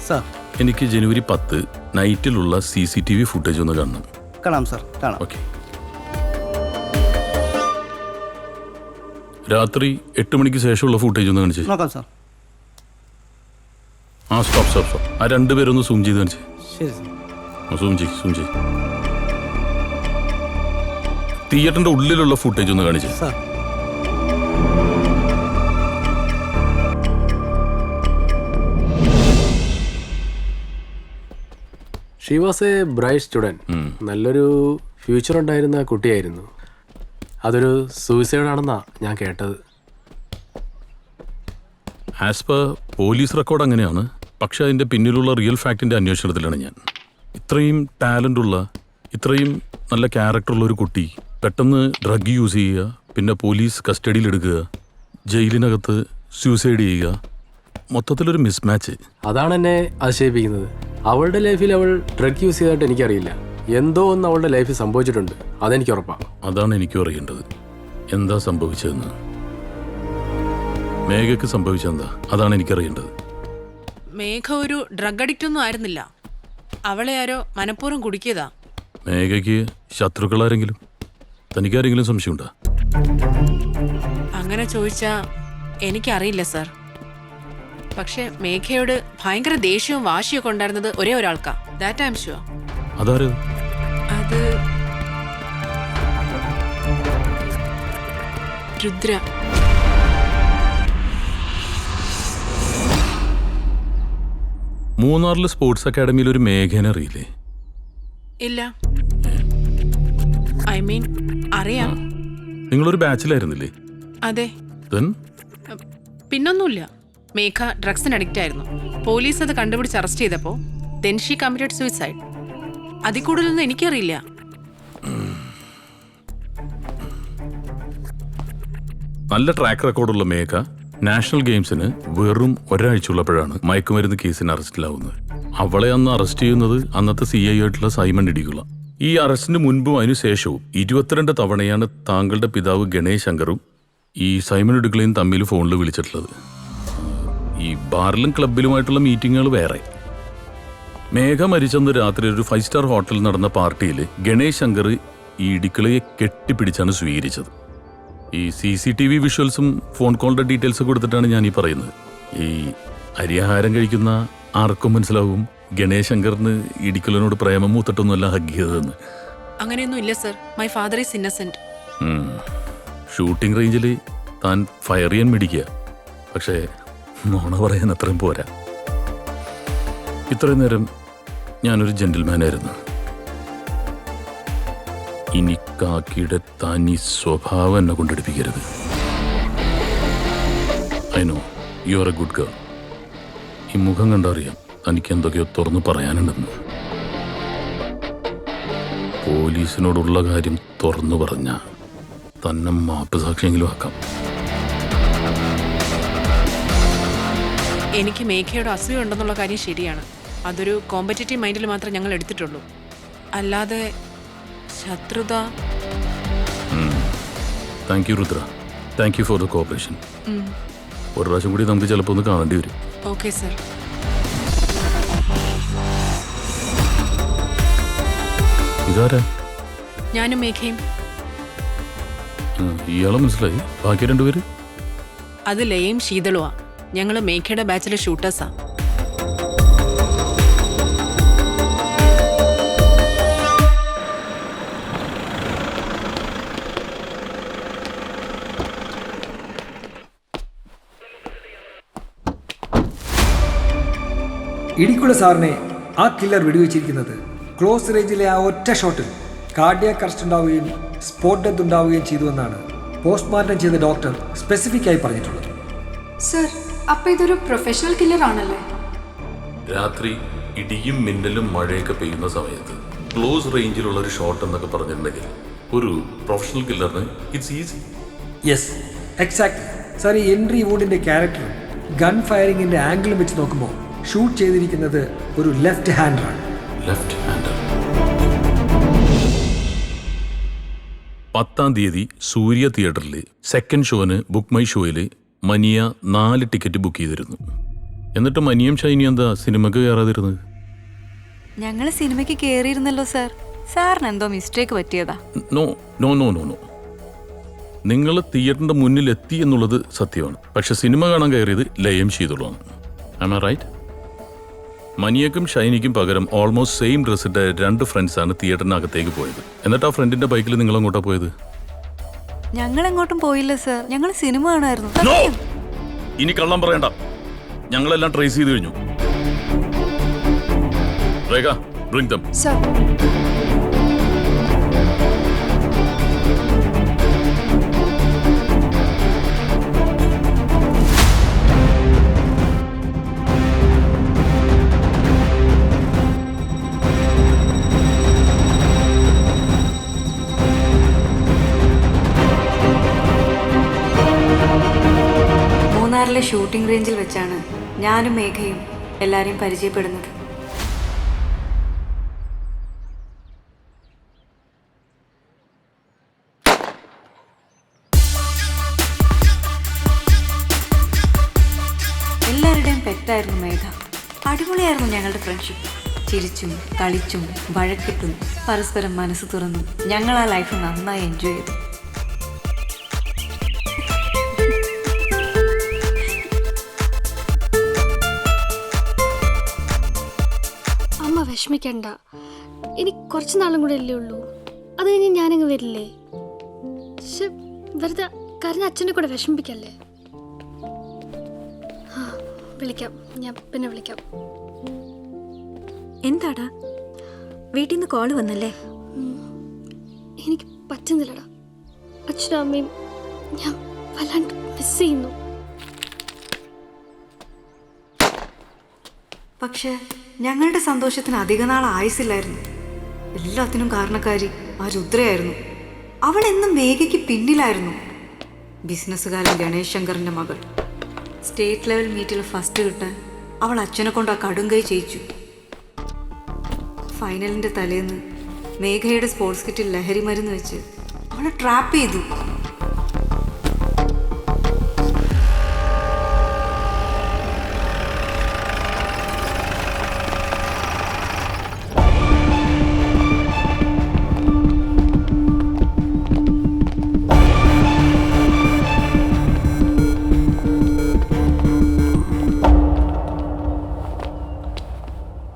sir. എനിക്ക് ജനുവരി 10 നൈറ്റിലുള്ള CCTV ഫുട്ടേജ് ഒന്ന് കാണണം. കാണാം സാർ, കാണാം. ഓക്കെ. രാത്രി 8 മണിക്ക് ശേഷമുള്ള ഫുട്ടേജ് ഒന്ന് കാണിച്ചേ. നോക്കാം സാർ. ആ സ്റ്റോപ്പ് സ്റ്റോപ്പ് സ്റ്റോപ്പ്. ആ 2 പേരൊന്ന് സൂം ചെയ്ത് കാണിച്ചേ. ശരി സാർ. സൂം ചെയ്, സൂം ചെയ്. തിയേറ്ററിന്റെ ഉള്ളിലുള്ള ഫുട്ടേജ് ഒന്ന് കാണിച്ചേ. Sir. She was A bright student. നല്ലൊരു ഫ്യൂച്ചർ ഉണ്ടായിരുന്ന കുട്ടിയായിരുന്നു. അതൊരു സൂയിസൈഡ് ആണെന്നാ ഞാൻ കേട്ടത്. ആസ് പെർ പോലീസ് റെക്കോർഡ് അങ്ങനെയാണ്. പക്ഷെ അതിൻ്റെ പിന്നിലുള്ള റിയൽ ഫാക്ടിൻ്റെ അന്വേഷണത്തിലാണ് ഞാൻ. ഇത്രയും ടാലൻ്റ് ഉള്ള, ഇത്രയും നല്ല ക്യാരക്ടറുള്ള ഒരു കുട്ടി പെട്ടെന്ന് ഡ്രഗ് യൂസ് ചെയ്യുക, പിന്നെ പോലീസ് കസ്റ്റഡിയിലെടുക്കുക, ജയിലിനകത്ത് സൂയിസൈഡ് ചെയ്യുക, മൊത്തത്തിലൊരു മിസ്മാച്ച്. അതാണ് എന്നെ അതിശയിപ്പിക്കുന്നത്. അവളുടെ ലൈഫിൽ അവൾ ഡ്രഗ് യൂസ് ചെയ്തതായിട്ട് എനിക്കറിയില്ല. എന്തോ ഒന്ന് അവളുടെ ലൈഫിൽ സംഭവിച്ചിട്ടുണ്ട്, അതെനിക്ക് ഉറപ്പാണ്. അതാണ് എനിക്കും അറിയേണ്ടത്, എന്താ സംഭവിച്ചതെന്ന്. മേഘയ്ക്ക് സംഭവിച്ചെന്താ, അതാണ് എനിക്കറിയേണ്ടത്. മേഘ ഒരു ഡ്രഗ് അഡിക്റ്റ് ഒന്നും ആയിരുന്നില്ല. അവളെ ആരോ മനഃപൂർവ്വം കുടിക്കിയതാ. മേഘയ്ക്ക് ശത്രുക്കളാരെങ്കിലും, തനിക്കാരെങ്കിലും സംശയമുണ്ടോ? അങ്ങനെ ചോദിച്ചാ എനിക്കറിയില്ല സാർ. പക്ഷെ മേഘയോട് ഭയങ്കര ദേഷ്യവും വാശിയൊക്കെ ഉണ്ടായിരുന്നത് ഒരേ ഒരാൾക്കാ. That I am sure. അതാരത്? അത് രുദ്ര. മൂന്നാറിലെ സ്പോർട്സ് അക്കാഡമിയിൽ ഒരു മേഘനെ അറിയില്ലേ? ഇല്ല. ഐ മീൻ അറിയാം. നിങ്ങളൊരു ബാച്ചിലായിരുന്നില്ലേ? അതെ. Then? പിന്നൊന്നുമില്ല. മേഘ ഡ്രഗ്സിന് അഡിക്റ്റ് ആയിരുന്നു. പോലീസ് അത് കണ്ടുപിടിച്ച് അറസ്റ്റ് ചെയ്തപ്പോൾ then she committed suicide. അതിൽ കൂടുതലൊന്നും എനിക്കറിയില്ല. നല്ല ട്രാക്ക് റെക്കോർഡുള്ള മേഘ നാഷണൽ ഗെയിംസിന് വെറും ഒരാഴ്ചയുള്ളപ്പോഴാണ് മയക്കുമരുന്ന് കേസിന് അറസ്റ്റിലാവുന്നത്. അവളെ അന്ന് അറസ്റ്റ് ചെയ്യുന്നത് അന്നത്തെ CI ആയിട്ടുള്ള സൈമൺ ഇടികുള. ഈ അറസ്റ്റിന് മുൻപും അതിനുശേഷവും 22 തവണയാണ് താങ്കളുടെ പിതാവ് ഗണേശ് ശങ്കറും ഈ സൈമൺ ഇടികുളയും തമ്മിൽ ഫോണിൽ വിളിച്ചിട്ടുള്ളത്. ഈ ബാറിലും ക്ലബിലുമായിട്ടുള്ള മീറ്റിങ്ങുകൾ വേറെ. മേഘ മരിച്ചെന്ന് രാത്രി ഒരു 5 സ്റ്റാർ ഹോട്ടലിൽ നടന്ന പാർട്ടിയിൽ ഗണേശ് ശങ്കർ ഈ ഇടിക്കുളയെ കെട്ടിപ്പിടിച്ചാണ് സ്വീകരിച്ചത്. ഈ CCTV വിഷ്വൽസും ഫോൺ കോളിൻ്റെ ഡീറ്റെയിൽസ് കൊടുത്തിട്ടാണ് ഞാൻ ഈ പറയുന്നത്. ഈ അരിയാഹാരം കഴിക്കുന്ന ആർക്കും മനസ്സിലാവും ഗണേശ് ശങ്കറിന് ഇടിക്കുളനോട് പ്രേമം മൂത്തിട്ടൊന്നുമല്ല ഹഗ് ചെയ്തതെന്ന്. അങ്ങനെയൊന്നും ഇല്ല sir. My father is Innocent. Shooting റേഞ്ചിൽ താൻ ഫയർ ചെയ്യാൻ മിടിക്കുക. പക്ഷേ നോണ പറയാൻ അത്രയും പോരാ. ഇത്രയും നേരം ഞാനൊരു ജെന്റിൽമാനായിരുന്നു. ഇനി കാക്കിയുടെ തനി സ്വഭാവം എന്നെ കൊണ്ടെടുപ്പിക്കരുത്. I know you are a good girl. ഈ മുഖം കണ്ടറിയാം തനിക്ക് എന്തൊക്കെയോ തുറന്നു പറയാനുണ്ടെന്ന്. പോലീസിനോടുള്ള കാര്യം തുറന്നു പറഞ്ഞ തന്നെ മാപ്പ് സാക്ഷിയെങ്കിലും ആക്കാം. എനിക്ക് മേഘയുടെ അസൂയ ഉണ്ടെന്നുള്ള കാര്യം ശരിയാണ്. അതൊരു കോമ്പറ്റേറ്റീവ് മൈൻഡിൽ മാത്രമേ ഞങ്ങൾ എടുത്തിട്ടുള്ളൂ. അല്ലാതെ ശത്രുത. Thank you Rudra. Thank you for the corporation. ഒരു പ്രാവശ്യം കൂടി നമുക്ക് ചിലപ്പോൾ ഒന്ന് കാണേണ്ടി വരും. Okay sir. ഇതാരാ? ഞാനും മേഘയും. ഇയാളെ മനസ്സിലായി. ബാക്കി രണ്ടുപേര്? അത് ലയയും ശീതളുവാ. ഞങ്ങൾ മേഘയുടെ ബാച്ചിലെ ഷൂട്ടേഴ്സാ. ഇടിക്കുള സാറിനെ ആ കില്ലർ വെടിവെച്ചിരിക്കുന്നത് ക്ലോസ് റേഞ്ചിലെ ആ ഒറ്റ ഷോട്ടിൽ കാർഡിയാക് അറസ്റ്റ് ഉണ്ടാവുകയും സ്പോട്ട് ഡെത്ത് ഉണ്ടാവുകയും ചെയ്തുവെന്നാണ് പോസ്റ്റ്മോർട്ടം ചെയ്ത ഡോക്ടർ സ്പെസിഫിക് ആയി പറഞ്ഞിട്ടുള്ളത്. സർ, അപ്പോൾ ഇതൊരു പ്രൊഫഷണൽ കില്ലർ ആണല്ലേ? രാത്രി ഇടിയും മിന്നലും മഴയൊക്കെ പെയ്യുന്ന സമയത്ത് ക്ലോസ് റേഞ്ചിലുള്ള ഒരു ഷോട്ട് എന്നൊക്കെ പറഞ്ഞിട്ടുണ്ടെങ്കിൽ ഒരു പ്രൊഫഷണൽ കില്ലറിന് it's easy. Yes, exactly sir. ഈ എൻട്രി വൂഡിൻ്റെ ക്യാരക്ടറും ഗൺ ഫയറിങ്ങിൻ്റെ ആംഗിളും വെച്ച് നോക്കുമ്പോൾ ഷൂട്ട് ചെയ്തിരിക്കുന്നത് ഒരു ലെഫ്റ്റ് ഹാൻഡറാണ്. Left hander. 10-ാം തീയതി സൂര്യ തിയേറ്ററിൽ സെക്കൻഡ് ഷോന് ബുക്ക് മൈ ഷോയിൽ മനിയ 4 ടിക്കറ്റ് ബുക്ക് ചെയ്തിരുന്നു. എന്നിട്ട് മനിയും ഷൈനിയും എന്താ സിനിമക്ക് കയറാതിരുന്നത്? ഞങ്ങൾ സിനിമയ്ക്ക് കയറിയിരുന്നല്ലോ സാർ. സാറിന് എന്തോ മിസ്റ്റേക്ക് പറ്റിയതാ. No no no no no നിങ്ങൾ തിയേറ്ററിന്റെ മുന്നിൽ എത്തി എന്നുള്ളത് സത്യമാണ്. പക്ഷെ സിനിമ കാണാൻ കയറിയത് ലയം ശീതളമാണ്. ആം ഐ റൈറ്റ്? മനിയക്കും ഷൈനിക്കും പകരം ഓൾമോസ്റ്റ് സെയിം ഡ്രസ്സിട്ട 2 ഫ്രണ്ട്സാണ് തിയേറ്ററിനകത്തേക്ക് പോയത്. എന്നിട്ട് ആ ഫ്രണ്ടിന്റെ ബൈക്കിൽ നിങ്ങൾ അങ്ങോട്ടാ പോയത്? ഞങ്ങൾ എങ്ങോട്ടും പോയില്ല സാർ. ഞങ്ങൾ സിനിമ കാണായിരുന്നു. ഇനി കള്ളം പറയണ്ട. ഞങ്ങളെല്ലാം ട്രേസ് ചെയ്ത് കഴിഞ്ഞു. രേഖ, ബ്രിങ് ദം. സർ. മൂന്നാറിലെ ഷൂട്ടിംഗ് റേഞ്ചിൽ വെച്ചാണ് ഞാനും മേഘയും എല്ലാവരെയും പരിചയപ്പെടുന്നത്. എല്ലാവരുടെയും പെറ്റായിരുന്നു മേഘ. അടിപൊളിയായിരുന്നു ഞങ്ങളുടെ ഫ്രണ്ട്ഷിപ്പ്. ചിരിച്ചും കളിച്ചും വഴക്കിട്ടും പരസ്പരം മനസ്സ് തുറന്നും ഞങ്ങൾ ആ ലൈഫ് നന്നായി എൻജോയ് ചെയ്തു. അമ്മ വിഷമിക്കണ്ട. ഇനി കുറച്ച് നാളും കൂടെ അല്ലേ ഉള്ളൂ. അത് കഴിഞ്ഞ് ഞാനങ്ങ് വരില്ലേ. പക്ഷെ വെറുതെ കരഞ്ഞ അച്ഛനെ കൂടെ വിഷമിപ്പിക്കല്ലേ. വിളിക്കാം, ഞാൻ പിന്നെ വിളിക്കാം. എന്താടാ, വീട്ടിൽ നിന്ന് കോള് വന്നല്ലേ? എനിക്ക് പറ്റുന്നില്ലടാ. അച്ഛനും അമ്മയും ഞാൻ വല്ലാണ്ട് മിസ് ചെയ്യുന്നു. പക്ഷെ ഞങ്ങളുടെ സന്തോഷത്തിന് അധിക നാൾ ആയുസില്ലായിരുന്നു. എല്ലാത്തിനും കാരണക്കാരി ആ രുദ്രയായിരുന്നു. അവൾ എന്നും മേഘയ്ക്ക് പിന്നിലായിരുന്നു. ബിസിനസ്സുകാരൻ ഗണേഷ് ശങ്കറിൻ്റെ മകൾ. സ്റ്റേറ്റ് ലെവൽ മീറ്റിൽ ഫസ്റ്റ് കിട്ടാൻ അവൾ അച്ഛനെ കൊണ്ട് ആ കടുങ്കൈ ചെയ്യിച്ചു. ഫൈനലിൻ്റെ തലേന്ന് മേഘയുടെ സ്പോർട്സ് കിറ്റിൽ ലഹരി മരുന്ന് വെച്ച് അവളെ ട്രാപ്പ് ചെയ്തു.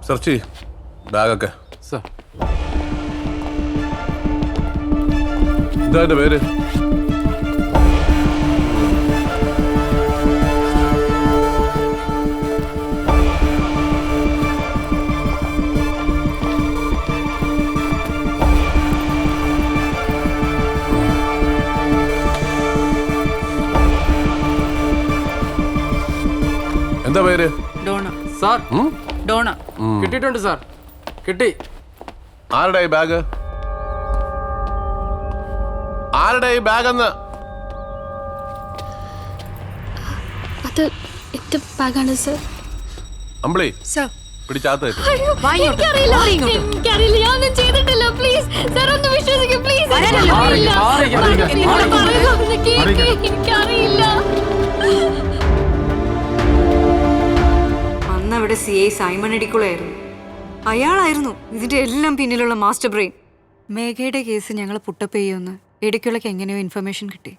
സെർച്ച് ബാഗൊക്കെ. എന്താ എൻ്റെ പേര്? എന്താ പേര്? Dona sir. ഡോണ. കിട്ടിയിട്ടുണ്ട് സാർ, കിട്ടി. ആരുടെ ഈ ബാഗ്? ആരുടെ ഈ ബാഗ് എന്ന്? അത് എന്റെ ബാഗാണ് സർ. അമ്പിളി സർ പിടിച്ചാത്ത എനിക്കറിയില്ല, ഞാനൊന്നും ചെയ്തിട്ടില്ല. പ്ലീസ് സർ ഒന്ന് വിശ്വസിക്കൂ പ്ലീസ്. എനിക്കറിയില്ല. അന്ന് അവിടെ CI സൈമൺ ഇടിക്കുളയായിരുന്നു. അയാളായിരുന്നു ഇതിന്റെ എല്ലാം പിന്നിലുള്ള മാസ്റ്റർ ബ്രെയിൻ. മേഘയുടെ കേസ് ഞങ്ങൾ പുട്ടപ്പ് ചെയ്യുമെന്ന് ഇടിക്കുളയ്ക്ക് എങ്ങനെയോ ഇൻഫർമേഷൻ കിട്ടി.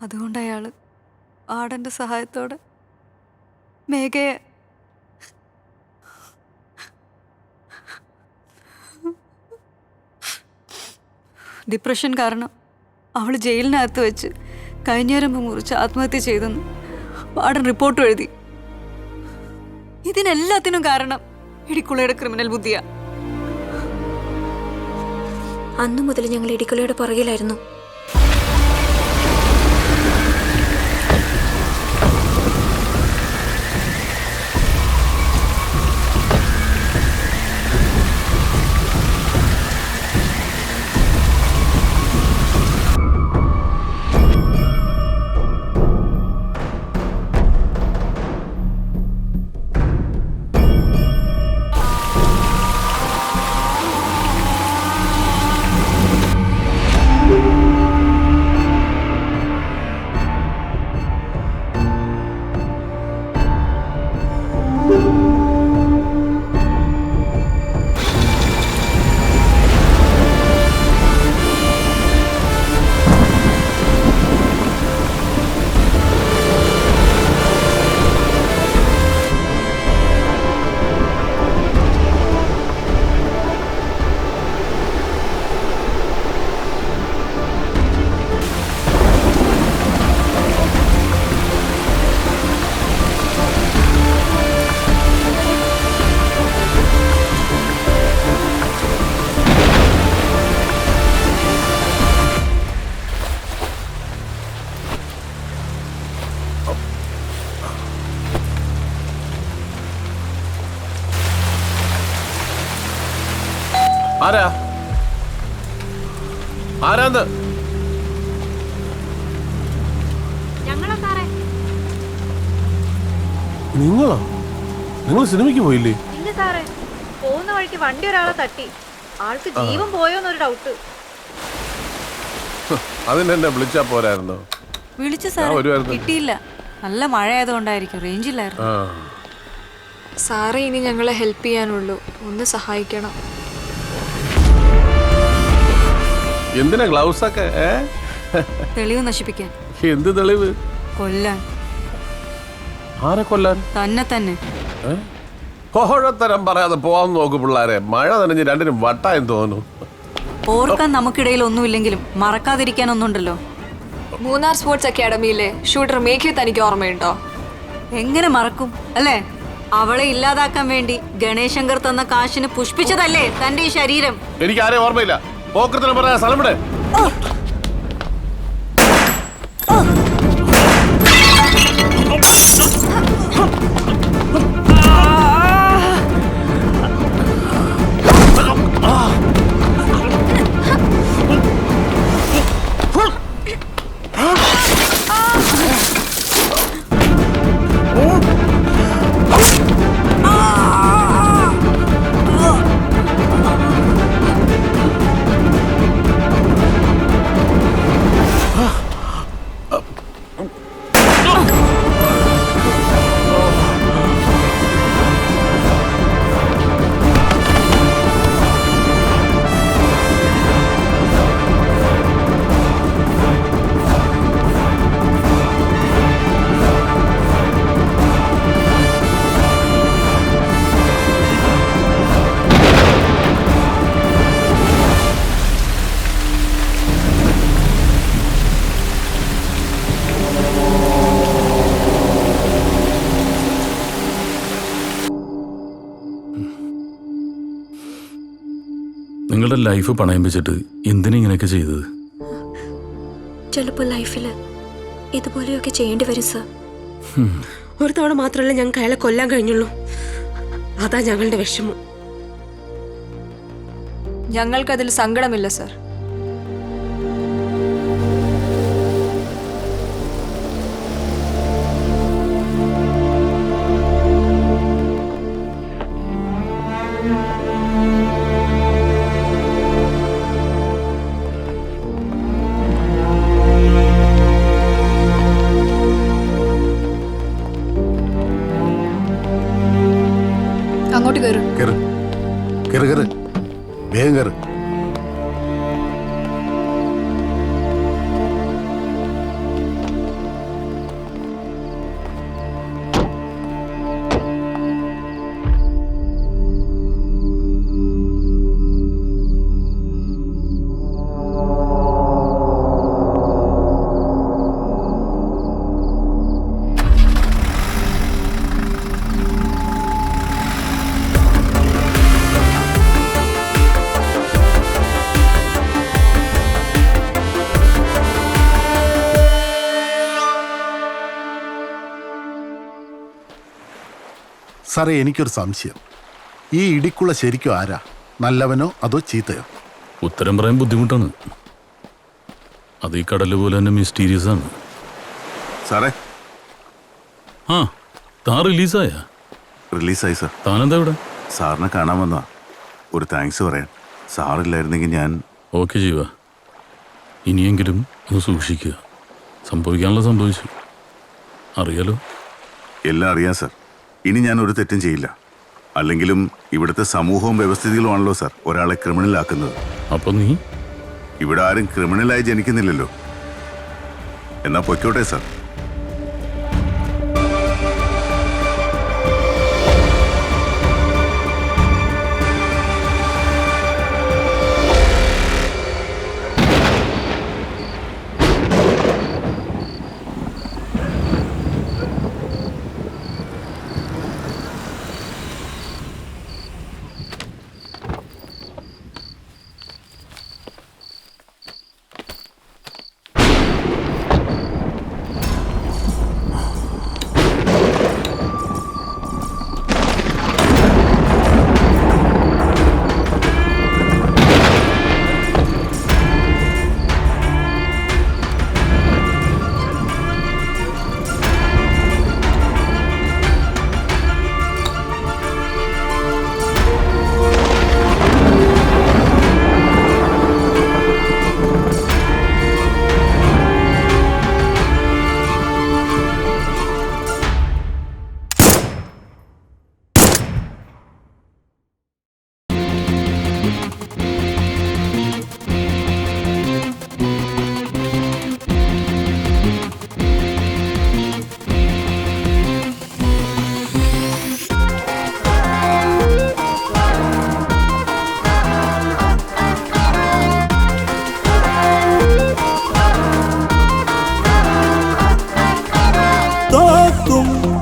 അതുകൊണ്ട് അയാൾ ആടന്റെ സഹായത്തോടെ മേഘയെ ഡിപ്രഷൻ കാരണം അവൾ ജയിലിനകത്ത് വെച്ച് കൈഞ്ഞേരമ്പ് മുറിച്ച് ആത്മഹത്യ ചെയ്തെന്ന് വാർഡൻ റിപ്പോർട്ട് എഴുതി. ഇതിനെല്ലാത്തിനും കാരണം ഇടിക്കുളയുടെ ക്രിമിനൽ ബുദ്ധിയാ. അന്നു മുതൽ ഞങ്ങൾ ഇടിക്കുളയുടെ പുറകിലായിരുന്നു. ആരാ? ആരാന്ന്? നിങ്ങളോ? നിങ്ങൾ സിനിമയ്ക്ക് പോയില്ലേ? ഇല്ല സാറേ, പോകുന്ന വഴിക്ക് വണ്ടി ഒരാളെ തട്ടി. ആൾക്ക് ജീവൻ പോയോന്നൊരു ഡൗട്ട്. അതിനെന്നെ വിളിച്ചാ പോരായിരുന്നോ? വിളിച്ചു സാർ, കിട്ടിയില്ല. നല്ല മഴ ആയതുകൊണ്ടായിരിക്കും, റേഞ്ചില്ലായിരുന്നു. സാറേ ഇനി ഞങ്ങളെ ഹെൽപ്പ് ചെയ്യാനുള്ളൂ, ഒന്ന് സഹായിക്കണം. എന്തിനാ ഗ്ലൗസ് ഒക്കെ? തെളിവ് നശിപ്പിക്കാൻ. എന്ത് തെളിവ്? കൊല്ലാൻ. ആരെ കൊല്ലാൻ? തന്നെ. കോഴത്തരം പറയാതെ പോവാൻ നോക്കു പിള്ളാരെ. മഴ നനഞ്ഞ് രണ്ടിനും വട്ടായെന്ന് തോന്നുന്നു. ഓർക്കാൻ നമുക്കിടയിൽ ഒന്നുമില്ലെങ്കിലും മറക്കാതിരിക്കാൻ ഒന്നുണ്ടല്ലോ. മൂന്നാർ സ്പോർട്സ് അക്കാഡമിയിലെ ഷൂട്ടർ മേഘയെ തനിക്ക് ഓർമ്മയുണ്ടോ? എങ്ങനെ മറക്കും അല്ലേ? അവളെ ഇല്ലാതാക്കാൻ വേണ്ടി ഗണേശ് ശങ്കർ തന്ന കാശിന് പുഷ്പിച്ചതല്ലേ തന്റെ ഈ ശരീരം? എനിക്ക് ആരെയും ഓർമ്മയില്ല. പോക്കത്തിന് പറയാ സ്ഥലം വിടെ. നിങ്ങളുടെ ലൈഫ് പണയം വെച്ചിട്ട് എന്തിനാ ഇങ്ങനെയൊക്കെ ചെയ്തത്? ചിലപ്പോൾ ലൈഫിൽ ഇതുപോലെയൊക്കെ ചെയ്യേണ്ടി വരും സർ. ഒരു തവണ മാത്രമല്ല ഞങ്ങൾക്ക് അയാളെ കൊല്ലാൻ കഴിഞ്ഞുള്ളൂ. അതാ ഞങ്ങളുടെ വിഷമം. ഞങ്ങൾക്കതിൽ സങ്കടമില്ല സർ. അങ്ങോട്ട് കയറും. കയറ് കയറ് കയറ് വേഗം കയറ്. സാറേ, എനിക്കൊരു സംശയം. ഈ ഇടിക്കുള്ള ശരിക്കും ആരാ? നല്ലവനോ അതോ ചീത്തയോ? ഉത്തരം പറയാൻ ബുദ്ധിമുട്ടാണ്. അത് ഈ കടല് പോലെ തന്നെ മിസ്റ്റീരിയസ് ആണ്. സാറേ, ആ താൻ റിലീസായ? റിലീസായി സാർ. താനെന്താ ഇവിടെ? സാറിനെ കാണാൻ വന്നാ. ഒരു താങ്ക്സ് പറയാൻ. സാറില്ലായിരുന്നെങ്കിൽ ഞാൻ... ഓക്കെ ജീവ, ഇനിയെങ്കിലും ഒന്ന് സൂക്ഷിക്കുക. സംഭവിക്കാനുള്ള സംഭവിച്ചു, അറിയാലോ. എല്ലാം അറിയാം സാർ. ഇനി ഞാൻ ഒരു തെറ്റും ചെയ്യില്ല. അല്ലെങ്കിലും ഇവിടുത്തെ സമൂഹവും വ്യവസ്ഥിതികളുമാണല്ലോ സാർ ഒരാളെ ക്രിമിനലാക്കുന്നത്. അപ്പൊ നീ? ഇവിടെ ആരും ക്രിമിനലായി ജനിക്കുന്നില്ലല്ലോ. എന്നാ പൊയ്ക്കോട്ടെ സാർ.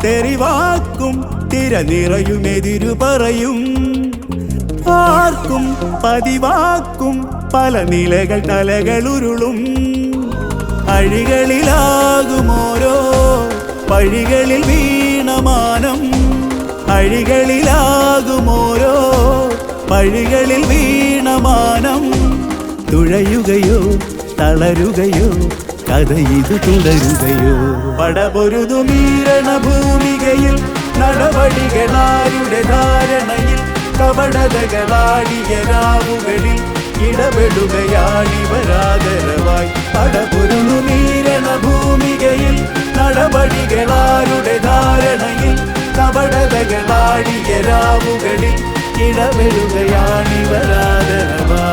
തെറിവാക്കും തിരനിറയുമെതിരു പറയും. ആർക്കും പതിവാക്കും പല നിലകൾ തലകളുരുളും. അഴികളിലാകുമോരോ പഴികളിൽ വീണമാനം. അഴികളിലാകുമോരോ പഴികളിൽ വീണമാനം. തുഴയുകയോ തളരുകയോ കഥ ഇത് തുടരുകയോ? പടപൊരുതുമീരണ ഭൂമികയിൽ നടപടികളാരുടെ ധാരണയിൽ കപടതകളാടിയ രാവുകളിൽ ഇടപെടുകയാണിവരാദരവായി. പടപൊരുതുമീരണ ഭൂമികയിൽ നടപടികളാരുടെ ധാരണയിൽ കപടതകളാടിയ രാവുകളിൽ ഇടപെടുകയാണിവരാദരവായി.